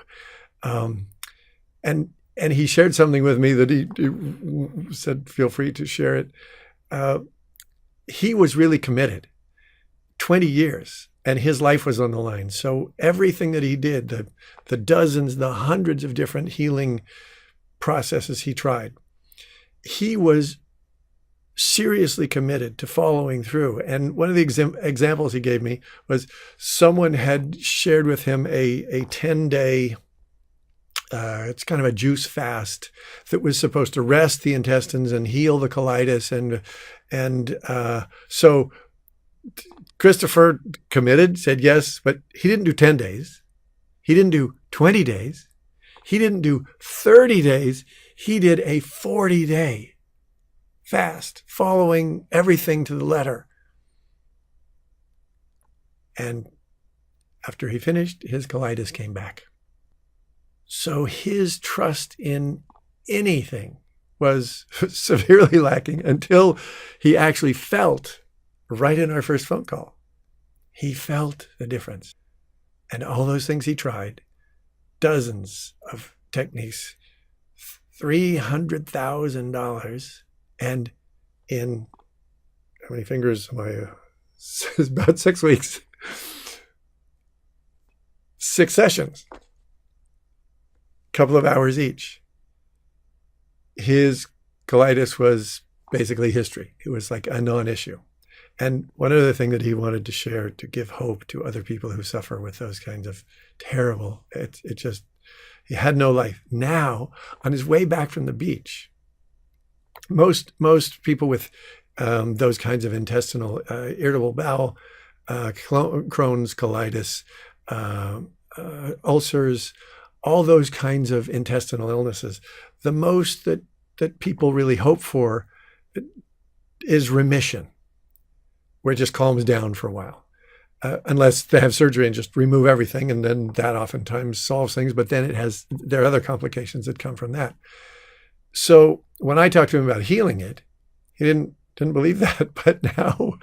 And he shared something with me that he said, feel free to share it. He was really committed, 20 years, and his life was on the line. So everything that he did, the dozens, the hundreds of different healing processes he tried, he was seriously committed to following through. And one of the examples he gave me was someone had shared with him a 10-day, it's kind of a juice fast that was supposed to rest the intestines and heal the colitis. And so Christopher committed, said yes, but he didn't do 10 days. He didn't do 20 days. He didn't do 30 days. He did a 40-day fast, following everything to the letter. And after he finished, his colitis came back. So his trust in anything was severely lacking until he actually felt, right in our first phone call, he felt the difference. And all those things he tried, dozens of techniques, $300,000, and in, how many fingers am I? About 6 weeks. 6 sessions, couple of hours each. His colitis was basically history. It was like a non-issue. And one other thing that he wanted to share to give hope to other people who suffer with those kinds of terrible, he had no life. Now, on his way back from the beach, most people with those kinds of intestinal, irritable bowel, Crohn's, colitis, ulcers, all those kinds of intestinal illnesses, the most that people really hope for is remission, where it just calms down for a while. Unless they have surgery and just remove everything, and then that oftentimes solves things, but then there are other complications that come from that. So when I talked to him about healing it, he didn't believe that. But now,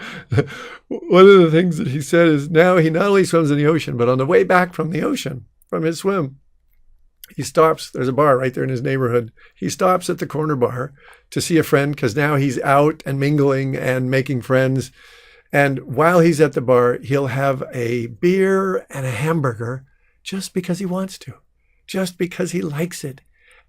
one of the things that he said is now he not only swims in the ocean, but on the way back from the ocean, from his swim, he stops. There's a bar right there in his neighborhood. He stops at the corner bar to see a friend, because now he's out and mingling and making friends. And while he's at the bar, he'll have a beer and a hamburger just because he wants to, just because he likes it.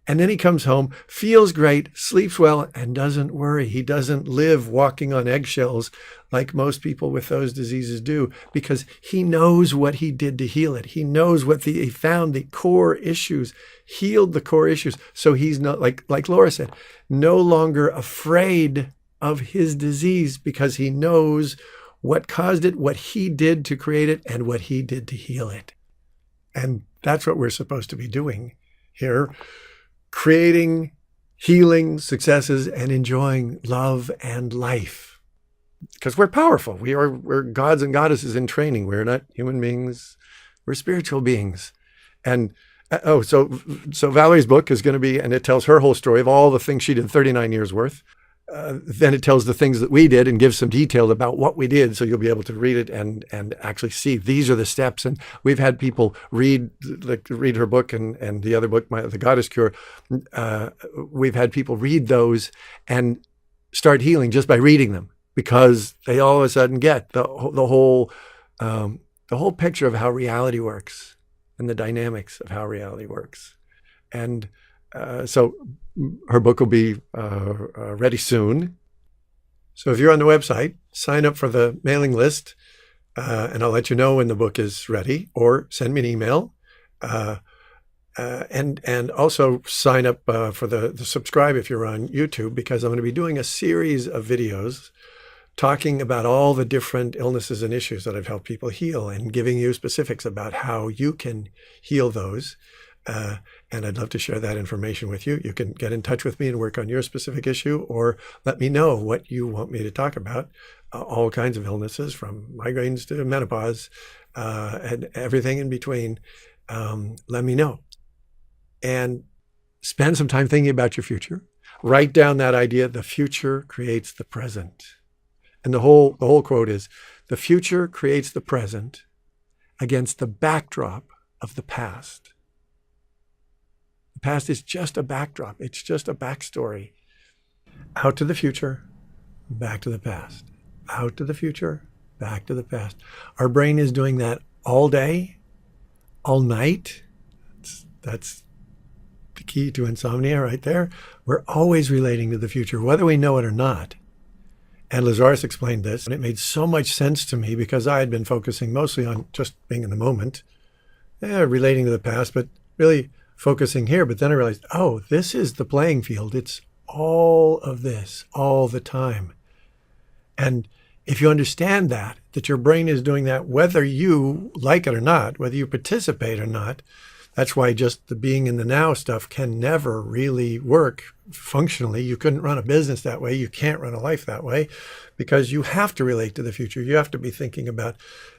And then he comes home, feels great, sleeps well, and doesn't worry. He doesn't live walking on eggshells like most people with those diseases do, because he knows what he did to heal it. He knows he found the core issues, healed the core issues. So he's not, like Laura said, no longer afraid of his disease, because he knows what caused it, what he did to create it, and what he did to heal it. And that's what we're supposed to be doing here. Creating healing successes and enjoying love and life, because we're powerful. We're gods and goddesses in training. We're not human beings. We're spiritual beings. And so Valerie's book is going to be, and it tells her whole story of all the things she did, 39 years worth. Then it tells the things that we did and gives some detail about what we did. So you'll be able to read it and actually see these are the steps. And we've had people read her book and the other book, The Goddess Cure. We've had people read those and start healing just by reading them, because they all of a sudden get the whole picture of how reality works and the dynamics of how reality works. And so her book will be ready soon. So if you're on the website, sign up for the mailing list, and I'll let you know when the book is ready, or send me an email. And also sign up for the subscribe if you're on YouTube, because I'm going to be doing a series of videos talking about all the different illnesses and issues that I've helped people heal, and giving you specifics about how you can heal those. And I'd love to share that information with you. You can get in touch with me and work on your specific issue, or let me know what you want me to talk about all kinds of illnesses, from migraines to menopause, and everything in between, let me know. And spend some time thinking about your future. Write down that idea, the future creates the present. And the whole quote is, the future creates the present against the backdrop of the past. The past is just a backdrop. It's just a backstory. Out to the future, back to the past. Out to the future, back to the past. Our brain is doing that all day, all night. That's the key to insomnia right there. We're always relating to the future, whether we know it or not. And Lazaris explained this, and it made so much sense to me because I had been focusing mostly on just being in the moment, relating to the past, but really focusing here. But then I realized, oh, this is the playing field. It's all of this, all the time. And if you understand that your brain is doing that, whether you like it or not, whether you participate or not, that's why just the being in the now stuff can never really work functionally. You couldn't run a business that way. You can't run a life that way because you have to relate to the future. You have to be thinking about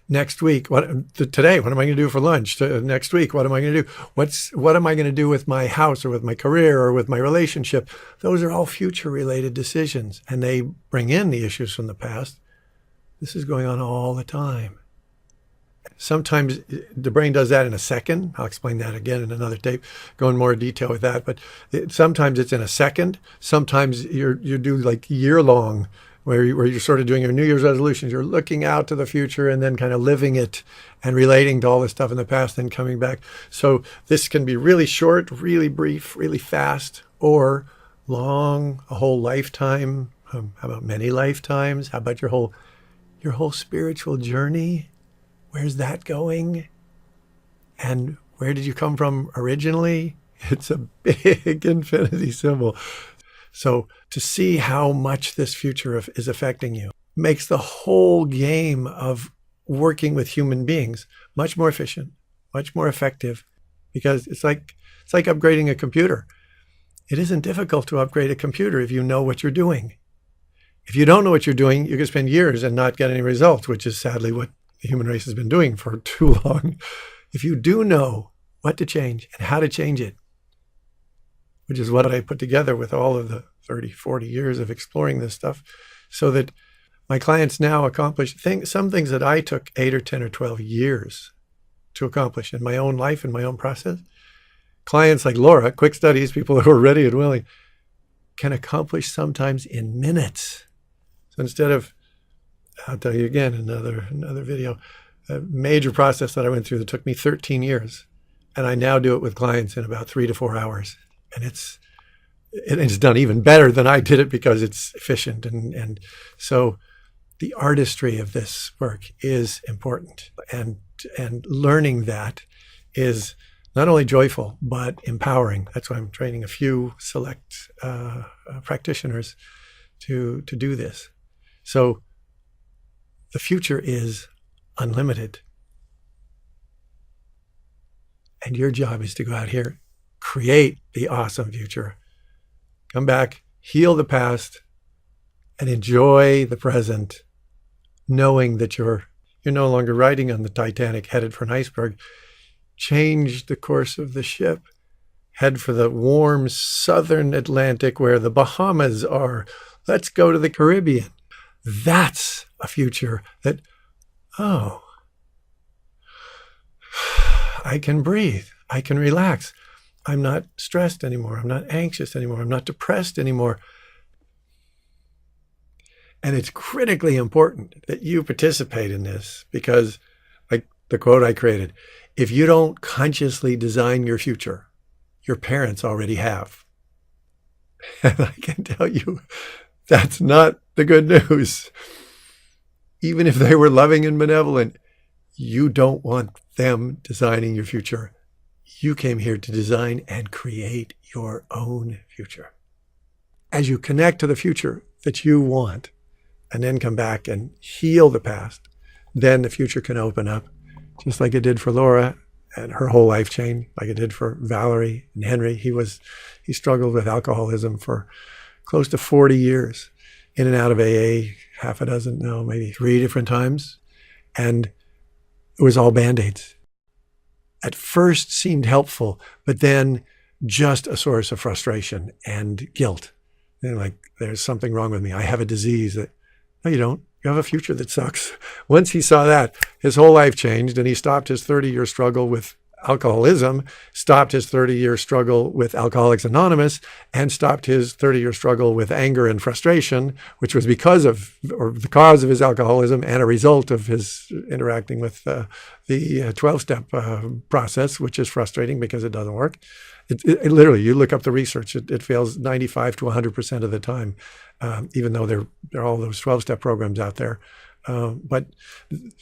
next week, today, what am I going to do for lunch? Next week, what am I going to do? What am I going to do with my house or with my career or with my relationship? Those are all future related decisions, and they bring in the issues from the past. This is going on all the time. Sometimes the brain does that in a second. I'll explain that again in another tape, go in more detail with that. But sometimes it's in a second. Sometimes you do like year long, where you're sort of doing your New Year's resolutions. You're looking out to the future and then kind of living it and relating to all this stuff in the past, then coming back. So this can be really short, really brief, really fast, or long, a whole lifetime. How about many lifetimes? How about your whole spiritual journey? Where's that going? And where did you come from originally? It's a big infinity symbol. So to see how much this future is affecting you makes the whole game of working with human beings much more efficient, much more effective, because it's like upgrading a computer. It isn't difficult to upgrade a computer if you know what you're doing. If you don't know what you're doing, you can spend years and not get any results, which is sadly what the human race has been doing for too long. If you do know what to change and how to change it, which is what I put together with all of the 30, 40 years of exploring this stuff, so that my clients now accomplish some things that I took 8 or 10 or 12 years to accomplish in my own life and my own process. Clients like Laura, quick studies, people who are ready and willing, can accomplish sometimes in minutes. So instead of, I'll tell you again, another video, a major process that I went through that took me 13 years. And I now do it with clients in about 3 to 4 hours. And it's done even better than I did it because it's efficient. And so the artistry of this work is important. And learning that is not only joyful, but empowering. That's why I'm training a few select practitioners to do this. So the future is unlimited. And your job is to go out here, create the awesome future. Come back, heal the past, and enjoy the present, knowing that you're no longer riding on the Titanic headed for an iceberg. Change the course of the ship. Head for the warm southern Atlantic where the Bahamas are. Let's go to the Caribbean. That's a future that, oh, I can breathe. I can relax. I'm not stressed anymore. I'm not anxious anymore. I'm not depressed anymore. And it's critically important that you participate in this because, like the quote I created, if you don't consciously design your future, your parents already have. And I can tell you, that's not the good news. Even if they were loving and benevolent, you don't want them designing your future. You came here to design and create your own future. As you connect to the future that you want, and then come back and heal the past, then the future can open up, just like it did for Laura and her whole life chain, like it did for Valerie and Henry. He struggled with alcoholism for close to 40 years. in and out of AA, half a dozen, no, maybe 3 different times. And it was all Band-Aids. At first seemed helpful, but then just a source of frustration and guilt. And like, there's something wrong with me. I have a disease that, no, you don't. You have a future that sucks. Once he saw that, his whole life changed, and he stopped his 30-year struggle with alcoholism, stopped his 30-year struggle with Alcoholics Anonymous, and stopped his 30-year struggle with anger and frustration, which was because of, or the cause of his alcoholism and a result of his interacting with the 12-step process, which is frustrating because it doesn't work. It literally, you look up the research, it fails 95 to 100% of the time, even though there are all those 12-step programs out there. But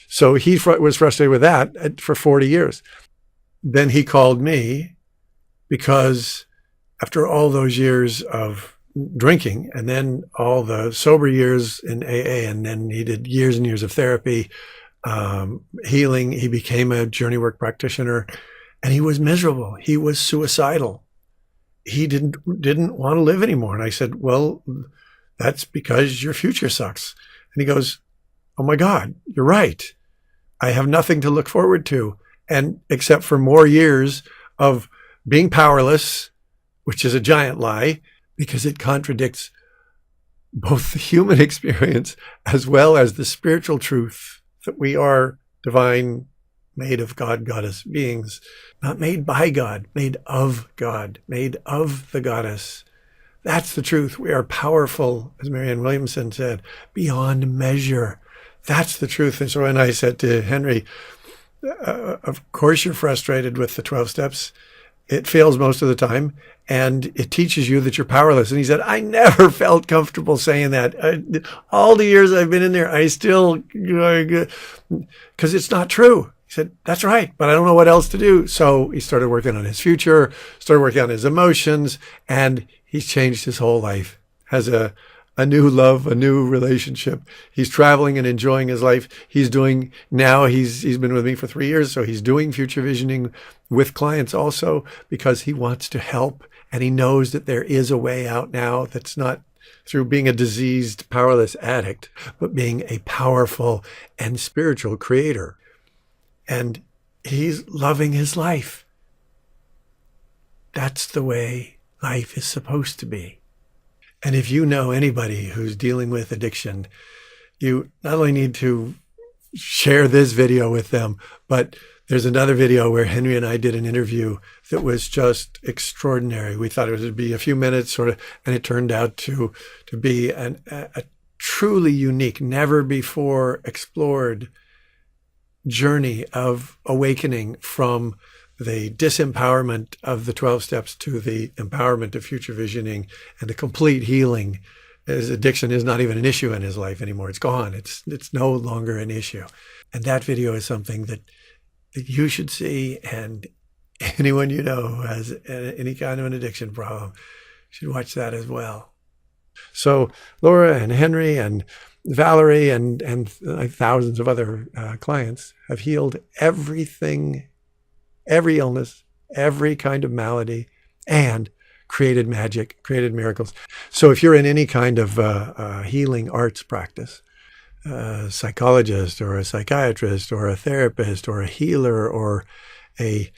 so he was frustrated with that for 40 years. Then he called me because after all those years of drinking and then all the sober years in AA, and then he did years and years of therapy, healing, he became a journey work practitioner, and he was miserable. He was suicidal. He didn't want to live anymore. And I said, well, that's because your future sucks. And he goes, oh my God, you're right. I have nothing to look forward to. And except for more years of being powerless, which is a giant lie, because it contradicts both the human experience as well as the spiritual truth that we are divine, made of God, goddess beings, not made by God, made of God, made of the goddess. That's the truth. We are powerful, as Marianne Williamson said, beyond measure. That's the truth. And so when I said to Henry, of course you're frustrated with the 12 steps. It fails most of the time, and it teaches you that you're powerless. And he said, I never felt comfortable saying that. All the years I've been in there, I still, because it's not true. He said, that's right, but I don't know what else to do. So he started working on his future, started working on his emotions, and he's changed his whole life. Has a new love, a new relationship. He's traveling and enjoying his life. He's doing now, he's been with me for 3 years, so he's doing future visioning with clients also because he wants to help, and he knows that there is a way out now that's not through being a diseased, powerless addict, but being a powerful and spiritual creator. And he's loving his life. That's the way life is supposed to be. And if you know anybody who's dealing with addiction, you not only need to share this video with them, but there's another video where Henry and I did an interview that was just extraordinary. We thought it would be a few minutes sort of, and it turned out to be a truly unique, never before explored journey of awakening from the disempowerment of the 12 steps to the empowerment of future visioning and the complete healing. His addiction is not even an issue in his life anymore. It's gone. It's no longer an issue. And that video is something that you should see, and anyone you know who has any kind of an addiction problem should watch that as well. So Laura and Henry and Valerie and thousands of other clients have healed everything, every illness, every kind of malady, and created magic, created miracles. So if you're in any kind of healing arts practice, a psychologist or a psychiatrist or a therapist or a healer or a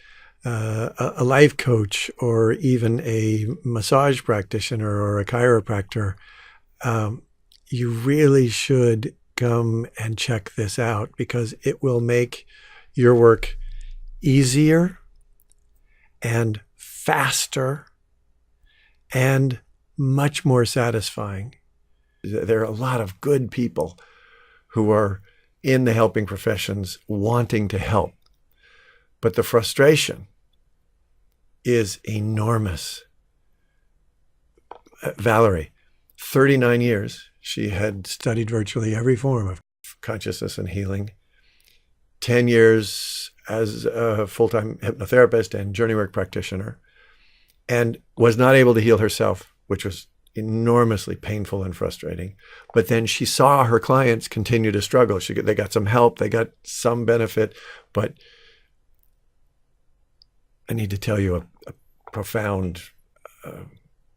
life coach or even a massage practitioner or a chiropractor, you really should come and check this out because it will make your work easier and faster and much more satisfying. There are a lot of good people who are in the helping professions wanting to help, but the frustration is enormous. Valerie, 39 years, she had studied virtually every form of consciousness and healing. 10 years as a full-time hypnotherapist and journey work practitioner, and was not able to heal herself, which was enormously painful and frustrating. But then she saw her clients continue to struggle. They got some help, they got some benefit, but I need to tell you a profound,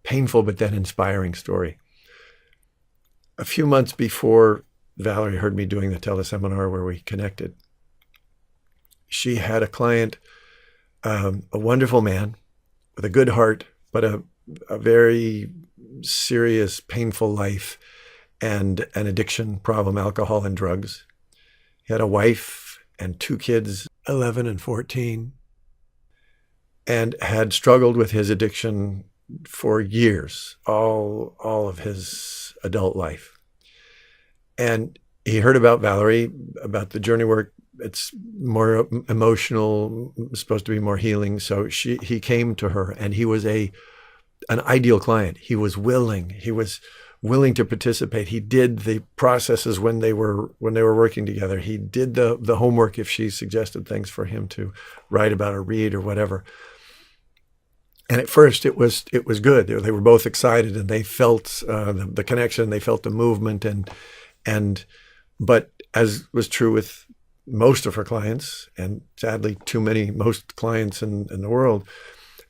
painful, but then inspiring story. a few months before Valerie heard me doing the teleseminar where we connected, she had a client, a wonderful man with a good heart, but a very serious, painful life and an addiction problem, alcohol and drugs. He had a wife and 2 kids, 11 and 14, and had struggled with his addiction for years, all of his adult life. And he heard about Valerie, about the journey work. It's more emotional, supposed to be more healing. So he came to her, and he was an ideal client. He was willing to participate. He did the processes when they were working together. He did the homework if she suggested things for him to write about or read or whatever. And at first it was good. They were both excited, and they felt the connection. They felt the movement, but as was true with most of her clients, and sadly most clients in the world,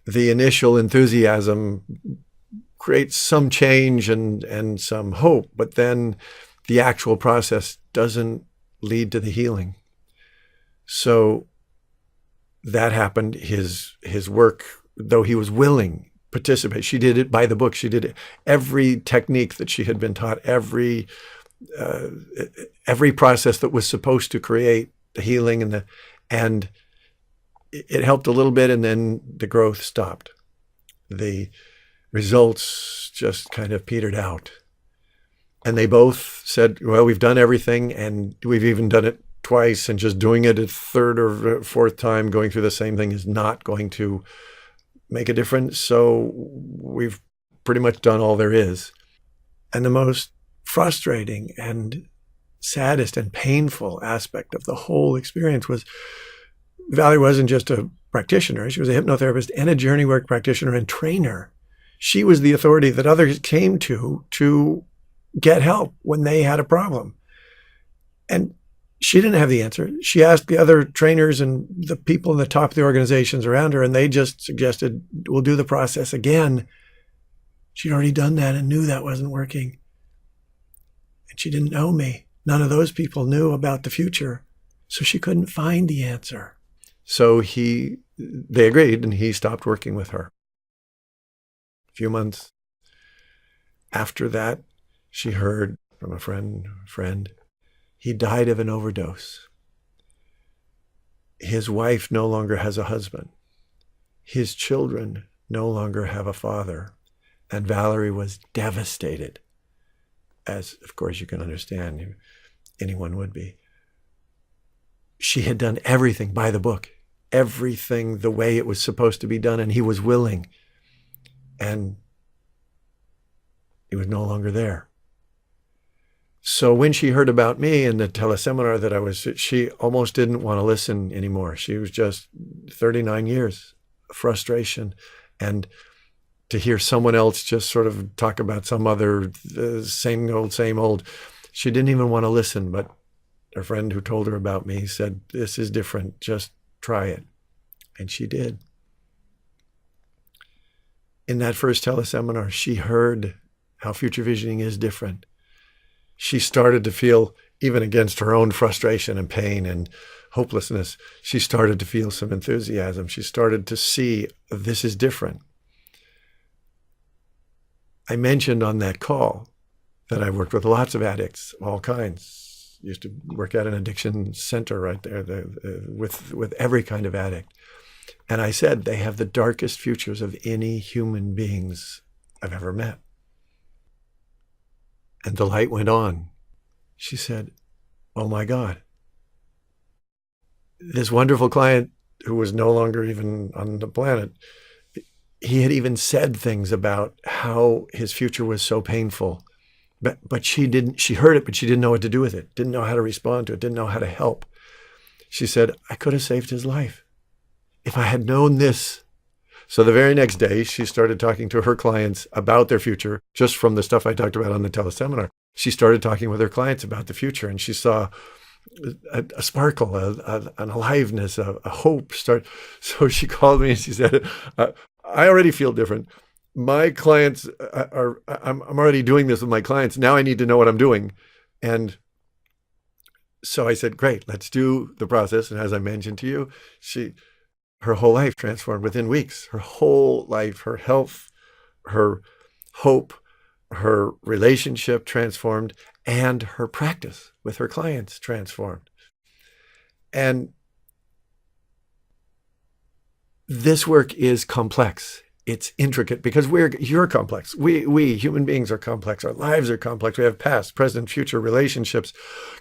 the initial enthusiasm creates some change and some hope, but then the actual process doesn't lead to the healing. So that happened. His work, though he was willing to participate, she did it by the book. She did every technique that she had been taught, every process that was supposed to create the healing, and it helped a little bit, and then the growth stopped. The results just kind of petered out. And they both said, well, we've done everything, and we've even done it twice, and just doing it a third or fourth time, going through the same thing, is not going to make a difference. So we've pretty much done all there is. And the most frustrating and saddest and painful aspect of the whole experience was Valerie wasn't just a practitioner. She was a hypnotherapist and a journey work practitioner and trainer. She was the authority that others came to get help when they had a problem. And she didn't have the answer. She asked the other trainers and the people in the top of the organizations around her, and they just suggested, we'll do the process again. She'd already done that and knew that wasn't working. And she didn't know me. None of those people knew about the future. So she couldn't find the answer. So they agreed, and he stopped working with her. A few months after that, she heard from a friend, he died of an overdose. His wife no longer has a husband. His children no longer have a father. And Valerie was devastated, as of course you can understand, anyone would be. She had done everything by the book, everything the way it was supposed to be done, and he was willing. And he was no longer there. So when she heard about me in the teleseminar that I was, she almost didn't want to listen anymore. She was just 39 years of frustration. And to hear someone else just sort of talk about some other same old, she didn't even want to listen. But a friend who told her about me said, this is different, just try it. And she did. In that first teleseminar, she heard how future visioning is different. She started to feel, even against her own frustration and pain and hopelessness, she started to feel some enthusiasm. She started to see this is different. I mentioned on that call that I worked with lots of addicts of all kinds. Used to work at an addiction center right there with every kind of addict. And I said, they have the darkest futures of any human beings I've ever met. And the light went on. She said, oh my God. This wonderful client who was no longer even on the planet, he had even said things about how his future was so painful. But she heard it, but she didn't know what to do with it, didn't know how to respond to it, didn't know how to help. She said, I could have saved his life if I had known this. So the very next day, she started talking to her clients about their future, just from the stuff I talked about on the teleseminar. She started talking with her clients about the future, and she saw a sparkle, an aliveness, a hope start. So she called me and she said, I already feel different. my clients I'm already doing this with my clients. Now I need to know what I'm doing. And so I said, great, let's do the process. And as I mentioned to you, her whole life transformed within weeks. Her whole life, her health, her hope, her relationship transformed, and her practice with her clients transformed. And this work is complex. It's intricate because you're complex. We human beings are complex. Our lives are complex. We have past, present, future relationships,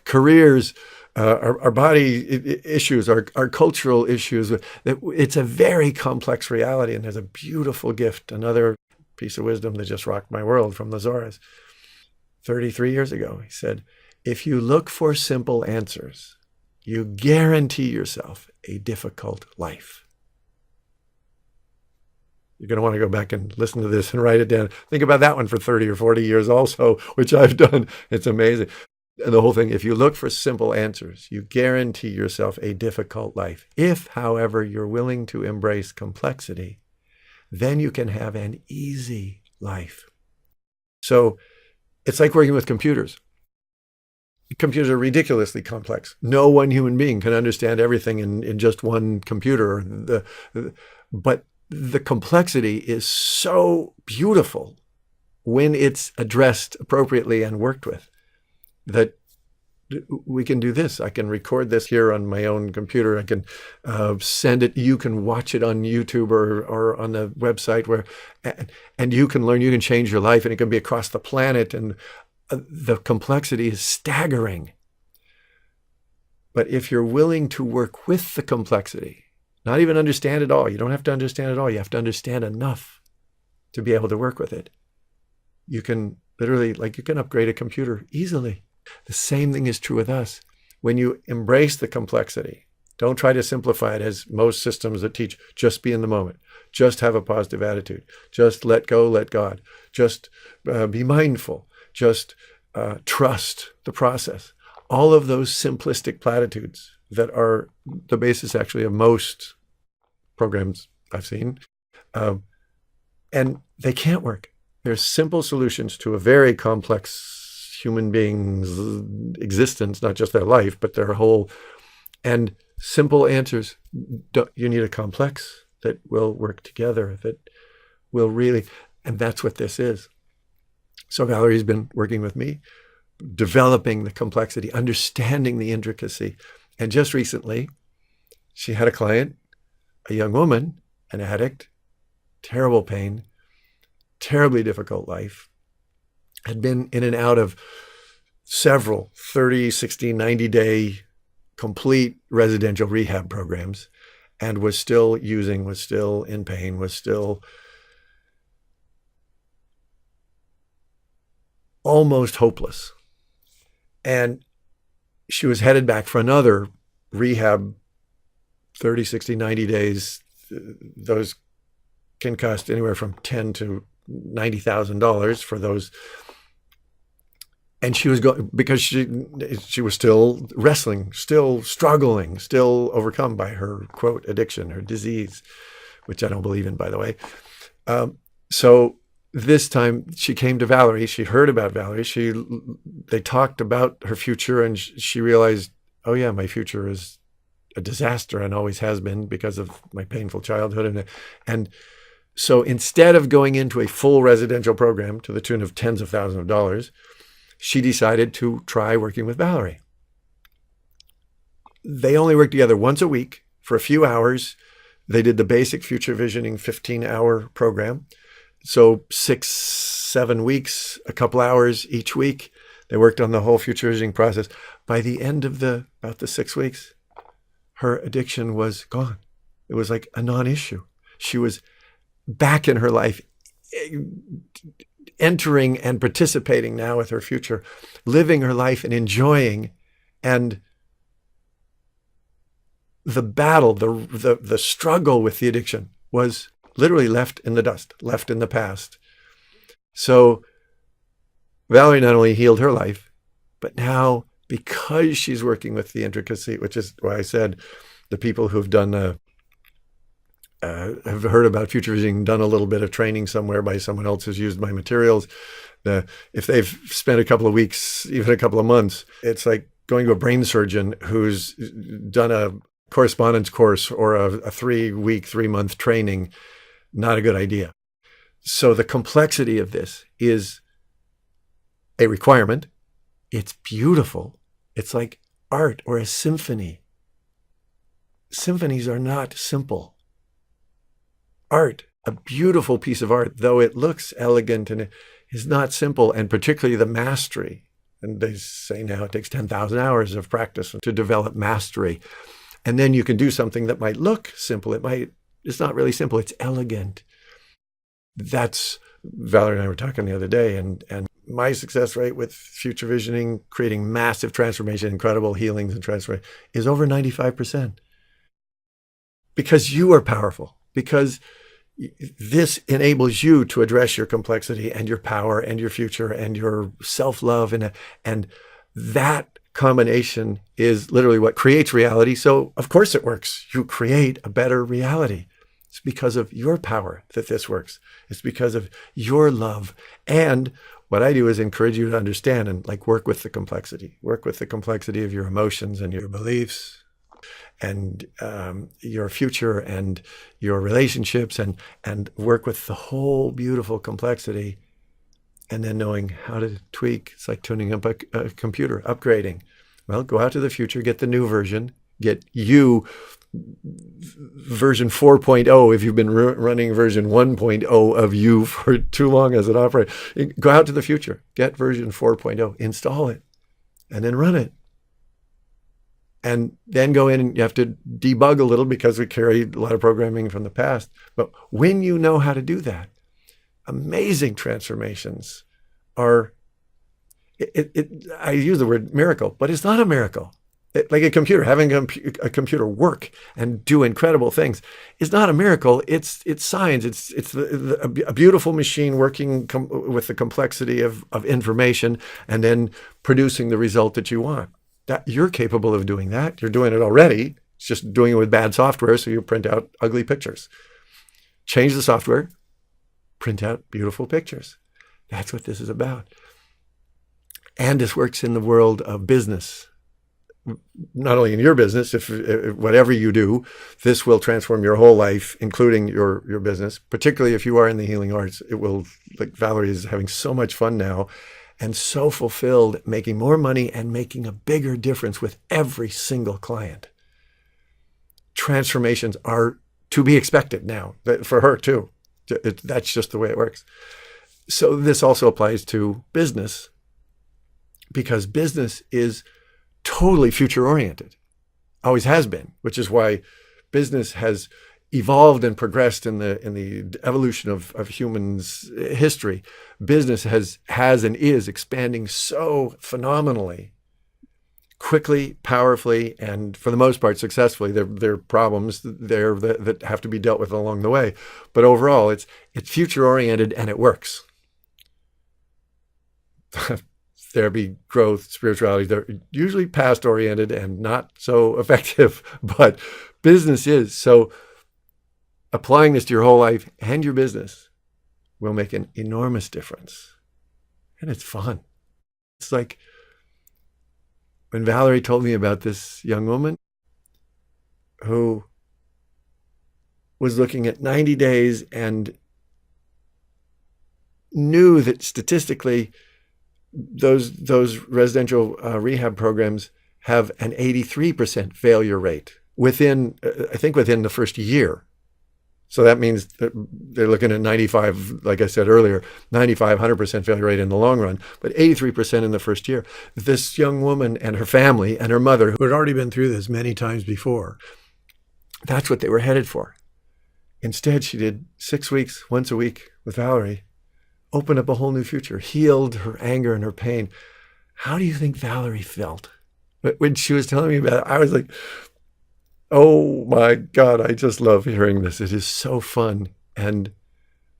careers, our body issues, our cultural issues. It's a very complex reality, and there's a beautiful gift, another piece of wisdom that just rocked my world from Lazaris. 33 years ago, he said, if you look for simple answers, you guarantee yourself a difficult life. You're going to want to go back and listen to this and write it down. Think about that one for 30 or 40 years also, which I've done. It's amazing. And the whole thing, if you look for simple answers, you guarantee yourself a difficult life. If, however, you're willing to embrace complexity, then you can have an easy life. So it's like working with computers. Computers are ridiculously complex. No one human being can understand everything in just one computer. But the complexity is so beautiful when it's addressed appropriately and worked with, that we can do this. I can record this here on my own computer. I can send it. You can watch it on YouTube or on the website and you can learn. You can change your life, and it can be across the planet. And the complexity is staggering. But if you're willing to work with the complexity, not even understand it all. You don't have to understand it all. You have to understand enough to be able to work with it. You can literally, you can upgrade a computer easily. The same thing is true with us. When you embrace the complexity, don't try to simplify it as most systems that teach, just be in the moment. Just have a positive attitude. Just let go, let God. Just be mindful. Just trust the process. All of those simplistic platitudes that are the basis actually of most programs I've seen. And they can't work. There's simple solutions to a very complex human being's existence, not just their life, but their whole, and simple answers. You need a complex that will work together, that will really, and that's what this is. So Valerie's been working with me, developing the complexity, understanding the intricacy. And just recently, she had a client, a young woman, an addict, terrible pain, terribly difficult life, had been in and out of several 30, 60, 90-day complete residential rehab programs, and was still using, was still in pain, was still almost hopeless. And she was headed back for another rehab, 30, 60, 90 days. Those can cost anywhere from $10,000 to $90,000 for those. And she was going, because she was still wrestling, still struggling, still overcome by her, quote, addiction, her disease, which I don't believe in, by the way. So this time she came to Valerie. She heard about Valerie. They talked about her future, and she realized, oh yeah, my future is a disaster and always has been because of my painful childhood. And so instead of going into a full residential program to the tune of tens of thousands of dollars, she decided to try working with Valerie. They only worked together once a week for a few hours. They did the basic FutureVisioning 15-hour program. So 6-7 weeks, a couple hours each week. They worked on the whole FutureVisioning process. By the end of about the 6 weeks, her addiction was gone. It was like a non-issue. She was back in her life, entering and participating now with her future, living her life and enjoying. And the battle, the struggle with the addiction was literally left in the dust, left in the past. So Valerie not only healed her life, but now, because she's working with the intricacy, which is why I said the people who've done have heard about future visioning, done a little bit of training somewhere by someone else who's used my materials, if they've spent a couple of weeks, even a couple of months, it's like going to a brain surgeon who's done a correspondence course or a 3-week, 3-month training. Not a good idea. So the complexity of this is a requirement. It's beautiful. It's like art or a symphony. Symphonies are not simple. Art, a beautiful piece of art, though it looks elegant and it is not simple, and particularly the mastery. And they say now it takes 10,000 hours of practice to develop mastery. And then you can do something that might look simple. It's not really simple. It's elegant. That's, Valerie and I were talking the other day, and my success rate with future visioning, creating massive transformation, incredible healings and transformation, is over 95%. Because you are powerful, because this enables you to address your complexity and your power and your future and your self-love. And that combination is literally what creates reality. So of course it works. You create a better reality. It's because of your power that this works. It's because of your love. And what I do is encourage you to understand and work with the complexity. Work with the complexity of your emotions and your beliefs and your future and your relationships, and work with the whole beautiful complexity, and then knowing how to tweak. It's like tuning up a computer, upgrading. Well, go out to the future, get the new version, get you version 4.0 if you've been running version 1.0 of you for too long as an operator. Go out to the future, get version 4.0, install it, and then run it. And then go in and you have to debug a little because we carry a lot of programming from the past. But when you know how to do that, amazing transformations are, I use the word miracle, but it's not a miracle. Like a computer, having a computer work and do incredible things is not a miracle. It's science. It's a beautiful machine working with the complexity of information and then producing the result that you want. That you're capable of doing that. You're doing it already. It's just doing it with bad software, so you print out ugly pictures. Change the software, print out beautiful pictures. That's what this is about. And this works in the world of business. Not only in your business, if whatever you do, this will transform your whole life, including your business, particularly if you are in the healing arts. It will, like Valerie is having so much fun now and so fulfilled, making more money and making a bigger difference with every single client. Transformations are to be expected now, for her too. That's just the way it works. So this also applies to business, because business is totally future-oriented, always has been, which is why business has evolved and progressed in the evolution of humans' history. Business has and is expanding so phenomenally, quickly, powerfully, and for the most part successfully. There are problems there that have to be dealt with along the way, but overall it's future-oriented and it works. Therapy, growth, spirituality, they're usually past-oriented and not so effective, but business is. So applying this to your whole life and your business will make an enormous difference. And it's fun. It's like when Valerie told me about this young woman who was looking at 90 days and knew that statistically those residential rehab programs have an 83% failure rate within the first year. So that means that they're looking at 95, like I said earlier, 95, 100% failure rate in the long run, but 83% in the first year. This young woman and her family and her mother, who had already been through this many times before, that's what they were headed for. Instead, she did 6 weeks, once a week with Valerie, opened up a whole new future, healed her anger and her pain. How do you think Valerie felt? But when she was telling me about it, I was like, oh my God, I just love hearing this. It is so fun. And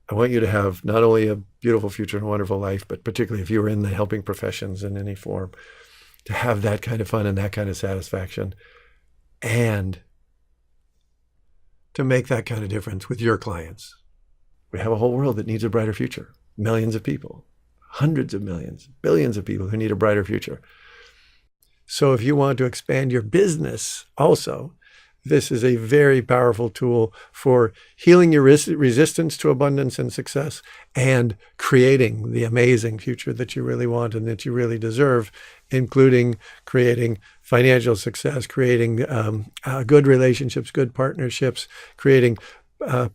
I want you to have not only a beautiful future and a wonderful life, but particularly if you were in the helping professions in any form, to have that kind of fun and that kind of satisfaction, and to make that kind of difference with your clients. We have a whole world that needs a brighter future. Millions of people, hundreds of millions, billions of people who need a brighter future. So if you want to expand your business also, this is a very powerful tool for healing your resistance to abundance and success and creating the amazing future that you really want and that you really deserve, including creating financial success, creating good relationships, good partnerships, creating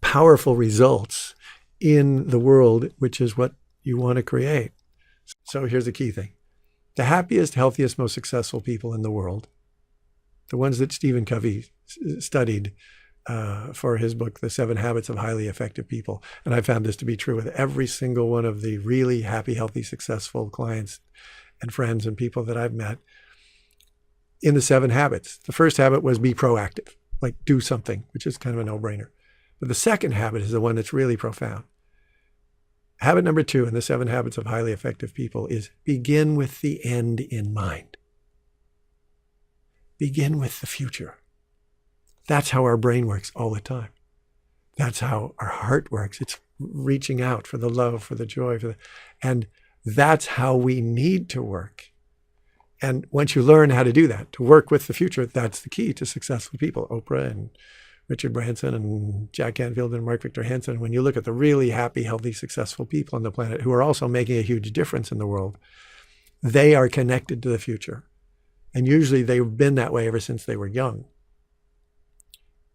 powerful results in the world, which is what you want to create. So here's the key thing. The happiest, healthiest, most successful people in the world, the ones that Stephen Covey studied for his book, The 7 Habits of Highly Effective People. And I found this to be true with every single one of the really happy, healthy, successful clients and friends and people that I've met. In the 7 habits, the first habit was be proactive, like do something, which is kind of a no-brainer. But the second habit is the one that's really profound. Habit number 2 in the 7 habits of highly effective people is begin with the end in mind. Begin with the future. That's how our brain works all the time. That's how our heart works. It's reaching out for the love, for the joy, and that's how we need to work. And once you learn how to do that, to work with the future, that's the key to successful people. Oprah and Richard Branson and Jack Canfield and Mark Victor Hansen. When you look at the really happy, healthy, successful people on the planet who are also making a huge difference in the world, they are connected to the future. And usually they've been that way ever since they were young.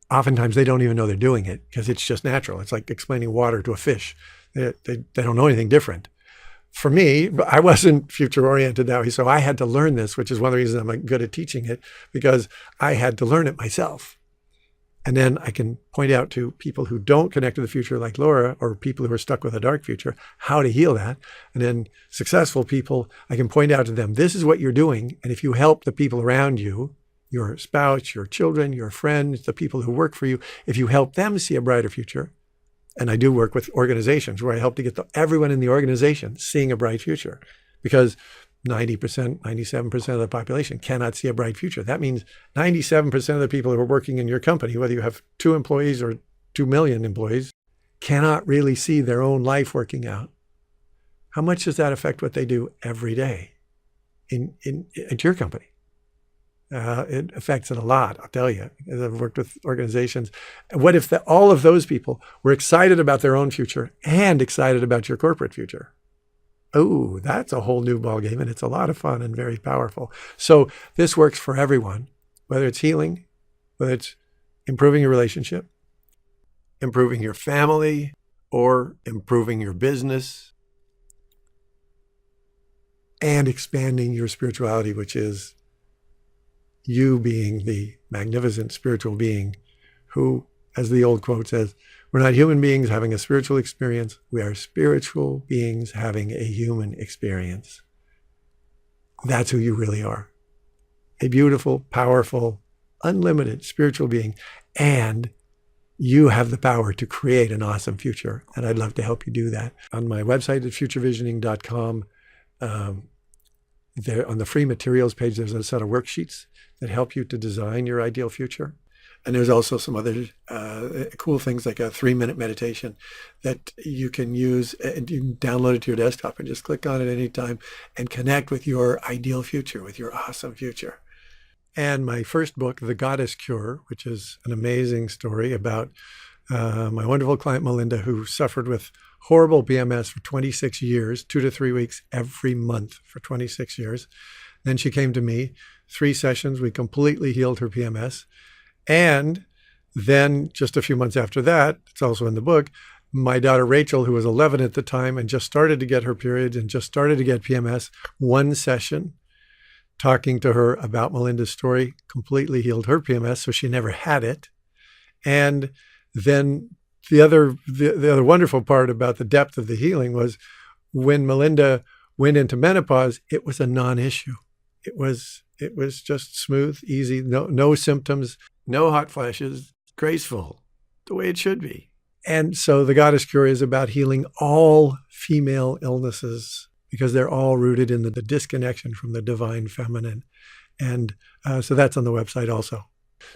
Oftentimes they don't even know they're doing it because it's just natural. It's like explaining water to a fish. They don't know anything different. For me, I wasn't future-oriented that way, so I had to learn this, which is one of the reasons I'm good at teaching it, because I had to learn it myself. And then I can point out to people who don't connect to the future like Laura, or people who are stuck with a dark future, how to heal that. And then successful people, I can point out to them, this is what you're doing. And if you help the people around you, your spouse, your children, your friends, the people who work for you, if you help them see a brighter future, and I do work with organizations where I help to get everyone in the organization seeing a bright future, because 90%, 97% of the population cannot see a bright future. That means 97% of the people who are working in your company, whether you have 2 employees or 2 million employees, cannot really see their own life working out. How much does that affect what they do every day at your company? It affects it a lot, I'll tell you. As I've worked with organizations. What if all of those people were excited about their own future and excited about your corporate future? Oh, that's a whole new ballgame, and it's a lot of fun and very powerful. So this works for everyone, whether it's healing, whether it's improving your relationship, improving your family, or improving your business, and expanding your spirituality, which is you being the magnificent spiritual being who, as the old quote says, we're not human beings having a spiritual experience. We are spiritual beings having a human experience. That's who you really are. A beautiful, powerful, unlimited spiritual being. And you have the power to create an awesome future. And I'd love to help you do that. On my website at futurevisioning.com, there on the free materials page, there's a set of worksheets that help you to design your ideal future. And there's also some other cool things like a 3-minute meditation that you can use, and you can download it to your desktop and just click on it anytime and connect with your ideal future, with your awesome future. And my first book, The Goddess Cure, which is an amazing story about my wonderful client Melinda, who suffered with horrible PMS for 26 years, 2 to 3 weeks every month for 26 years. Then she came to me, 3 sessions, we completely healed her PMS. And then just a few months after that, it's also in the book, my daughter Rachel, who was 11 at the time and just started to get her periods and just started to get PMS, 1 session talking to her about Melinda's story completely healed her PMS, so she never had it. And then the other wonderful part about the depth of the healing was when Melinda went into menopause, it was a non-issue. It was just smooth, easy, no symptoms, no hot flashes, graceful, the way it should be. And so the Goddess Cure is about healing all female illnesses because they're all rooted in the disconnection from the divine feminine. And so that's on the website also.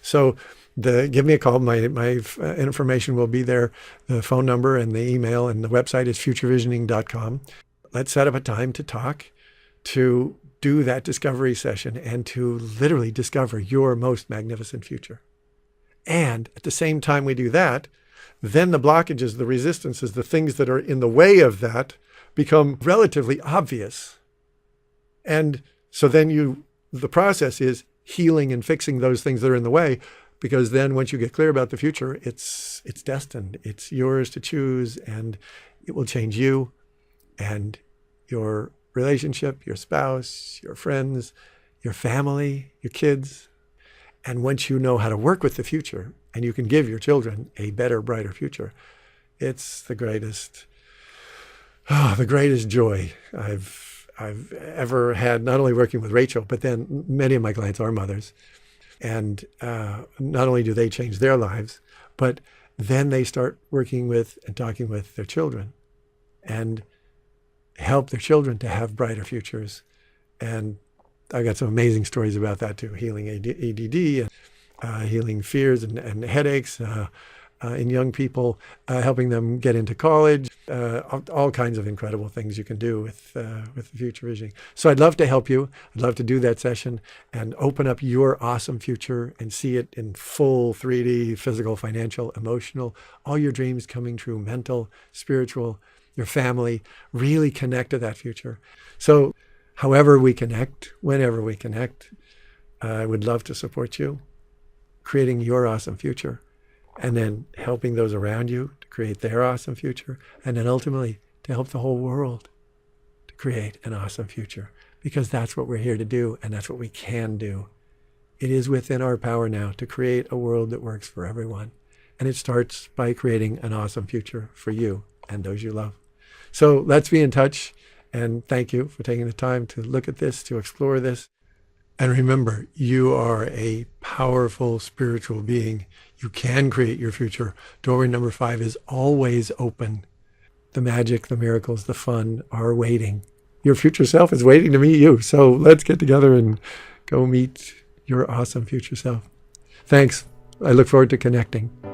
So give me a call. My information will be there, the phone number and the email, and the website is futurevisioning.com. Let's set up a time to talk, to do that discovery session, and to literally discover your most magnificent future. And at the same time we do that, then the blockages, the resistances, the things that are in the way of that become relatively obvious. And so then the process is healing and fixing those things that are in the way, because then once you get clear about the future, it's destined. It's yours to choose, and it will change you and your relationship, your spouse, your friends, your family, your kids. And once you know how to work with the future and you can give your children a better, brighter future, it's the greatest joy I've ever had, not only working with Rachel, but then many of my clients are mothers. And not only do they change their lives, but then they start working with and talking with their children and help their children to have brighter futures. And I got some amazing stories about that too, healing ADD, and healing fears and headaches in young people, helping them get into college, all kinds of incredible things you can do with the future visioning. So I'd love to help you. I'd love to do that session and open up your awesome future and see it in full 3D, physical, financial, emotional, all your dreams coming true, mental, spiritual, your family, really connect to that future. So however we connect, whenever we connect, I would love to support you, creating your awesome future, and then helping those around you to create their awesome future, and then ultimately to help the whole world to create an awesome future, because that's what we're here to do, and that's what we can do. It is within our power now to create a world that works for everyone. And it starts by creating an awesome future for you and those you love. So let's be in touch, and thank you for taking the time to look at this, to explore this. And remember, you are a powerful spiritual being. You can create your future. Doorway number 5 is always open. The magic, the miracles, the fun are waiting. Your future self is waiting to meet you. So let's get together and go meet your awesome future self. Thanks. I look forward to connecting.